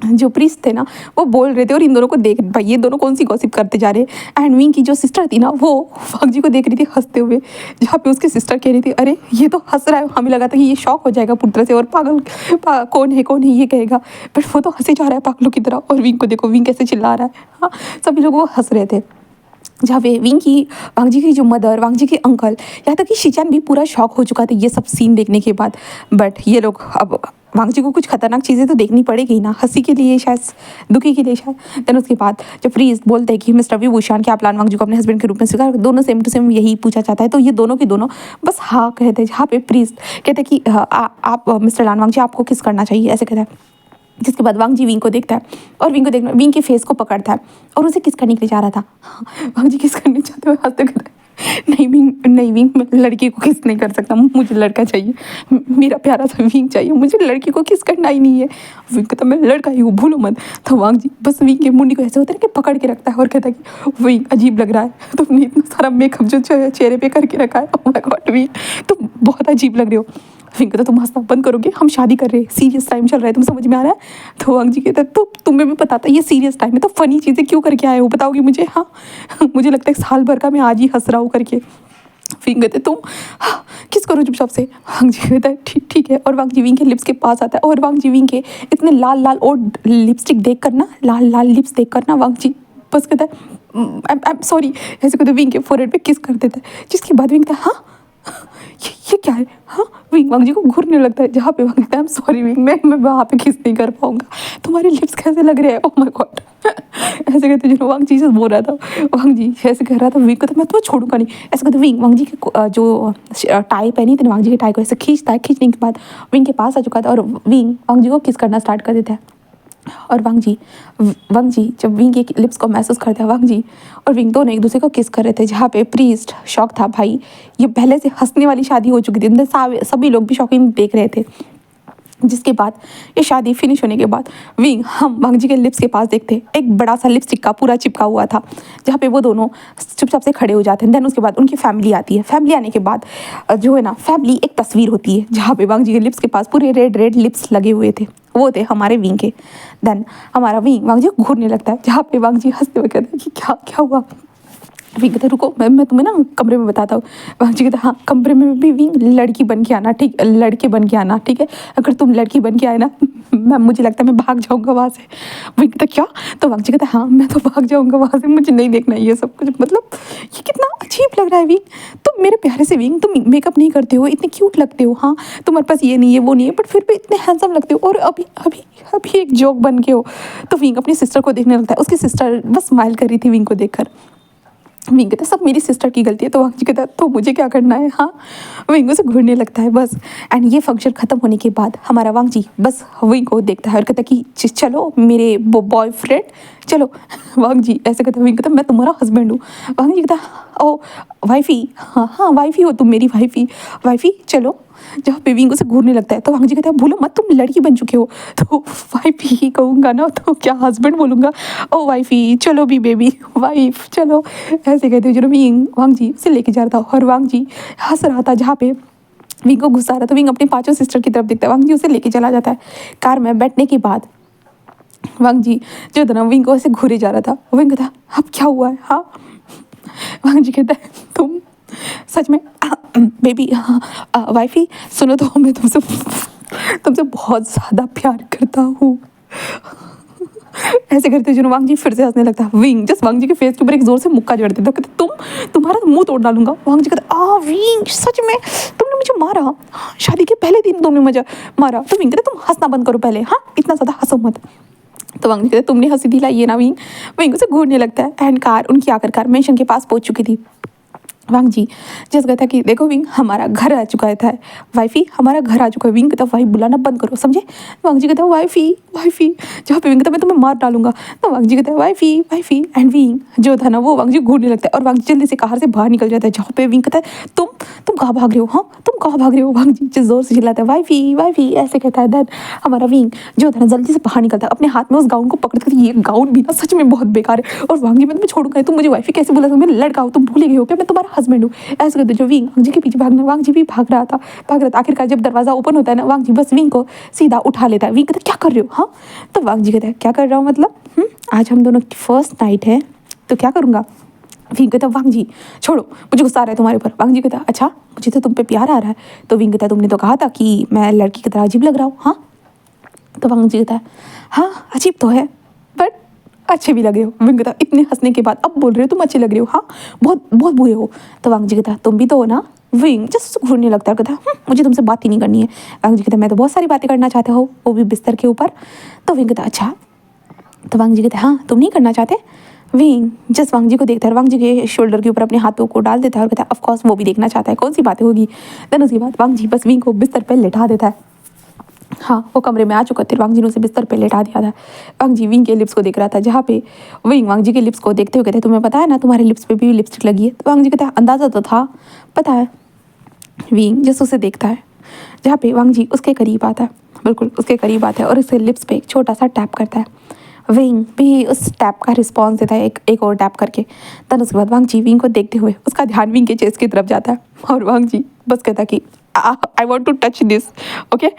जो प्रीस्ट थे ना वो बोल रहे थे और इन दोनों को देख भाई ये दोनों कौन सी गॉसिप करते जा रहे। एंड विंग की जो सिस्टर थी ना वो वांग जी को देख रही थी हंसते हुए, जहाँ पे उसकी सिस्टर कह रही थी अरे ये तो हंस रहा है, हमें लगा था कि ये शौक हो जाएगा पूरी तरह से और कौन है ये कहेगा, बट वो तो हंसे जा रहा है पागलों की तरह। और विंग को देखो, विंग कैसे चिल्ला रहा है। हाँ, सभी लोग वो हंस रहे थे, जहाँ पे वांग जी की जो मदर, वांग जी के अंकल, यहाँ तक कि शिचान भी पूरा शॉक हो चुका था ये सब सीन देखने के बाद। बट ये लोग अब वांग जी को कुछ खतरनाक चीज़ें तो देखनी पड़ेगी ना, हंसी के लिए शायद, दुखी के लिए शायद। देन उसके बाद जब प्रीस्ट बोलते हैं कि मिस्टर विभूषण क्या प्लान वांग जी को अपने हस्बैंड के रूप में स्वीकार, दोनों सेम टू सेम यही पूछा जाता है, तो ये दोनों के दोनों बस हाँ कहते हैं। जहाँ पे प्रीस्ट कहते हैं कि आप मिस्टर लान वांग जी आपको किस करना चाहिए, ऐसे कहता है। जिसके बाद वांग जी विंग को देखता है और विंग को देखना, विंग के फेस को पकड़ता है और उसे किस करने के लिए जा रहा था। वांग जी किस करने चाहते हुए हंसते कहते नहीं विंग मैं लड़की को किस नहीं कर सकता, मुझे लड़का चाहिए, मेरा प्यारा सा विंग चाहिए, मुझे लड़की को किस करना ही नहीं है। विंग कहता मैं लड़का ही हूँ, भूलो मत। तो वांग जी बस विंग के मुंडी को ऐसे होता है कि पकड़ के रखता है और कहता है कि विंग अजीब लग रहा है, तुमने इतना सारा मेकअप जो चेहरे पे करके रखा है, ओह माय गॉड विंग तुम बहुत अजीब लग रहे हो। विंग कहता तुम हंसना बंद करोगे, हम शादी कर रहे हैं, सीरियस टाइम चल रहा है, तुम समझ में आ रहा है। तो वांग जी कहता है तो तुम्हें भी पता था ये सीरियस टाइम है, तो फनी चीज़ें क्यों करके आए हो बताओगे मुझे। हाँ, मुझे लगता है साल भर का मैं आज ही हंस रहा हूँ करके। विंग कहते तुम किस करो चुपचाप से। वांग जी कहता है ठीक है, और वांग जी विंग के लिप्स के पास आता है और वांग जी विंग के इतने लाल लाल और लिपस्टिक देख कर ना, लाल लाल लिप्स देख कर ना वांग जी बस कहता है आई एम सॉरी, ऐसे कहते विंग के फोरहेड पे किस कर देता है। जिसके बाद विंग कहता है हाँ ये क्या है। हाँ, विंग वांग जी को घूरने लगता है, जहाँ पे वांग कहता है सॉरी विंग मैं वहाँ पे किस नहीं कर पाऊंगा, तुम्हारे लिप्स कैसे लग रहे हैं, ओह माय गॉड। ऐसे कहते जो वांग जी से बोल रहा था, वांग जी ऐसे कह रहा था विंग को, तो मैं तुम्हें छोड़ूंगा नहीं, ऐसे कहते विंग वांग जी के जो टाई पहनी थी वांग जी के टाई को ऐसे खींचता है, खींचने के बाद विंग के पास आ चुका था और विंग वांग जी को किस करना स्टार्ट कर देता है। और वांग जी जब विंग के लिप्स को महसूस करता है, वांग जी और विंग दोनों एक दूसरे को किस कर रहे थे, जहाँ पे प्रीस्ट शॉक था भाई, ये पहले से हंसने वाली शादी हो चुकी थी, सभी लोग भी शॉकिंग देख रहे थे। जिसके बाद ये शादी फिनिश होने के बाद हम वांग जी के लिप्स के पास देखते एक बड़ा सा लिपस्टिक का पूरा चिपका हुआ था, जहाँ पे वो दोनों चुपचाप से खड़े हो जाते हैं। देन उसके बाद उनकी फैमिली आती है, फैमिली आने के बाद जो है ना फैमिली एक तस्वीर होती है, जहाँ पे वांग जी के लिप्स के पास पूरे रेड लिप्स लगे हुए थे, वो थे हमारे विंग के। देन हमारा वांग जी घूरने लगता है, जहाँ पे वांग जी हंसते हुए कहते हैं कि क्या हुआ। विंग कहता रुको मैं तुम्हें ना कमरे में बताता हूँ। वांग जी कहता हाँ कमरे में भी विंग लड़की बन के आना, ठीक लड़के बन के आना, ठीक है, अगर तुम लड़की बन के आए ना मुझे लगता है मैं भाग जाऊँगा वहाँ से। विंग कहता क्या, तो वांग जी कहता हाँ मैं तो भाग जाऊँगा वहाँ से, मुझे नहीं देखना ये सब कुछ, मतलब ये कितना अजीब लग रहा है विंग, तुम मेरे प्यारे से विंग, तुम मेकअप नहीं करते हो, इतने क्यूट लगते हो, हाँ तुम्हारे पास ये नहीं है वो नहीं है, बट फिर भी इतने हैंडसम लगते हो, और अभी अभी अभी एक जोक बन के हो। तो विंग अपनी सिस्टर को देखने लगता है, उसकी सिस्टर बस स्माइल कर रही थी विंग को देखकर। विंग कहता सब मेरी सिस्टर की गलती है, तो वांग जी कहता तो मुझे क्या करना है। हाँ, विंग से घूरने लगता है बस। एंड ये फंक्शन खत्म होने के बाद हमारा वांग जी बस विंग को देखता है और कहता कि चलो मेरे बॉयफ्रेंड चलो। वांग जी ऐसे कहता, विंग कहता मैं तुम्हारा हस्बैंड हूँ। वांग जी कहता ओ वाइफी, हाँ वाइफी हो तुम मेरी वाइफी चलो। जहाँ पे विंग से घूरने लगता है, तो वांग जी कहता है भूलो मत तुम लड़की बन चुके हो, तो वाइफी ही कहूँगा ना, तो क्या हस्बैंड बोलूँगा, ओ वाइफी चलो भी बेबी वाइफ चलो, ऐसे कहते जो वांग जी उसे लेके जा रहा था और वांग जी हंस रहा था। जहाँ पे विंग को गुस्सा आ रहा था, विंग अपनी पांचों सिस्टर की तरफ देखता है, वांग जी उसे लेके चला जाता है। कार में बैठने के बाद वांग जी जो था ना विंग को ऐसे घूरे जा रहा था, विंग कहता अब क्या हुआ है। हाँ, वांग जी कहता है तुम सच में बेबी वाइफी सुनो, तो मैं तुमसे बहुत ज़्यादा प्यार करता हूँ। ऐसे करते जो वांग जी फिर से हंसने लगता है। विंग जस्ट वांग जी के फेस के ऊपर एक जोर से मुक्का जड़ देता, कहते तुम्हारा तो मुंह तोड़ डालूंगा। वांग जी कहते विंग सच में तुमने मुझे मारा? हाँ, शादी के पहले दिन तुमने मुझे मारा? तो विंग कहते तुम हंसना बंद करो पहले, हाँ इतना ज़्यादा हंसो मत। तो वांग जी कहते तुमने हंसी दिलाई है ना विंग। विंग उसे घूरने लगता है एंड कार उनकी आखिरकार मेंशन के पास पहुंच चुकी थी। वांग जी जस कहता कि देखो विंग हमारा घर आ चुका था, वाइफी हमारा घर आ चुका है। विंग कहता वाइफ बुलाना बंद करो, समझे? वांग जी कहता वाइफी वाइफी, जहाँ पे विंग कहता मैं तुम्हें मार डालूंगा। तो वांग जी कहता है वाइफी वाइफी एंड विंग जो था ना वो वांग जी घूरने लगता है और वांग जी जल्दी से कार से बाहर निकल जाता है। जहाँ पे विंग कहता है तुम कहाँ भाग रहे हो? हाँ तुम कहाँ भाग रहे हो? वांग जी जिस जोर से चिल्लाता है वाइफी वाइफी ऐसे कहता है। देन हमारा विंग जो था ना जल्दी से बाहर निकलता है, अपने हाथ में उस गाउन को पकड़कर, ये गाउन भी ना सच में बहुत बेकार है। और वांग जी मैं तुम्हें छोड़ूंगा, तुम मुझे वाइफी कैसे बोला? मैं लड़का हूँ, तुम भूल गए हो क्या मैं तुम्हारा हस्बैंड हूँ? ऐसे करते जो विंग वांग जी के पीछे भागना, वांग जी भी भाग रहा था। आखिरकार जब दरवाजा ओपन होता है ना वांग जी बस विंग को सीधा उठा लेता है। विंग कहता है क्या कर रहे हो? हाँ तो वांग जी कहता है क्या कर रहा हूँ मतलब, आज हम दोनों की फर्स्ट नाइट है तो क्या करूँगा? विंग कहता वांग जी छोड़ो, मुझे गुस्सा आ रहा है तुम्हारे ऊपर। वांग जी कहता अच्छा मुझे तो तुम पे प्यार आ रहा है। तो विंग कहता तुमने तो कहा था कि मैं लड़की की तरह अजीब लग रहा हूँ। हाँ तो वांग जी कहता है हाँ अजीब तो है बट अच्छे भी लगे हो। विंग कहता इतने हंसने के बाद अब बोल रहे हो तुम अच्छे लग रहे हो? हाँ बहुत बहुत बुरे हो। तो वांग जी कहता तुम भी तो हो ना। विंग जस्ट घूरने लगता है, कहता मुझे तुमसे बात ही नहीं करनी है। वांग जी कहता मैं तो बहुत सारी बातें करना चाहते हो, वो भी बिस्तर के ऊपर। तो विंग कहता अच्छा। तो वांग जी कहते हाँ तुम नहीं करना चाहते? विंग जस्ट वांग जी को देखता है, वांग जी के शोल्डर के ऊपर अपने हाथों को डाल देता है और कहता है ऑफ कोर्स वो भी देखना चाहता है, कौन सी बातें होगी। देन उसके बाद वांग जी बस विंग को बिस्तर पर लेटा देता है। हाँ वो कमरे में आ चुका था, वांग जी ने उसे बिस्तर पे लेटा दिया था। वांग जी विंग के लिप्स को देख रहा था, जहाँ पे विंग वांग जी के लिप्स को देखते हुए कहते तुम्हें पता है ना तुम्हारे लिप्स पे भी लिपस्टिक लगी है? तो वांग जी कहता है अंदाज़ा तो था, पता है। विंग जस्ट उसे देखता है, जहाँ पे वांग जी उसके करीब आता है, बिल्कुल उसके करीब आता है और उसके लिप्स पे एक छोटा सा टैप करता है। विंग भी उस टैप का रिस्पॉन्स देता है एक और टैप करके। तब उसके बाद वांग जी विंग को देखते हुए उसका ध्यान विंग के चेस्ट की तरफ जाता है और वांग जी बस कहता कि I want to touch this okay.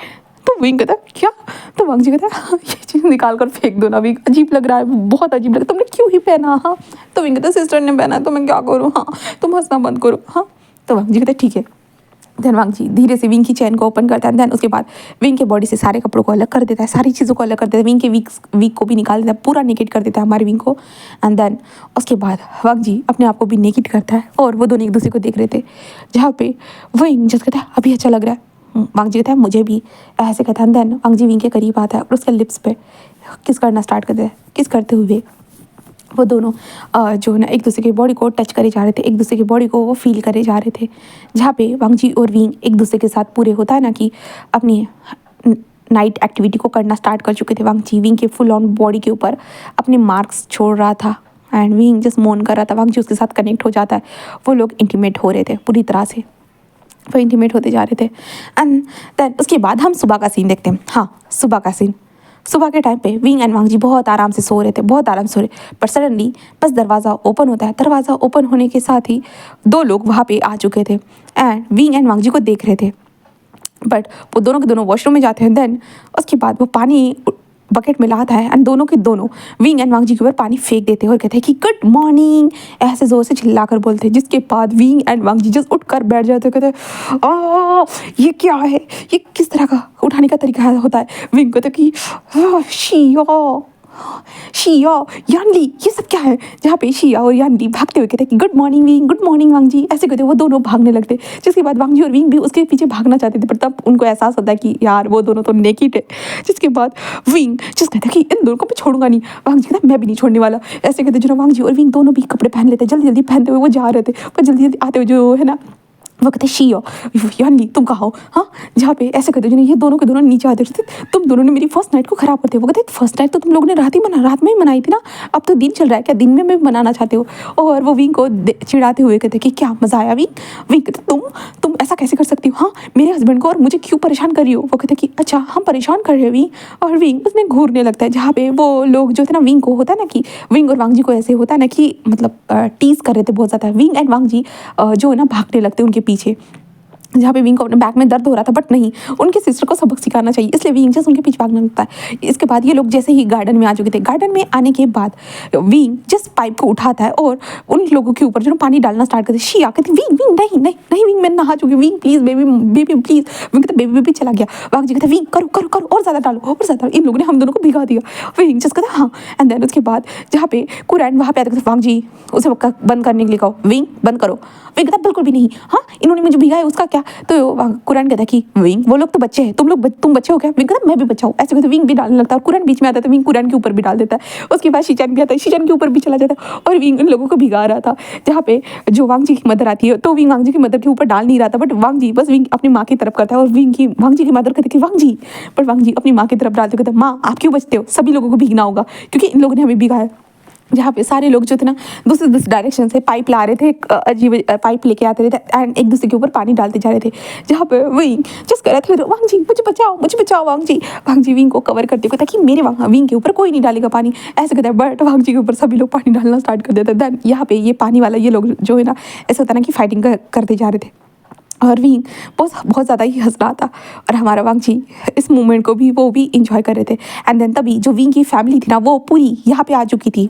तो विंग कहता क्या? तो वांग जी कहता ये चीज़ निकाल कर फेंक दो ना विंग, अजीब लग रहा है, बहुत अजीब लग रहा है, तुमने क्यों ही पहना? हाँ तो विंग कहता सिस्टर ने पहना है तो मैं क्या करूँ? हाँ तुम हंसना बंद करो। हाँ तो वांग जी कहता ठीक है। देन वांग जी धीरे से विंग की चैन को ओपन करता है। देन उसके बाद विंग के बॉडी से सारे कपड़ों को अलग कर देता है, सारी चीज़ों को अलग कर देता है, विंग के वीक को भी निकाल देता है, पूरा नेकेट कर देता है हमारे विंग को। एंड देन उसके बाद वांग जी अपने आप को भी नेकेट करता है और वो दोनों एक दूसरे को देख रहे थे, जहाँ पे विंग जस्ट कहता है अभी अच्छा लग रहा है। वांग जी कहता है मुझे भी, ऐसे कहता है। देन वांग जी विंग के करीब आता है और उसके लिप्स पे किस करना स्टार्ट कर देता है। किस करते हुए वो दोनों जो है ना एक दूसरे की बॉडी को टच करे जा रहे थे, एक दूसरे की बॉडी को वो फील करे जा रहे थे, जहाँ पे वांग जी और विंग एक दूसरे के साथ पूरे होता है ना कि अपनी नाइट एक्टिविटी को करना स्टार्ट कर चुके थे। वांग जी विंग के फुल ऑन बॉडी के ऊपर अपने मार्क्स छोड़ रहा था एंड विंग जस्ट मोन कर रहा था। वांग जी उसके साथ कनेक्ट हो जाता है, वो लोग इंटीमेट हो रहे थे पूरी तरह से, वो इंटीमेट होते जा रहे थे। एंड देन उसके बाद हम सुबह का सीन देखते हैं। हाँ सुबह का सीन, सुबह के टाइम पे विंग एंड वांग जी बहुत आराम से सो रहे थे, बहुत आराम से सो रहे, पर सडनली बस दरवाज़ा ओपन होता है। दरवाज़ा ओपन होने के साथ ही दो लोग वहाँ पे आ चुके थे एंड विंग एंड वांग जी को देख रहे थे, बट वो दोनों के दोनों वॉशरूम में जाते हैं। देन उसके बाद वो पानी बकेट में लाता है एंड दोनों के दोनों विंग एंड वांग जी के ऊपर पानी फेंक देते हैं और कहते हैं कि गुड मॉर्निंग, ऐसे ज़ोर से चिल्ला कर बोलते हैं, जिसके बाद Wing and Wang ji just उठ कर बैठ जाते हैं, कहते हैं ये क्या है, ये किस तरह का उठाने का तरीका होता है? विंग कहते कि शिया यानली ये सब क्या है? जहाँ पे शिया और यानली भागते हुए कहते हैं कि good morning Wing, good morning Wang ji, ऐसे कहते वो दोनों भागने लगते। जिसके बाद वांग जी और विंग भी उसके पीछे भागना चाहते थे, पर तब उनको एहसास होता है कि यार वो दोनों तो नेकेड है। जिसके बाद विंग जिस कहते हैं कि इन दोनों को मैं छोड़ूंगा नहीं, वांग जी कहता मैं भी नहीं छोड़ने वाला। ऐसे कहते जो वांग जी और विंग दोनों भी कपड़े पहन लेते, जल्दी जल्दी पहनते हुए वो जा रहे थे। वो जल्दी जल्दी आते हुए जो है ना वो कहते शियो यानी तुम कहा हो। हाँ जहाँ पे ऐसे कहते ये दोनों के दोनों नीचे आते थे, तुम दोनों ने मेरी फर्स्ट नाइट को खराब करते हो। वो कहते फर्स्ट नाइट तो तुम लोगों ने रात में ही मनाई थी ना, अब तो दिन चल रहा है, क्या दिन में भी मनाना चाहते हो? और वो विंग को चिढ़ाते हुए कहते कि क्या मज़ा आया विंग? विंग कहते तुम ऐसा कैसे कर सकती हो? हाँ मेरे हस्बैंड को और मुझे क्यों परेशान कर रही हो? वो कहते कि अच्छा हम परेशान कर रहे हैं विंग। और विंग उसने घूरने लगता है, जहाँ पे वो लोग जो थे ना विंग को होता है ना कि विंग और वांग जी को ऐसे होता है ना कि मतलब टीज़ कर रहे थे बहुत ज़्यादा। विंग एंड वांग जी जो है ना भागने लगते उनके पीछे। जहाँ पे विंग को अपने बैक में दर्द हो रहा था, बट नहीं, उनकी सिस्टर को सबक सिखाना चाहिए, इसलिए विंग जस्ट उनके पीछे भागने लगता है। इसके बाद ये लोग जैसे ही गार्डन में आ चुके थे, गार्डन में आने के बाद विंग जस्ट पाइप को उठाता है और उन लोगों के ऊपर जो पानी डालना स्टार्ट करते, शिया कहती विंग विंग नहीं नहीं नहीं विंग मैं नहा चुकी, wing please baby baby please. Wing कहते बेबी बेबी चला गया। वांग जी कहते विंग करो करो करो और ज़्यादा डालो और ज़्यादा डालो। इन लोगों ने हम दोनों को भिगा दिया। विंग जस्ट कहता हाँ। एंड देन उसके बाद जहाँ पे कुरैन वहाँ पे आते कहते वांग जी उसे बंद करने के लिए कहो, विंग बंद करो। विंग कहता बिल्कुल भी नहीं, हाँ इन्होंने मुझे भिगाया उसका क्या। तो कुरैन कहता कि विंग वो लोग तो बच्चे हैं, तुम बच्चे हो क्या। विंग कहता मैं भी बच्चा हूँ। ऐसे कहते विंग भी डालने लगता है और कुरैन बीच में आता है तो विंग कुरैन के ऊपर भी डाल देता है। उसके बाद शीचैन भी आता है, शीचैन के ऊपर भी चला जाता है और विंग इन लोगों को भिगा रहा था। जहाँ पे जो वांग जी की मदर आती है तो विंग वांग जी की मदर के ऊपर डाल नहीं रहा था, बट वांग जी बस विंग अपनी माँ की तरफ करता है और वांग जी की मदर कहती थी वांग जी, बट वांग जी अपनी माँ की तरफ डालते कहते माँ आप क्यों बचते हो, सभी लोगों को भीगना होगा क्योंकि इन लोगों ने हमें भिगाया। जहाँ पे सारे लोग जो थे ना दूसरे डायरेक्शन से पाइप ला रहे थे, एक अजीब पाइप लेके आते थे एंड एक दूसरे के ऊपर पानी डालते जा रहे थे। जहाँ पे विंग जस्ट कह रहे थे वांग जी मुझे बचाओ वांग जी विंग को कवर करते हुए ताकि मेरे विंग के ऊपर कोई नहीं डालेगा पानी, ऐसे कहते हैं। बट वांग जी के ऊपर सभी लोग पानी डालना स्टार्ट कर देते। देन यहाँ पे ये पानी वाला ये लोग जो है ना ऐसा होता ना कि फाइटिंग करते जा रहे थे और विंग बहुत ज़्यादा ही हंस रहा था और हमारा वांग जी इस मोमेंट को भी वो भी इंजॉय कर रहे थे। एंड देन तभी जो विंग की फैमिली थी ना वो पूरी यहाँ पे आ चुकी थी।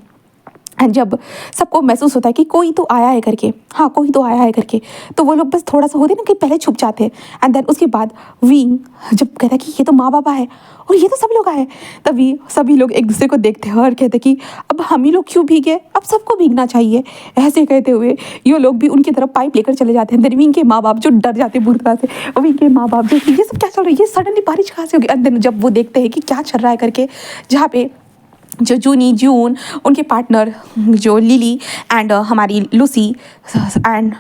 एंड जब सबको महसूस होता है कि कोई तो आया है करके, हाँ कोई तो आया है करके, तो वो लोग बस थोड़ा सा होते ना कि पहले छुप जाते हैं। एंड देन उसके बाद विंग जब कहता है कि ये तो माँ बाप है और ये तो सब लोग आए, तभी सभी लोग एक दूसरे को देखते हैं और कहते हैं कि अब हम ही लोग क्यों भीगे, अब सबको भीगना चाहिए। ऐसे कहते हुए ये लोग भी उनकी तरफ पाइप लेकर चले जाते हैं। देन विंग के माँ बाप जो डर जाते हैं बुरी तरह से, विंग के माँ बाप जो ये सब क्या चल रहा है, ये सडनली बारिश कहाँ से होगी। एंड देन जब वो देखते हैं कि क्या चल रहा है करके, जहाँ पे जो जून उनके पार्टनर जो लिली एंड हमारी लूसी एंड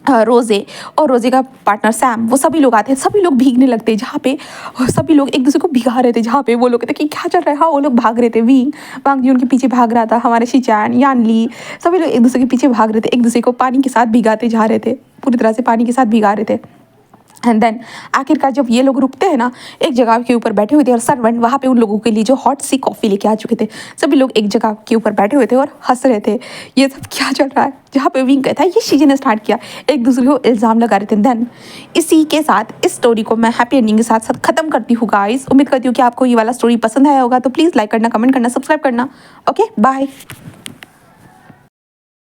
रोज़े और रोज़े का पार्टनर सैम वो सभी लोग आते हैं, सभी लोग भीगने लगते हैं। जहाँ पे सभी लोग एक दूसरे को भिगा रहे थे, जहाँ पे वो लोग कहते कि क्या चल रहा है, हाँ वो लोग भाग रहे थे। वांग जी उनके पीछे भाग रहा था, हमारे शीचैन यान ली सभी लोग एक दूसरे के पीछे भाग रहे थे, एक दूसरे को पानी के साथ भिगाते जा रहे थे, पूरी तरह से पानी के साथ भिगा रहे थे। एंड देन आखिरकार जब ये लोग रुकते हैं ना एक जगह के ऊपर बैठे हुए थे और सर्वेंट वहाँ पे उन लोगों के लिए जो हॉट सी कॉफ़ी लेके आ चुके थे, सभी लोग एक जगह के ऊपर बैठे हुए थे और हंस रहे थे ये सब क्या चल रहा है। जहाँ पे विंग कहता है ये शीजे ने स्टार्ट किया, एक दूसरे को इल्ज़ाम लगा रहे थे। देन इसी के साथ इस स्टोरी को मैं हैप्पी एंडिंग के साथ साथ ख़त्म करती हूँ गाइस। उम्मीद करती हूँ कि आपको ये वाला स्टोरी पसंद आया होगा, तो प्लीज़ लाइक करना, कमेंट करना, सब्सक्राइब करना। Okay bye.